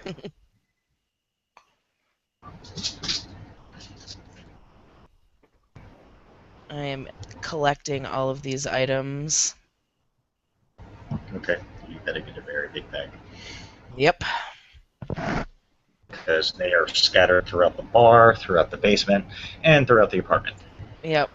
I am collecting all of these items. Okay, you better get a very big bag. Yep. Because they are scattered throughout the bar, throughout the basement, and throughout the apartment. Yep.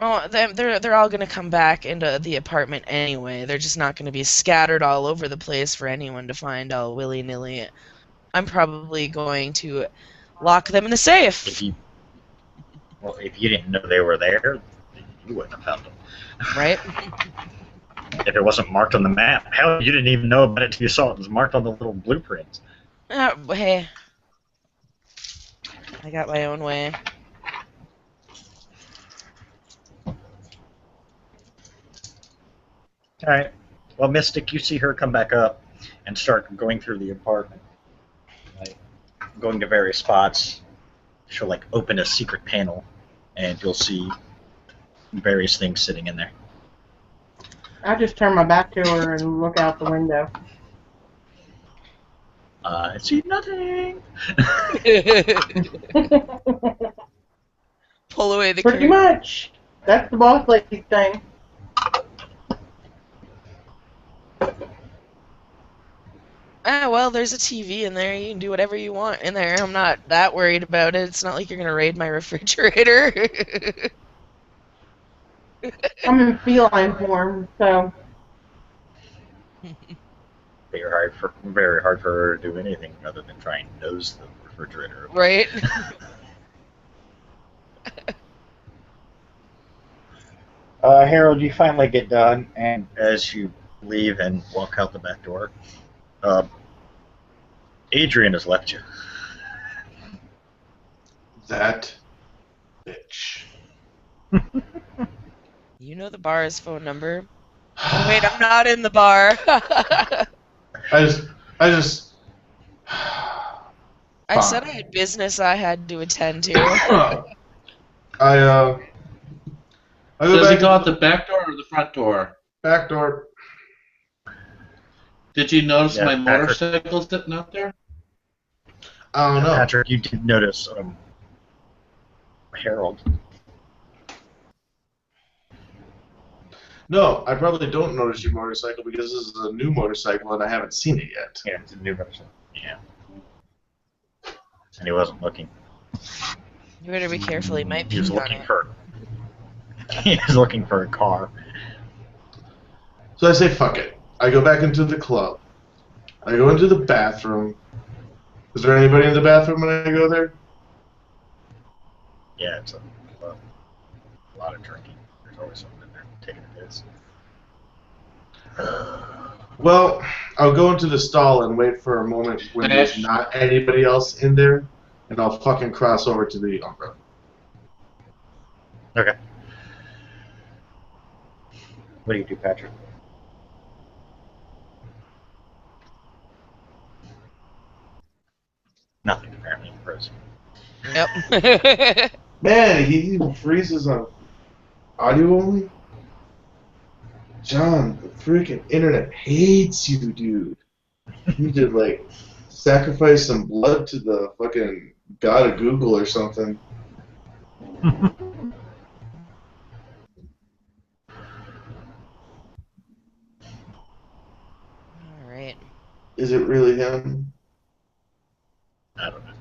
Oh, they're all gonna come back into the apartment anyway. They're just not gonna be scattered all over the place for anyone to find all willy-nilly. I'm probably going to lock them in a safe. If you didn't know they were there, you wouldn't have found them. Right? If it wasn't marked on the map, hell, you didn't even know about it until you saw it was marked on the little blueprints. Hey. I got my own way. Alright. Well, Mystic, you see her come back up and start going through the apartment. Like, going to various spots. She'll, like, open a secret panel, and you'll see various things sitting in there. I just turn my back to her and look out the window. I see nothing. Pull away the Pretty curtain. much. That's the boss lady thing. Ah, well, there's a TV in there. You can do whatever you want in there. I'm not that worried about it. It's not like you're gonna raid my refrigerator. I'm in feline form, so Very hard for her to do anything other than try and nose the refrigerator. Right? Harold, you finally get done, and as you leave and walk out the back door, Adrian has left you. That bitch. You know the bar's phone number. Oh, wait, I'm not in the bar. I just. I said I had business I had to attend to. I go Does back he go out the back door or the front door? back door. Did you notice Yeah, my Patrick. motorcycle sitting out there? I don't know. Patrick, you did notice Harold. No, I probably don't notice your motorcycle because this is a new motorcycle and I haven't seen it yet. Yeah, it's a new version. Yeah. And he wasn't looking. You better be careful, he might He was peek on looking it. for. He was looking for a car. So I say, fuck it. I go back into the club. I go into the bathroom. Is there anybody in the bathroom when I go there? Yeah, it's a lot of drinking. There's always someone in there taking a piss. Well, I'll go into the stall and wait for a moment when there's not anybody else in there, and I'll fucking cross over to the umbrella. Okay. What do you do, Patrick? Nothing, apparently. Frozen. Yep. Man, he even freezes on audio only? John, the freaking internet hates you, dude. You did, like, sacrifice some blood to the fucking god of Google or something. Alright. Is it really him? I don't know.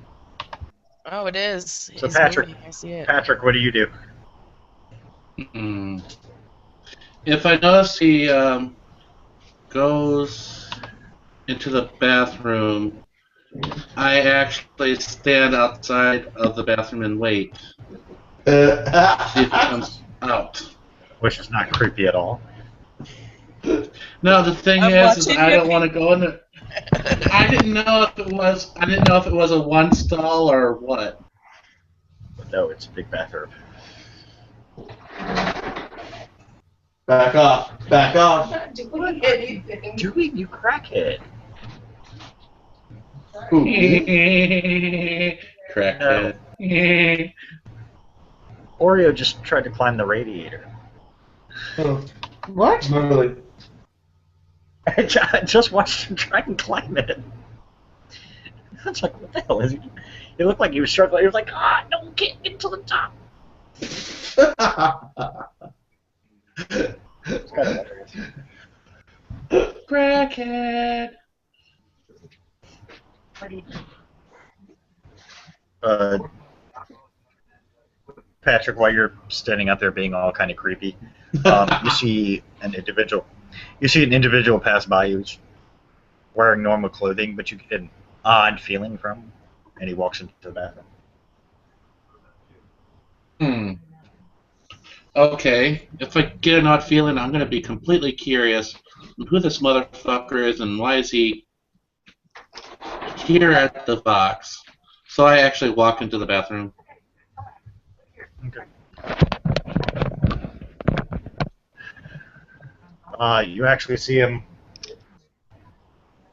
Oh, it is. So He's Patrick- moving, I see it. Patrick, what do you do? If I notice he goes into the bathroom, I actually stand outside of the bathroom and wait. See if he comes out. Which is not creepy at all. No, the thing I'm is watching I you. don't want to go in there. I didn't know if it was a one stall or what. But no, it's a big bathroom. Back off. Back off. not doing anything. Doing, you crackhead. Crackhead. Oreo just tried to climb the radiator. Oh, What? not really. I just watched him try and climb it. I was like, what the hell is he? It looked like he was struggling. He was like, no, can't get to the top. It's kind of hilarious. Crackhead. Patrick, while you're standing out there being all kind of creepy, you see an individual. You see an individual pass by who's wearing normal clothing, but you get an odd feeling from him, and he walks into the bathroom. Okay, if I get an odd feeling, I'm going to be completely curious who this motherfucker is and why is he here at the box. So I actually walk into the bathroom. Okay. You actually see him.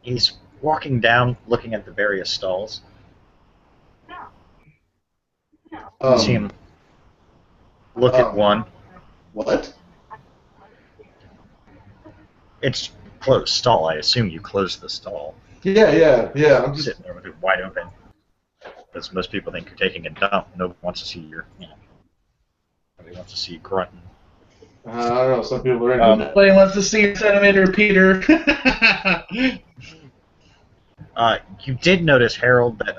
He's walking down, looking at the various stalls. You see him look at one. What? It's closed stall. I assume you closed the stall. Yeah. I'm just. sitting there with it wide open. Because most people think you're taking a dump. Nobody wants to see nobody wants to see you grunting. I don't know. Some people are into that. Nobody wants to see a centimeter, Peter. You did notice, Harold, that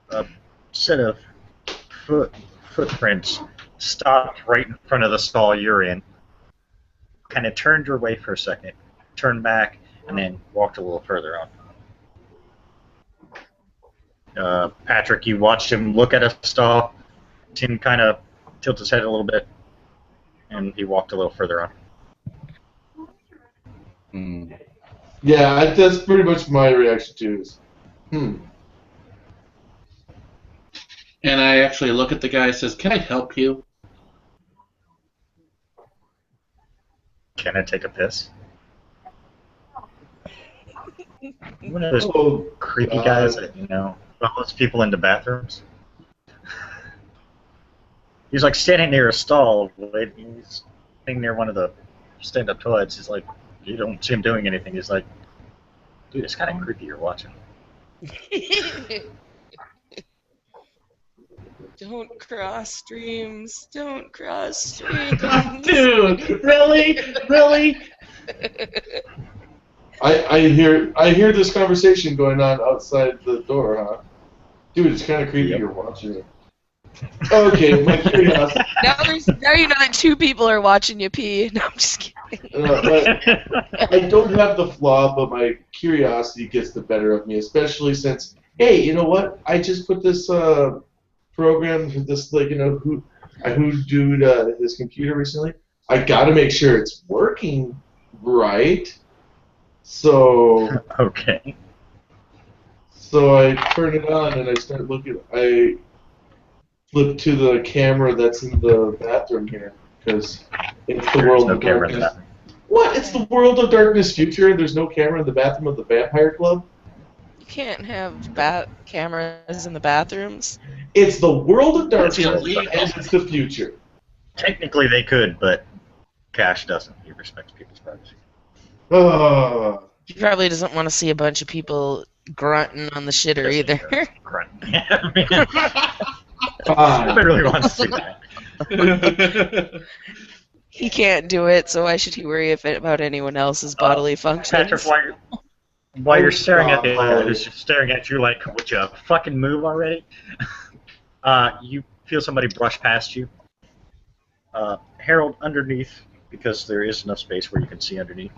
a set of footprints stopped right in front of the stall you're in. Kind of turned your way for a second, turned back, and then walked a little further on. Patrick, you watched him look at a stall. Tim kind of tilted his head a little bit, and he walked a little further on. Yeah, that's pretty much my reaction to it. And I actually look at the guy and says, "Can I help you?" Can I take a piss? One of those creepy guys that, follows people into bathrooms. He's like standing near a stall. He's standing near one of the stand-up toilets. He's like, you don't see him doing anything. He's like, dude, it's kind of creepy you're watching. Don't cross streams. Don't cross streams. Dude, really? I hear this conversation going on outside the door, huh? Dude, it's kind of creepy you're watching it. Okay, my curiosity. Now you know that two people are watching you pee. No, I'm just kidding. I don't have the flaw, but my curiosity gets the better of me, especially since, hey, you know what? I just put this program, this who doed his computer recently. I got to make sure it's working right. So okay. So I turn it on and I start looking. I flip to the camera that's in the bathroom here because it's the world of darkness. What? It's the world of darkness future. There's no camera in the bathroom of the Vampire Club. You can't have cameras in the bathrooms. It's the world of darkness and it's the future. Technically they could, but Cash doesn't. He respects people's privacy. He probably doesn't want to see a bunch of people grunting on the shitter either. Grunting. Nobody really wants to see that. He can't do it, so why should he worry about anyone else's bodily functions? Patrick, while you're staring at the guy who's staring at you like, would you fucking move already? You feel somebody brush past you. Harold, underneath, because there is enough space where you can see underneath,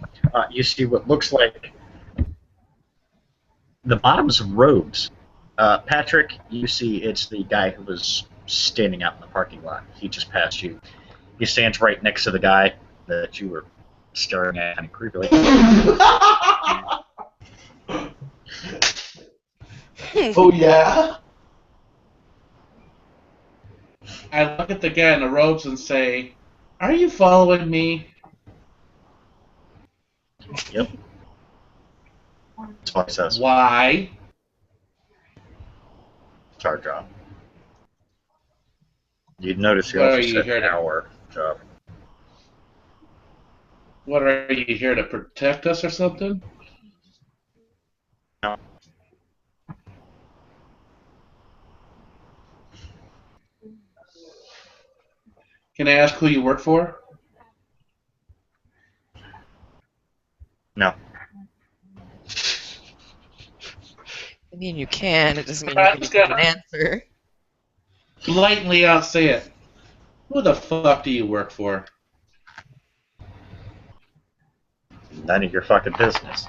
you see what looks like the bottoms of robes. Patrick, you see it's the guy who was standing out in the parking lot. He just passed you. He stands right next to the guy that you were staring at kind of creepily. Oh, yeah? I look at the guy in the robes and say, "Are you following me?" Yep. That's what he says. Why? It's our job. You'd notice he What also are you said here to- our job. What, are you here to protect us or something? No. Can I ask who you work for? No. I mean, you can. It doesn't mean I'm you just can get gonna- an answer. Blatantly out say it. Who the fuck do you work for? None of your fucking business.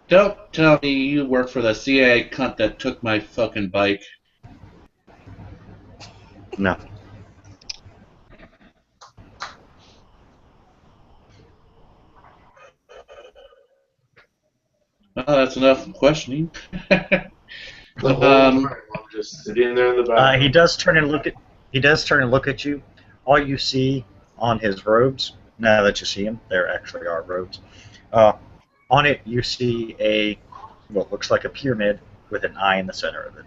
Don't tell me you work for the CIA cunt that took my fucking bike. No. Well, that's enough questioning. The whole time I'm just sitting there in the bathroom. He does turn and look at you. All you see on his robes, now that you see him, there actually are robes. On it, you see what looks like a pyramid with an eye in the center of it.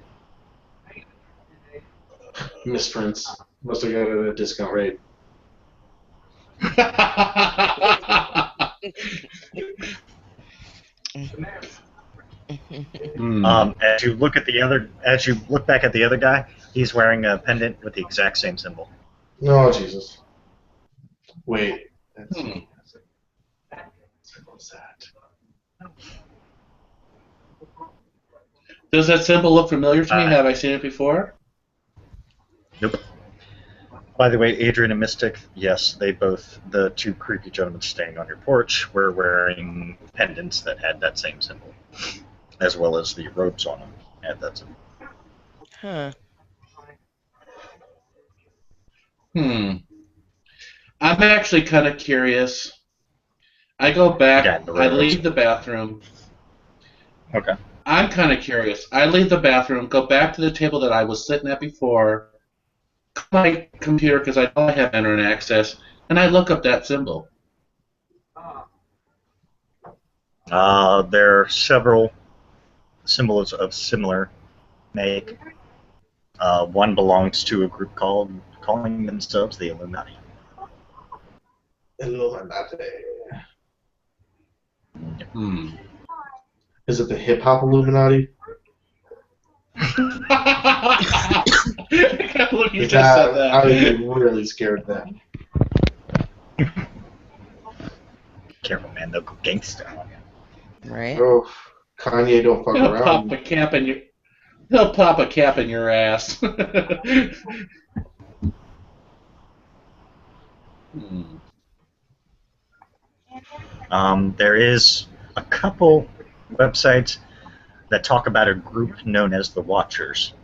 Misprints. Must have got it at a discount rate. As you look back at the other guy, he's wearing a pendant with the exact same symbol. Oh, Jesus. Wait. That's Hmm. What's that? Does that symbol look familiar to me? Uh, Have I seen it before? Nope. By the way, Adrian and Mystic, yes, the two creepy gentlemen staying on your porch, were wearing pendants that had that same symbol, as well as the robes on them had that symbol. Huh. I'm actually kind of curious. I go back, Yeah, the I robes. leave the bathroom. Okay. I'm kind of curious. I leave the bathroom, go back to the table that I was sitting at before, call my computer because I know I have internet access, and I look up that symbol. There are several symbols of similar make. One belongs to a group calling themselves the Illuminati. Illuminati. Hmm. Is it the hip hop Illuminati? I can't believe you just said that. I would be really scared then. Careful, man, they'll go gangsta on you. Right? Oh, Kanye don't fuck He'll pop around. a cap in your. He'll pop a cap in your ass. There is a couple websites that talk about a group known as the Watchers.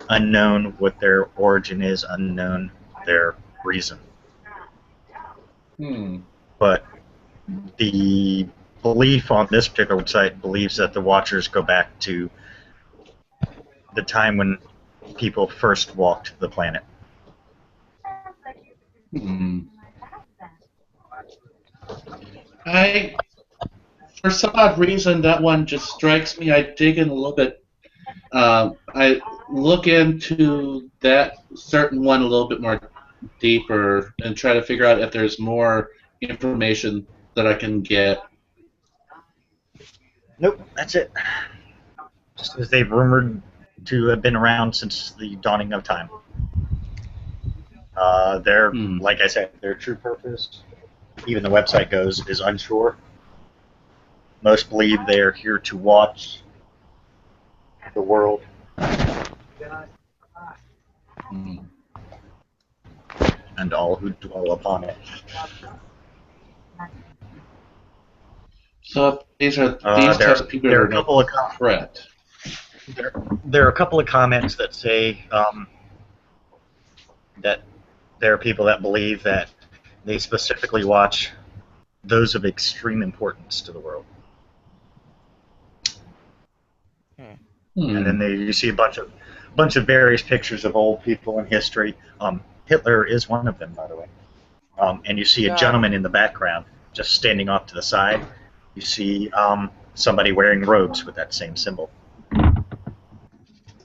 Unknown what their origin is, unknown their reason. But the belief on this particular website believes that the Watchers go back to the time when people first walked the planet. For some odd reason, that one just strikes me. I dig in a little bit. I look into that certain one a little bit more deeper and try to figure out if there's more information that I can get. Nope, that's it. Just as they've rumored to have been around since the dawning of time. Like I said, their true purpose, even the website goes, is unsure. Most believe they are here to watch the world. And all who dwell upon it. So these are these types of people there are are a couple of threat. There are a couple of comments that say that there are people that believe that they specifically watch those of extreme importance to the world. And then you see a bunch of various pictures of old people in history. Hitler is one of them, by the way. And you see a gentleman in the background just standing off to the side. You see somebody wearing robes with that same symbol.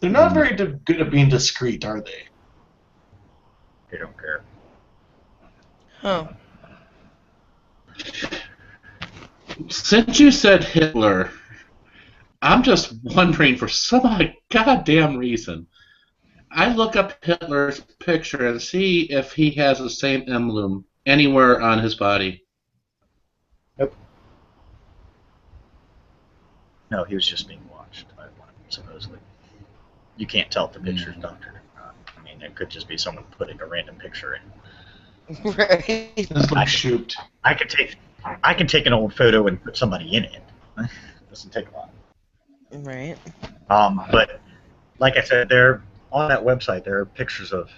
They're not very good at being discreet, are they? They don't care. Oh. Since you said Hitler, I'm just wondering for some goddamn reason. I look up Hitler's picture and see if he has the same emblem anywhere on his body. Nope. No, he was just being watched by one, supposedly. You can't tell if the picture's doctored or not. I mean, it could just be someone putting a random picture in. Right. It's like shoot. I can take an old photo and put somebody in it. It doesn't take a lot. Right. But like I said, on that website there are pictures of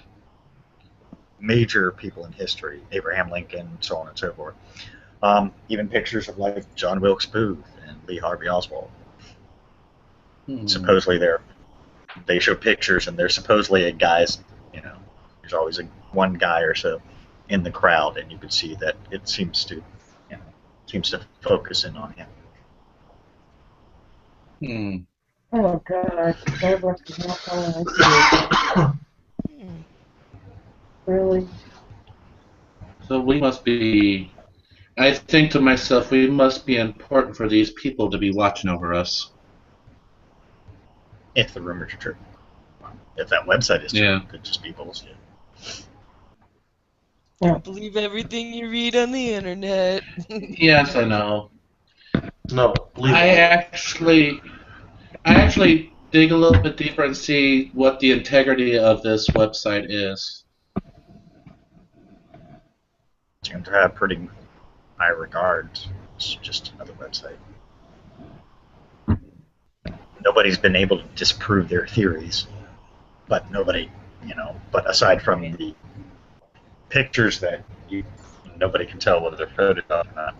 major people in history, Abraham Lincoln, so on and so forth. Even pictures of like John Wilkes Booth and Lee Harvey Oswald. Supposedly they show pictures and there's supposedly a guy's, there's always one guy or so in the crowd, and you can see that it seems to focus in on him. Oh God, Starbucks is not calling us. Really? So So we must be. I think to myself, we must be important for these people to be watching over us. If the rumors are true. If that website is true, Yeah. it could just be bullshit. Don't believe everything you read on the internet. Yes, I know. No, leave I it. actually dig a little bit deeper and see what the integrity of this website is. It seems to have pretty high regards. It's just another website. Nobody's been able to disprove their theories, but but aside from the pictures that nobody can tell whether they're photoshopped or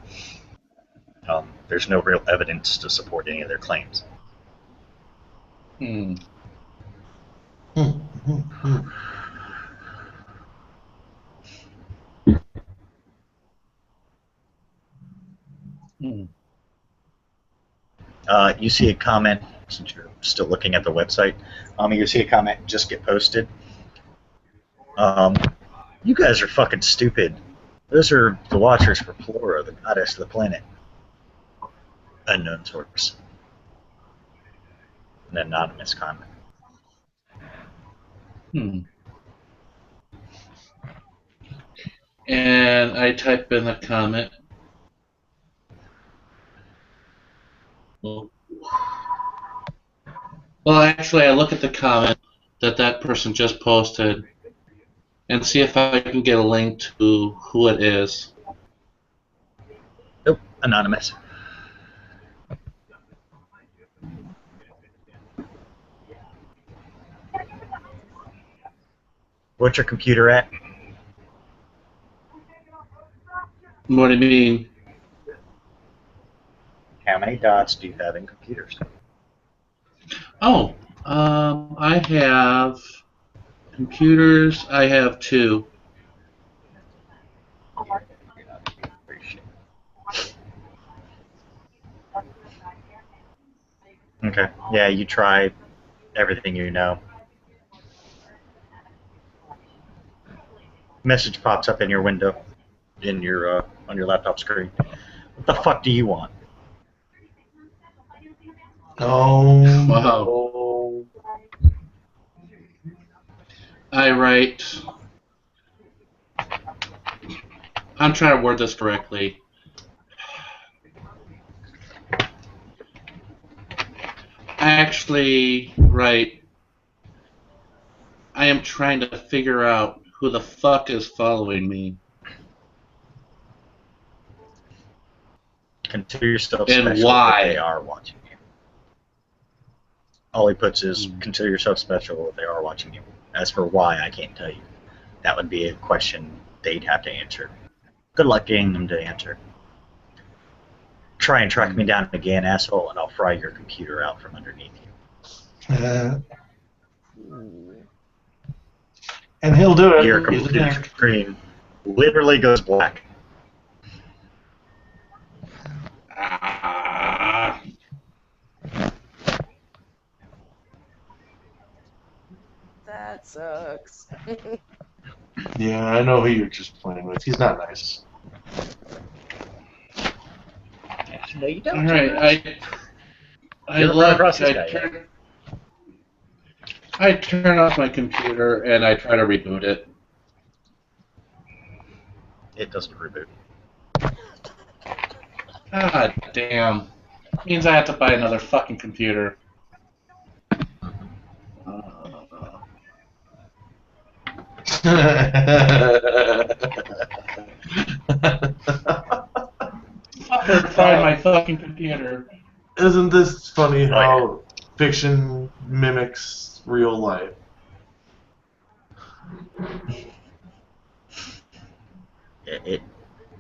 not, there's no real evidence to support any of their claims. Hmm. Hmm. You see a comment, since you're still looking at the website, you see a comment just get posted. You guys are fucking stupid. Those are the Watchers for Flora, the goddess of the planet. Unknown source. An anonymous comment. Hmm. And I type in the comment. Well, actually, I look at the comment that person just posted and see if I can get a link to who it is. Nope, anonymous. What's your computer at? What do you mean? How many dots do you have in computers? Oh, I have computers. I have 2. Okay. Yeah, you try everything you know. Message pops up in your window, in your on your laptop screen. What the fuck do you want? Oh, Wow. no. I write. I'm trying to word this correctly. I actually write. I am trying to figure out who the fuck is following me. Consider yourself And special why? if they are watching you. All he puts is, consider yourself special if they are watching you. As for why, I can't tell you. That would be a question they'd have to answer. Good luck getting them to answer. Try and track me down again, asshole, and I'll fry your computer out from underneath you. And he'll do it. Your He's a computer dick. screen literally goes black. Ah. That sucks. Yeah, I know who you're just playing with. He's not nice. No, you don't. All right, I You're look. across this guy, I turn off my computer and I try to reboot it. It doesn't reboot. God damn. Means I have to buy another fucking computer. Fucker, find my fucking computer. Isn't this funny how fiction mimics real life?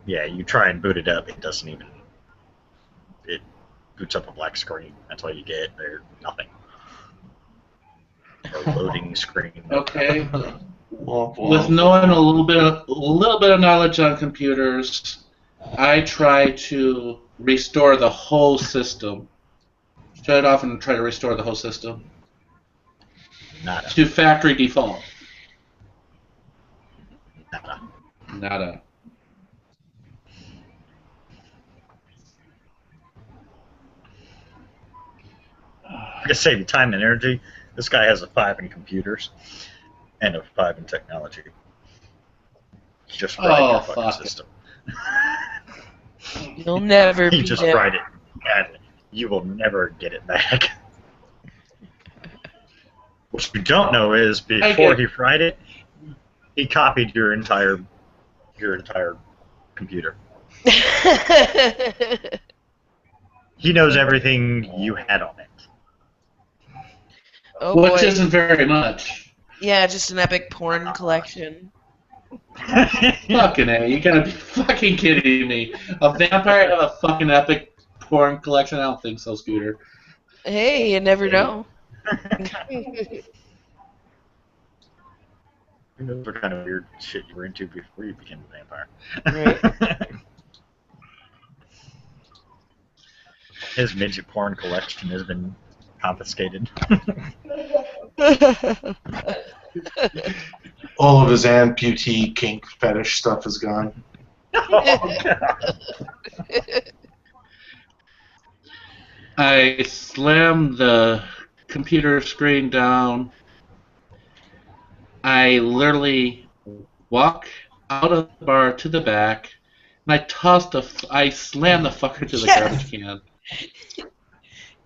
Yeah, you try and boot it up, it doesn't even. It boots up a black screen. That's all you get. There's nothing. A loading screen. Okay. Womp, womp. With knowing a little bit of knowledge on computers, I try to restore the whole system. Shut it off and try to restore the whole system Nada. to factory default. Nada. Nada. can save you time and energy. This guy has a 5 in computers and a 5 in technology. He just fried your fucking fuck it. system. You'll never He be just there. fried it badly. You will never get it back. What you don't know is before he fried it, he copied your entire computer. He knows everything you had on it. Oh Which boy. isn't very much. Yeah, just an epic porn collection. Fucking A, you gotta be fucking kidding me. A vampire have a fucking epic porn collection? I don't think so, Scooter. Hey, you never know. Who knows what kind of weird shit you were into before you became a vampire. Right. His midget porn collection has been confiscated. All of his amputee kink fetish stuff is gone. Oh, God. I slammed the computer screen down. I literally walk out of the bar to the back, and I slammed the fucker to the Yes! garbage can.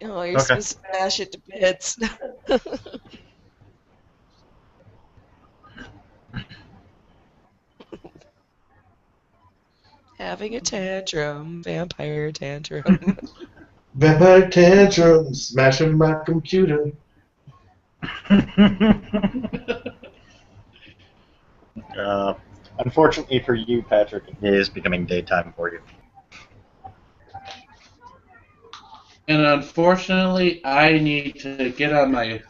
Oh, you're supposed to smash it to bits. Having a tantrum, vampire tantrum. Vampire tantrum, smashing my computer. Unfortunately for you, Patrick, it is becoming daytime for you. And unfortunately, I need to get on my,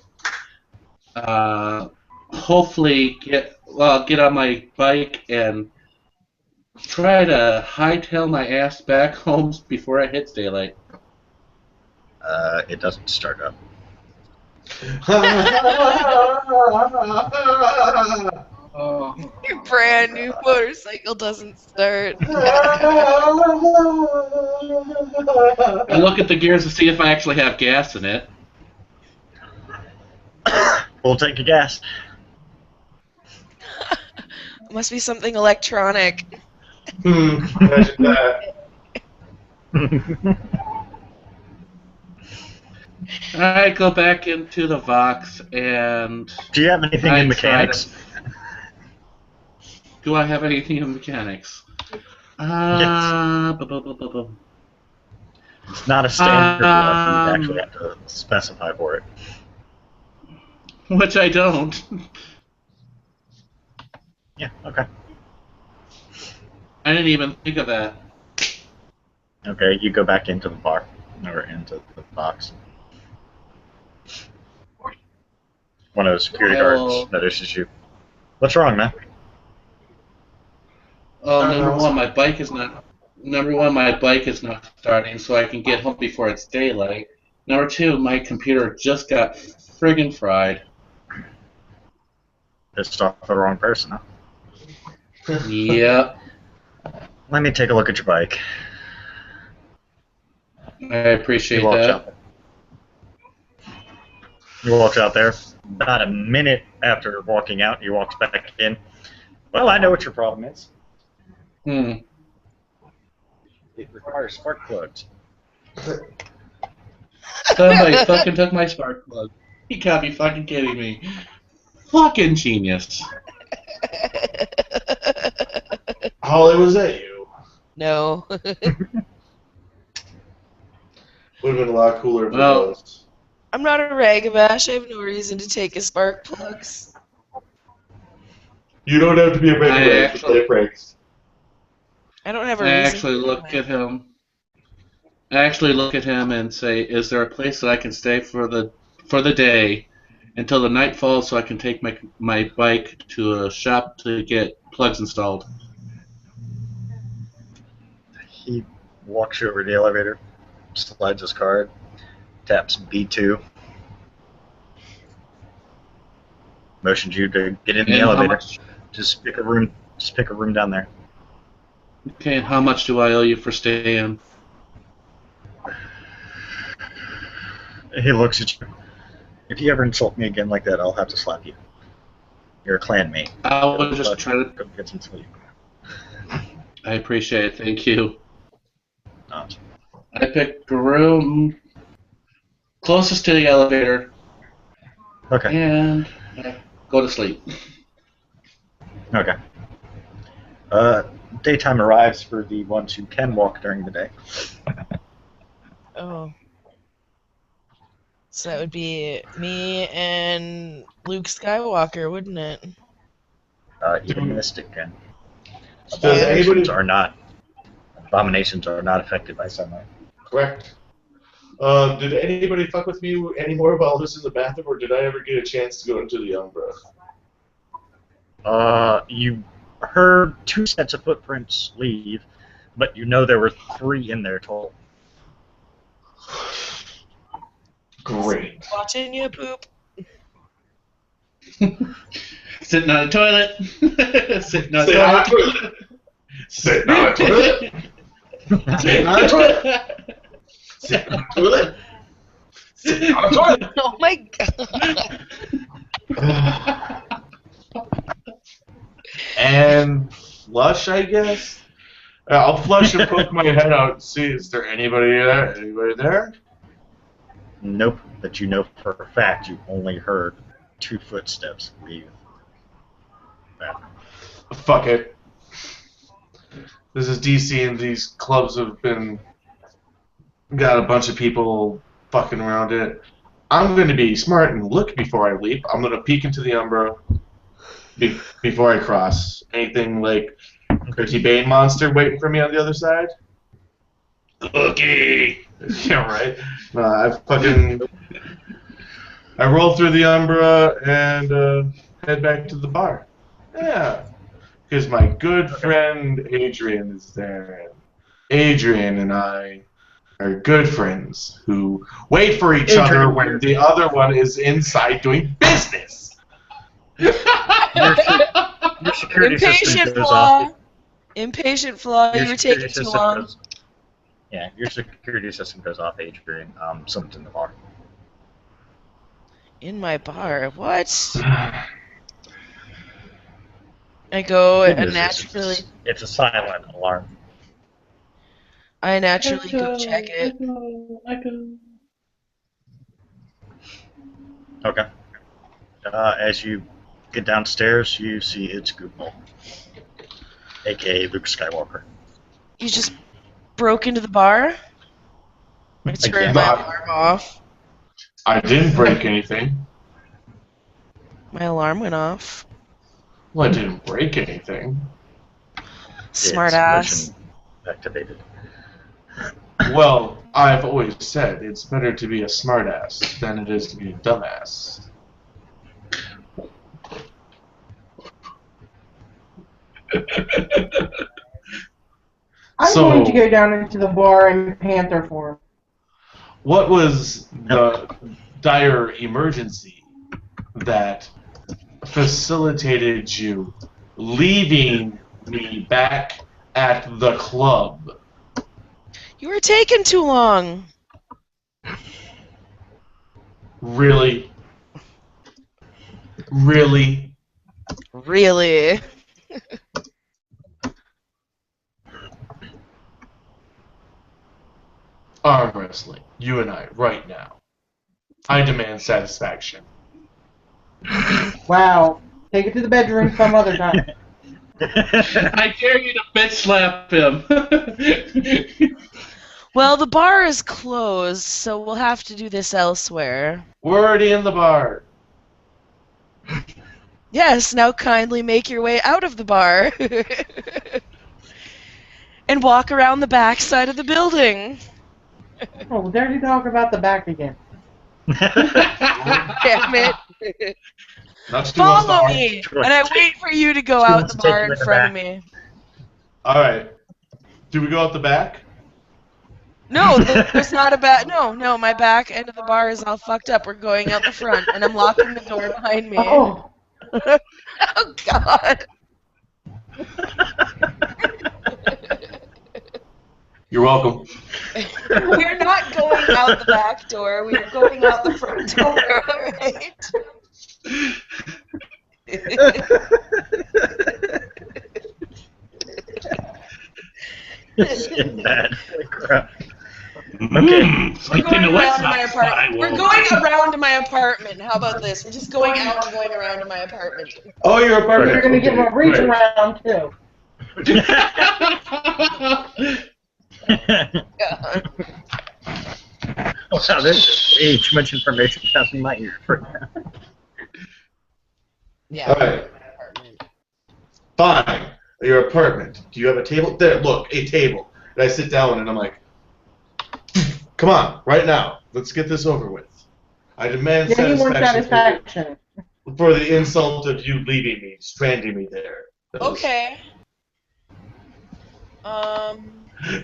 hopefully get on my bike and try to hightail my ass back home before it hits daylight. It doesn't start up. Oh. Your brand new motorcycle doesn't start. I look at the gears to see if I actually have gas in it. We'll take your gas. Must be something electronic. Imagine that. I go back into the Vox and Do you have anything in mechanics? Do I have anything in mechanics? It's not a standard glove. You actually have to specify for it. Which I don't. Yeah, okay. I didn't even think of that. Okay, you go back into the bar, or into the box. One of the security guards notices you. What's wrong, man? Oh, number one, my bike is not starting, so I can get home before it's daylight. Number two, my computer just got friggin' fried. Pissed off the wrong person, huh? Yep. Let me take a look at your bike. I appreciate You walk that. out there. You walk out there. About a minute after walking out, he walks back in. Well, I know what your problem is. It requires spark plugs. Somebody fucking took my spark plug. You gotta be fucking kidding me. Fucking genius. Holly, was that you? No. Would have been a lot cooler if it Well- was. I'm not a ragabash. I have no reason to take his spark plugs. You don't have to be a I regular to actually- play pranks. I don't have a I reason. actually look at him. And say, "Is there a place that I can stay for the day until the night falls, so I can take my bike to a shop to get plugs installed?" He walks you over to the elevator, slides his card, taps B2, motions you to get in the And how elevator. much? Just pick a room down there. Okay, and how much do I owe you for staying? He looks at you. If you ever insult me again like that, I'll have to slap you. You're a clanmate. I was just trying to. Go get some sleep. I appreciate it. Thank you. Not. I picked a room closest to the elevator Okay. and go to sleep. Okay. Daytime arrives for the ones who can walk during the day. Oh. So that would be me and Luke Skywalker, wouldn't it? Even Mystic can. Does anybody... Abominations are not affected by sunlight. Correct. Did anybody fuck with me anymore while I was in the bathroom, or did I ever get a chance to go into the Umbra? You heard 2 sets of footprints leave, but you know there were 3 in there total. Great. Watching you poop. Sitting on the toilet. Sitting on the toilet. Sitting on the toilet. Sitting on the toilet. Sitting on the toilet. Sitting on the toilet. Oh my god. And flush, I guess. I'll flush and poke my head out and see, is there anybody there? Anybody there? Nope, but you know for a fact you only heard 2 footsteps leave. Fuck it. This is DC, and these clubs have got a bunch of people fucking around it. I'm going to be smart and look before I leap. I'm going to peek into the Umbra before I cross. Anything like Crazy Bane monster waiting for me on the other side? Cookie! Yeah, right. I roll through the Umbra and head back to the bar. Yeah. Because my good friend Adrian is there. Adrian and I are good friends who wait for each other when the other one is inside doing business. Your security system goes off. Impatient flaw. You were taking too long. Yeah, your security system goes off, Adrian. Someone's in the bar. In my bar? What? I go and naturally. It's a silent alarm. I naturally go check it. Okay. As you get downstairs, you see it's Google, aka Luke Skywalker. You just broke into the bar? I turned my alarm off. I didn't break anything. My alarm went off. Well, I didn't break anything. Smart ass. Motion activated. Well, I've always said it's better to be a smartass than it is to be a dumbass. I'm going to go down into the bar in Panther form. What was the dire emergency that facilitated you leaving me back at the club? You were taking too long. Really? Really? Really? Arm wrestling, you and I, right now. I demand satisfaction. Wow. Take it to the bedroom some other time. I dare you to bitch slap him. Well, the bar is closed, so we'll have to do this elsewhere. We're already in the bar. Yes, now kindly make your way out of the bar. And walk around the back side of the building. Oh, there you talk about the back again. Damn it. Follow me, and I wait for you to go out the bar in front of me. Alright. Do we go out the back? No, there's not a back. No, my back end of the bar is all fucked up. We're going out the front, and I'm locking the door behind me. Oh, Oh God. You're welcome. We're not going out the back door. We are going out the front door, alright? Shit, bad. Crap. We're going around to my apartment. We're going around to my apartment. How about this? We're just going out and going around to my apartment. Oh, your apartment. You're gonna get my reach around too. Yeah. Wow, there's way too much information passing my ear. Yeah. All right. Fine. Your apartment. Do you have a table? There, look, a table. And I sit down and I'm like, come on, right now. Let's get this over with. I demand Yeah, you want satisfaction satisfaction. for the insult of you leaving me, stranding me there. Okay.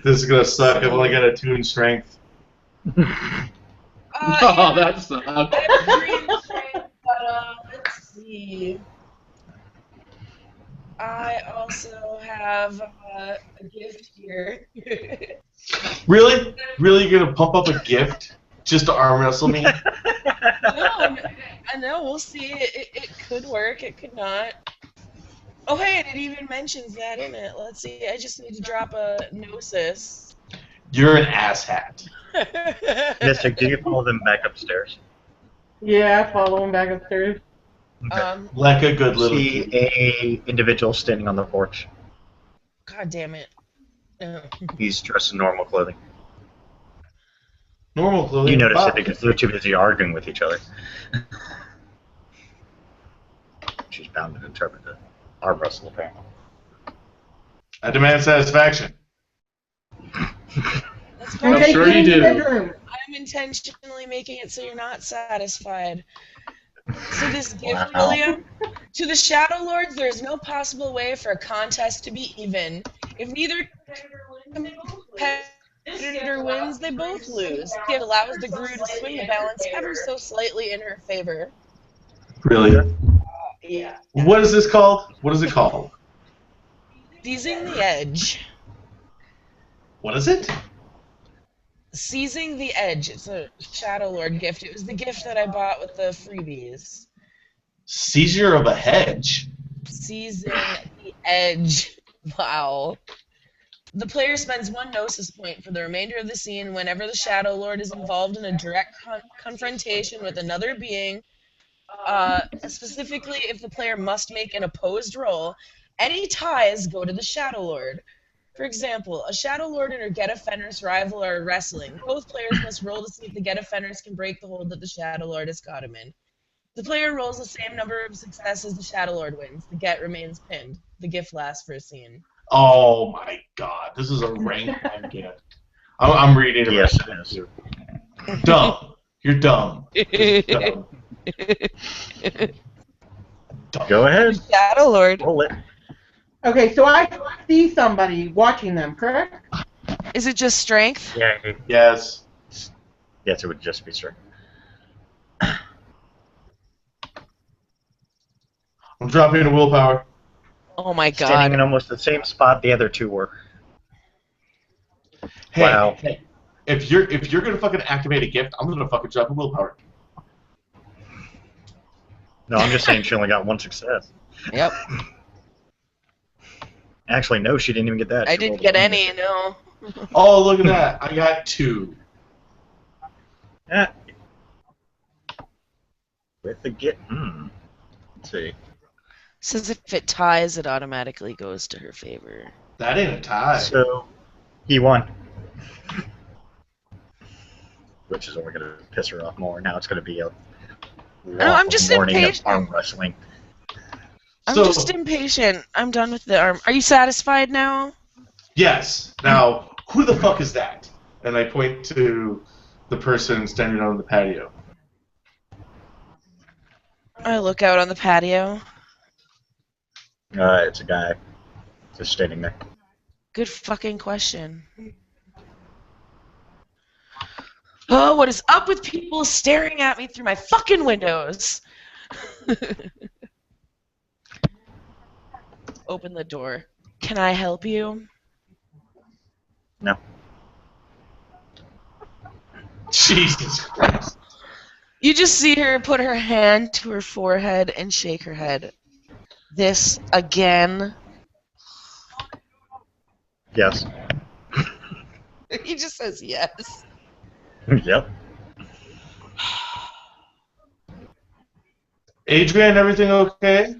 This is gonna suck. I've only got a 2 in strength. Oh, that sucks. I have 3 in strength, but let's see. I also have a gift here. Really? Really, you're gonna pump up a gift just to arm wrestle me? No, I know. We'll see. It could work. It could not. Oh, hey, and it even mentions that in it. Let's see. I just need to drop a gnosis. You're an asshat. Mystic, do you follow them back upstairs? Yeah, I follow him back upstairs. Like a good little See kid. a individual standing on the porch. God damn it. He's dressed in normal clothing. Normal clothing. You notice Wow. it because they're too busy arguing with each other. She's bound and determined to arm wrestle, apparently. I demand satisfaction. That's And I'm take sure it you in the do. bedroom. I'm intentionally making it so you're not satisfied. So this gift, Wow. William, to the Shadow Lords, there is no possible way for a contest to be even. If neither competitor wins, they both lose. It allows the Gru to swing the balance ever so slightly in her favor. Really? Yeah. What is this called? What is it called? Seizing the Edge. What is it? Seizing the Edge. It's a Shadow Lord gift. It was the gift that I bought with the freebies. Seizure of a hedge. Seizing the Edge. Wow. The player spends 1 Gnosis point for the remainder of the scene whenever the Shadow Lord is involved in a direct confrontation with another being. Specifically, if the player must make an opposed roll, any ties go to the Shadow Lord. For example, a Shadow Lord and her Geta Fenris rival are wrestling. Both players must roll to see if the Geta Fenris can break the hold that the Shadow Lord has got him in. The player rolls the same number of successes the Shadow Lord wins. The Get remains pinned. The gift lasts for a scene. Oh my god, this is a rank 1 gift. I'm reading it. Yes, right it is. now. Dumb. You're dumb. Just dumb. Dumb. Go ahead. Shadow Lord. Roll it. Okay, so I see somebody watching them, correct? Is it just strength? Yeah. Yes. Yes, it would just be straight. I'm dropping a willpower. Oh my Standing in god. almost the same spot the other two were. Hey, Wow. hey, if you're gonna fucking activate a gift, I'm gonna fucking drop a willpower. No, I'm just saying she only got 1 success. Yep. Actually, no, she didn't even get that. I She didn't rolled get a 1. any, no. Oh, look at that! I got 2. Yeah. With the get. Let's see. Says if it ties, it automatically goes to her favor. That ain't a tie. So, he won. Which is only going to piss her off more. Now it's going to be a I'm just morning of impatient. arm wrestling. I'm So- just impatient. I'm done with the arm. Are you satisfied now? Yes. Now, who the fuck is that? And I point to the person standing on the patio. I look out on the patio. It's a guy just standing there. Good fucking question. Oh, what is up with people staring at me through my fucking windows? Open the door. Can I help you? No. Jesus Christ. You just see her put her hand to her forehead and shake her head. This again? Yes. He just says yes. Yep. Adrian, everything okay?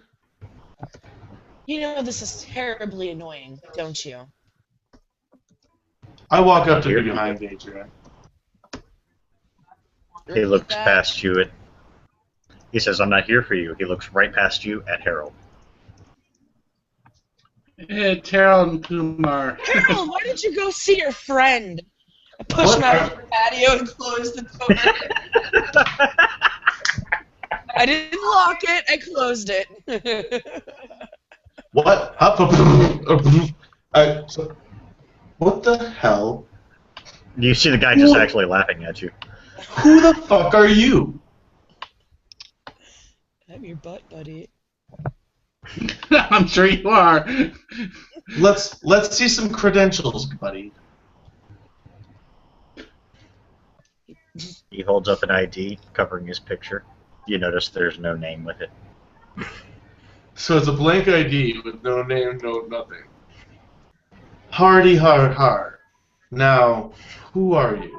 You know this is terribly annoying, don't you? I walk up to you behind Adrian. He looks past you. He says, I'm not here for you. He looks right past you at Harold. Hey, Terrell and Kumar. Harold, why don't you go see your friend? I pushed him out of the patio and closed the door. I didn't lock it, I closed it. What? What the hell? You see the guy just actually laughing at you. Who the fuck are you? I'm your butt buddy. I'm sure you are. Let's see some credentials, buddy. He holds up an ID covering his picture. You notice there's no name with it. So it's a blank ID with no name, no nothing. Hardy har har. Now, who are you?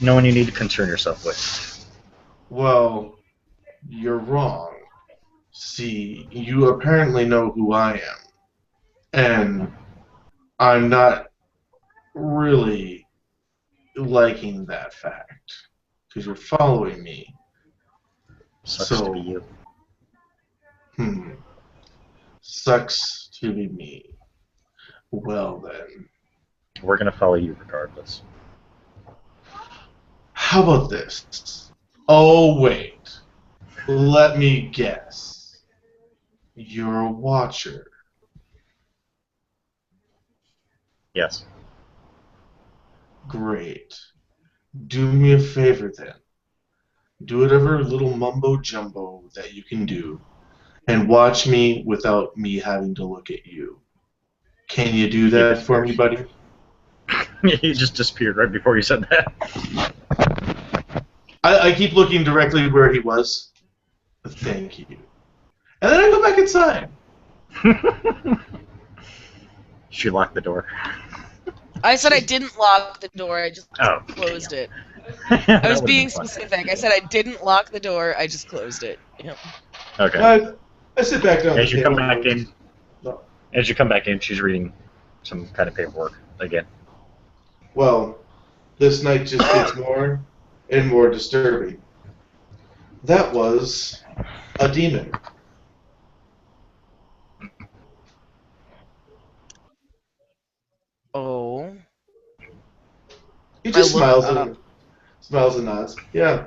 No one you need to concern yourself with. Well, you're wrong. See, you apparently know who I am. And I'm not really liking that fact. Because you're following me. Sucks So, to be you. Sucks to be me. Well then. We're going to follow you regardless. How about this? Oh, wait. Let me guess. You're a watcher. Yes. Great. Do me a favor then. Do whatever little mumbo-jumbo that you can do, and watch me without me having to look at you. Can you do that for me, buddy? He just disappeared right before you said that. I keep looking directly where he was. Thank you. And then I go back inside. She locked the door. I said I didn't lock the door, I just Oh. closed it. That I was would've being been fun. specific. I said I didn't lock the door, I just closed it. Yep. Okay. I sit back down. As the you come table. back in, No. as you come back in, she's reading some kind of paperwork again. Well, this night just gets more and more disturbing. That was a demon. Oh. He just I looked smiles and nods. Yeah.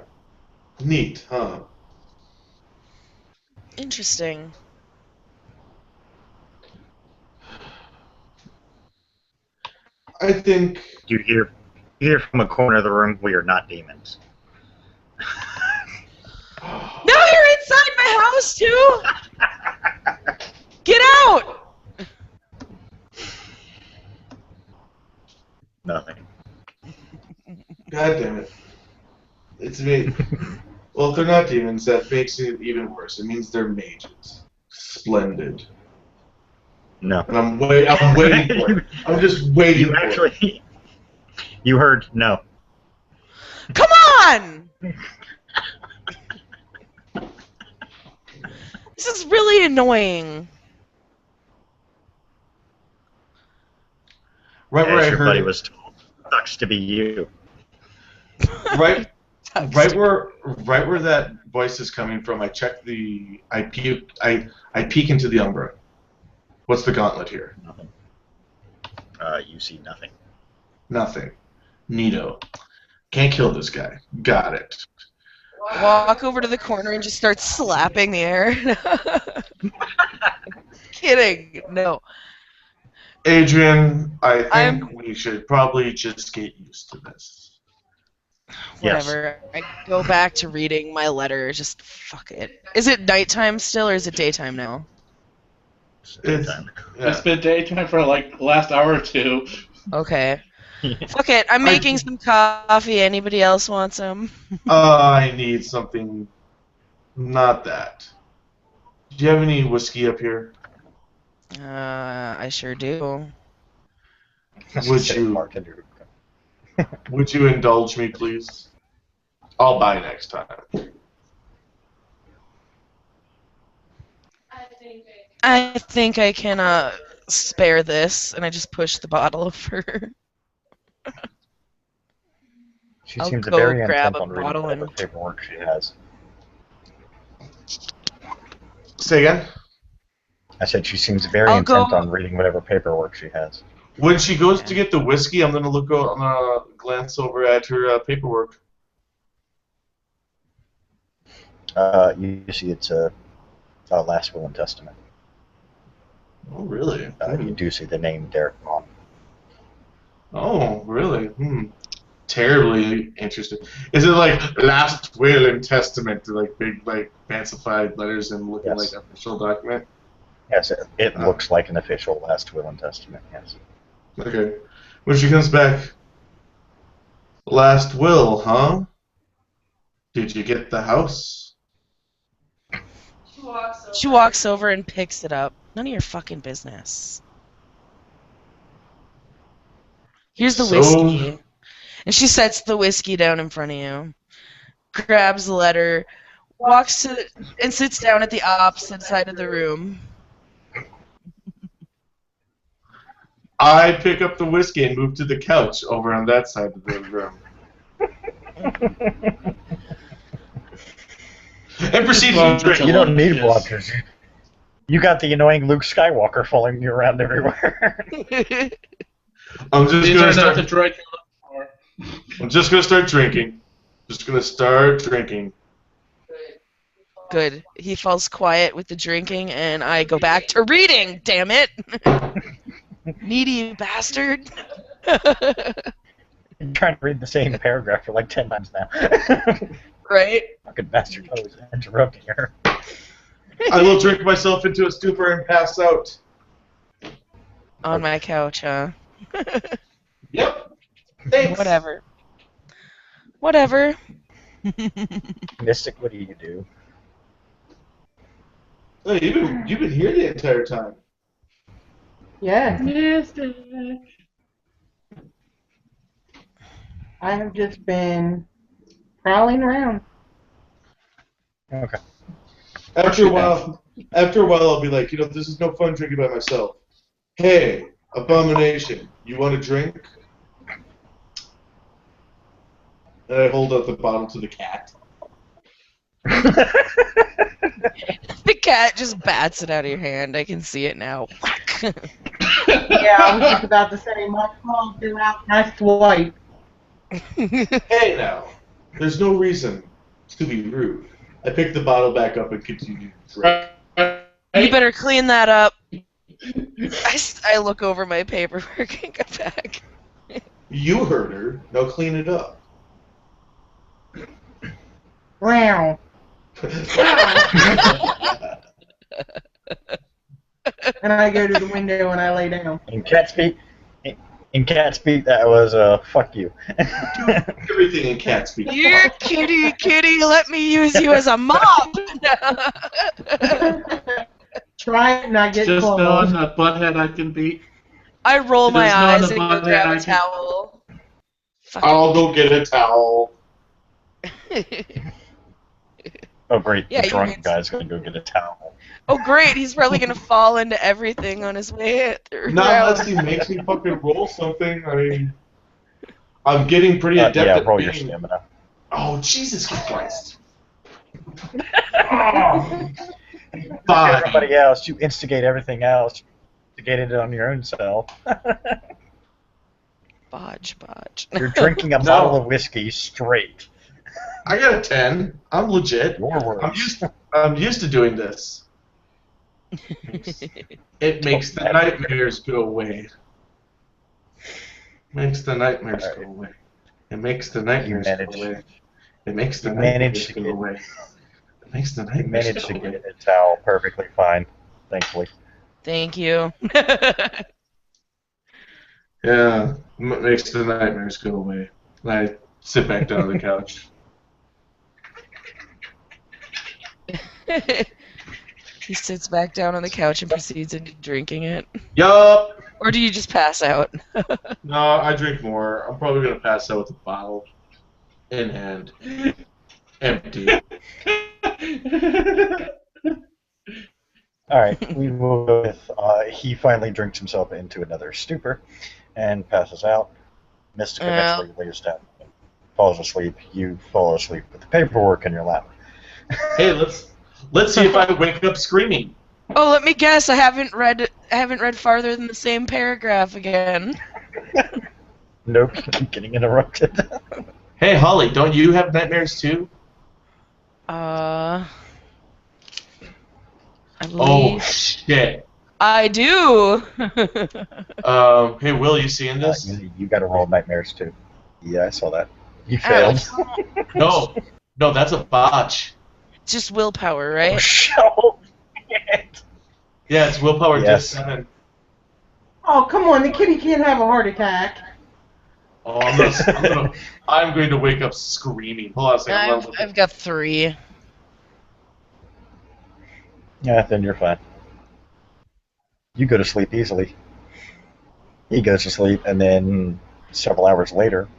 Neat, huh? Interesting. I think You hear from a corner of the room, we are not demons. Now you're inside my house too! Get out! Nothing. God damn it. It's me. Well, if they're not demons, that makes it even worse. It means they're mages. Splendid. No. And I'm waiting for it. I'm just waiting You for it. actually... You heard no. Come on! This is really annoying. Right where As I your heard buddy it. was told. Sucks to be you. Right where that voice is coming from, I check the I peek into the Umbra. What's the gauntlet here? Nothing. You see nothing. Nothing. Neato. Can't kill this guy. Got it. Walk over to the corner and just start slapping the air. Kidding. No. Adrian, I think we should probably just get used to this. Whatever. I go back to reading my letter. Just fuck it. Is it nighttime still or is it daytime now? It's, It's been daytime for like the last hour or two. Okay. Fuck it, I'm making some coffee. Anybody else want some? I need something. Not that. Do you have any whiskey up here? I sure do. Would you? Would you indulge me, please? I'll buy next time. I think I can spare this, and I just push the bottle over. She I'll seems go very grab intent a on reading bottle whatever and- paperwork she has. Say again? I said she seems very I'll intent go- on reading whatever paperwork she has. When she goes to get the whiskey, I'm gonna glance over at her paperwork. You see it's a last will and testament. Oh, really? You do see the name Derek Vaughn. Oh, really? Terribly interesting. Is it like last will and testament, like big, like fancified letters and looking Yes. like an official document? Yes, it looks like an official last will and testament, yes. Okay. When she comes back, last will, huh? Did you get the house? She walks over and picks it up. None of your fucking business. Here's the So- whiskey. And she sets the whiskey down in front of you. Grabs the letter, walks to and sits down at the opposite side of the room. I pick up the whiskey and move to the couch over on that side of the room. And proceed to drink. You don't need blockers. You got the annoying Luke Skywalker following you around everywhere. I'm just These gonna are not start. the droid you're looking for. I'm just gonna start drinking. Just gonna start drinking. Good. He falls quiet with the drinking, and I go back to reading. Damn it! Needy bastard. I'm trying to read the same paragraph for like 10 times now. Right? Fucking bastard always interrupting her. I will drink myself into a stupor and pass out. On my couch, huh? Yep. Thanks. Whatever. Whatever. Mystic, what do you do? Oh, you've been here the entire time. Yes, Mystic. I have just been prowling around. Okay. After a while, I'll be like, this is no fun drinking by myself. Hey, Abomination, you want a drink? And I hold out the bottle to the cat. The cat just bats it out of your hand. I can see it now. Yeah, I was just about to say, my phone threw out my swipe. Hey now, there's no reason to be rude. I pick the bottle back up and continue to drink. You better clean that up. I look over my paperwork and go back. You heard her. Now clean it up. Wow. And I go to the window and I lay down. In cat speak, that was fuck you. Everything in cat speak. Here, kitty, let me use you as a mop. Try it and I get Just close. knowing a butthead I can beat. I roll my There's no eyes other and go butthead grab I a can- towel. I'll go get a towel. Oh great, Yeah, the you drunk need- guy's gonna go get a towel. Oh great, he's probably gonna fall into everything on his way through. Not unless he makes me fucking roll something. I mean, I'm getting pretty adept Yeah, at roll your being... stamina. Oh, Jesus Christ. Oh, body. Everybody else, you instigate everything else. Instigate it on your own self. Bodge. You're drinking a No. bottle of whiskey straight. I got a 10. I'm legit. Your words. I'm used to doing this. It makes the nightmares go away. Makes the nightmares go away. It makes the nightmares go managed- away. It makes the you nightmares managed to go get- away. It makes the You nightmares managed go to away. get a towel perfectly fine, thankfully. Thank you. Yeah, makes the nightmares go away. And I sit back down on the couch. He sits back down on the couch and proceeds into drinking it. Yup. Or do you just pass out? No, I drink more. I'm probably gonna pass out with a bottle in hand, empty. All right, we will go with he finally drinks himself into another stupor and passes out. Mystic eventually lays down and falls asleep. You fall asleep with the paperwork in your lap. Hey, let's see if I wake up screaming. Oh, let me guess. I haven't read farther than the same paragraph again. Nope, I'm getting interrupted. Hey, Holly, don't you have nightmares too? I Oh believe shit. I do. Hey, Will, you seeing this? You got to roll nightmares too. Yeah, I saw that. You failed. No, that's a botch. Just willpower, Oh, right? shit. Yeah, it's willpower Yes. 7. Oh, come on, the kitty can't have a heart attack. Oh, I'm going to wake up screaming. Hold on a second. I've got 3. Yeah, then you're fine. You go to sleep easily. He goes to sleep, and then several hours later,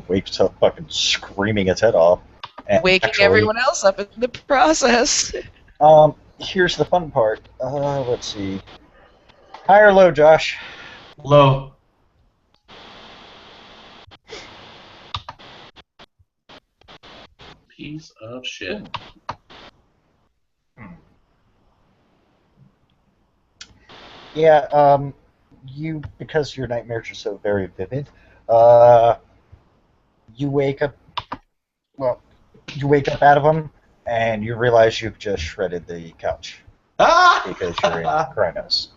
wakes up fucking screaming its head off. And Waking actually, everyone else up in the process. Here's the fun part. Let's see. High or low, Josh? Low. Piece of shit. Yeah, because your nightmares are so very vivid, you wake up out of them, and you realize you've just shredded the couch Ah! because you're in Krynos.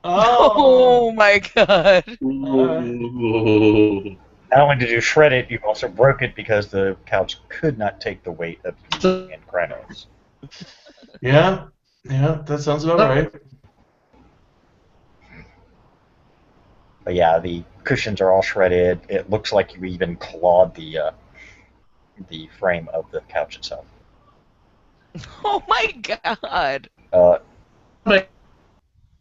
Oh my god. Ooh. Not only did you shred it, you also broke it because the couch could not take the weight of you in Krynos. Yeah, that sounds about right. But yeah, the cushions are all shredded. It looks like you even clawed the frame of the couch itself. Oh my god.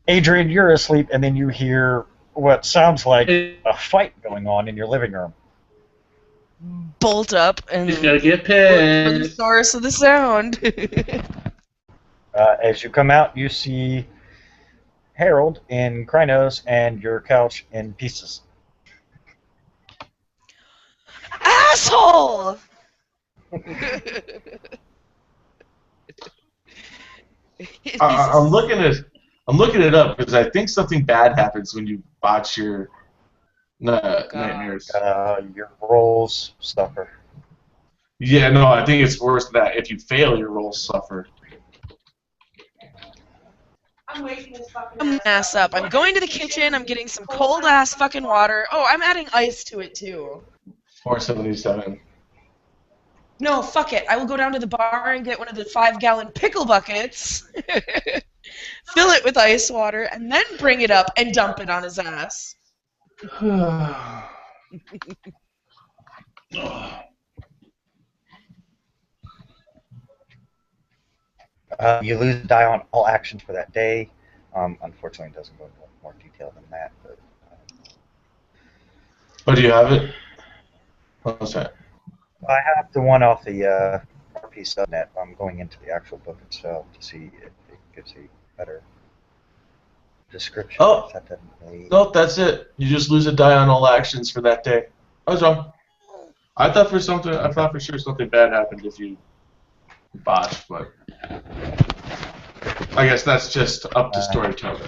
Adrian, you're asleep, and then you hear what sounds like a fight going on in your living room. Bolt up and He's gonna get look for the pissed. source of the sound. As you come out, you see Harold in Krynos and your couch in pieces. Asshole! I'm looking it up because I think something bad happens when you botch your nightmares. Your rolls suffer. Yeah, no, I think it's worse than that. If you fail, your rolls suffer. I'm wasting this fucking I'm ass up. I'm going to the kitchen. I'm getting some cold ass fucking water. Oh, I'm adding ice to it too. 477. No, fuck it. I will go down to the bar and get one of the 5-gallon pickle buckets, fill it with ice water, and then bring it up and dump it on his ass. You lose a die on all actions for that day. Unfortunately, it doesn't go into more detail than that. But Oh, do you have it? What's that? I have the one off the RP subnet. I'm going into the actual book itself to see if it gives a better description. Oh. That doesn't really... No, that's it. You just lose a die on all actions for that day. I was wrong. I thought for sure something bad happened if you botched, but I guess that's just up to storytelling.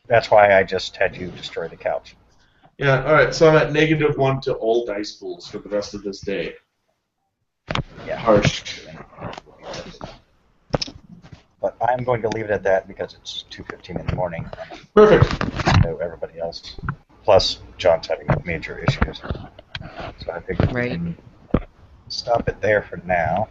That's why I just had you destroy the couch. Yeah, alright, so I'm at -1 to all dice pools for the rest of this day. Yeah. Harsh. But I'm going to leave it at that because it's 2:15 in the morning. Perfect. I know everybody else. Plus, John's having major issues. So I think we can stop it there for now.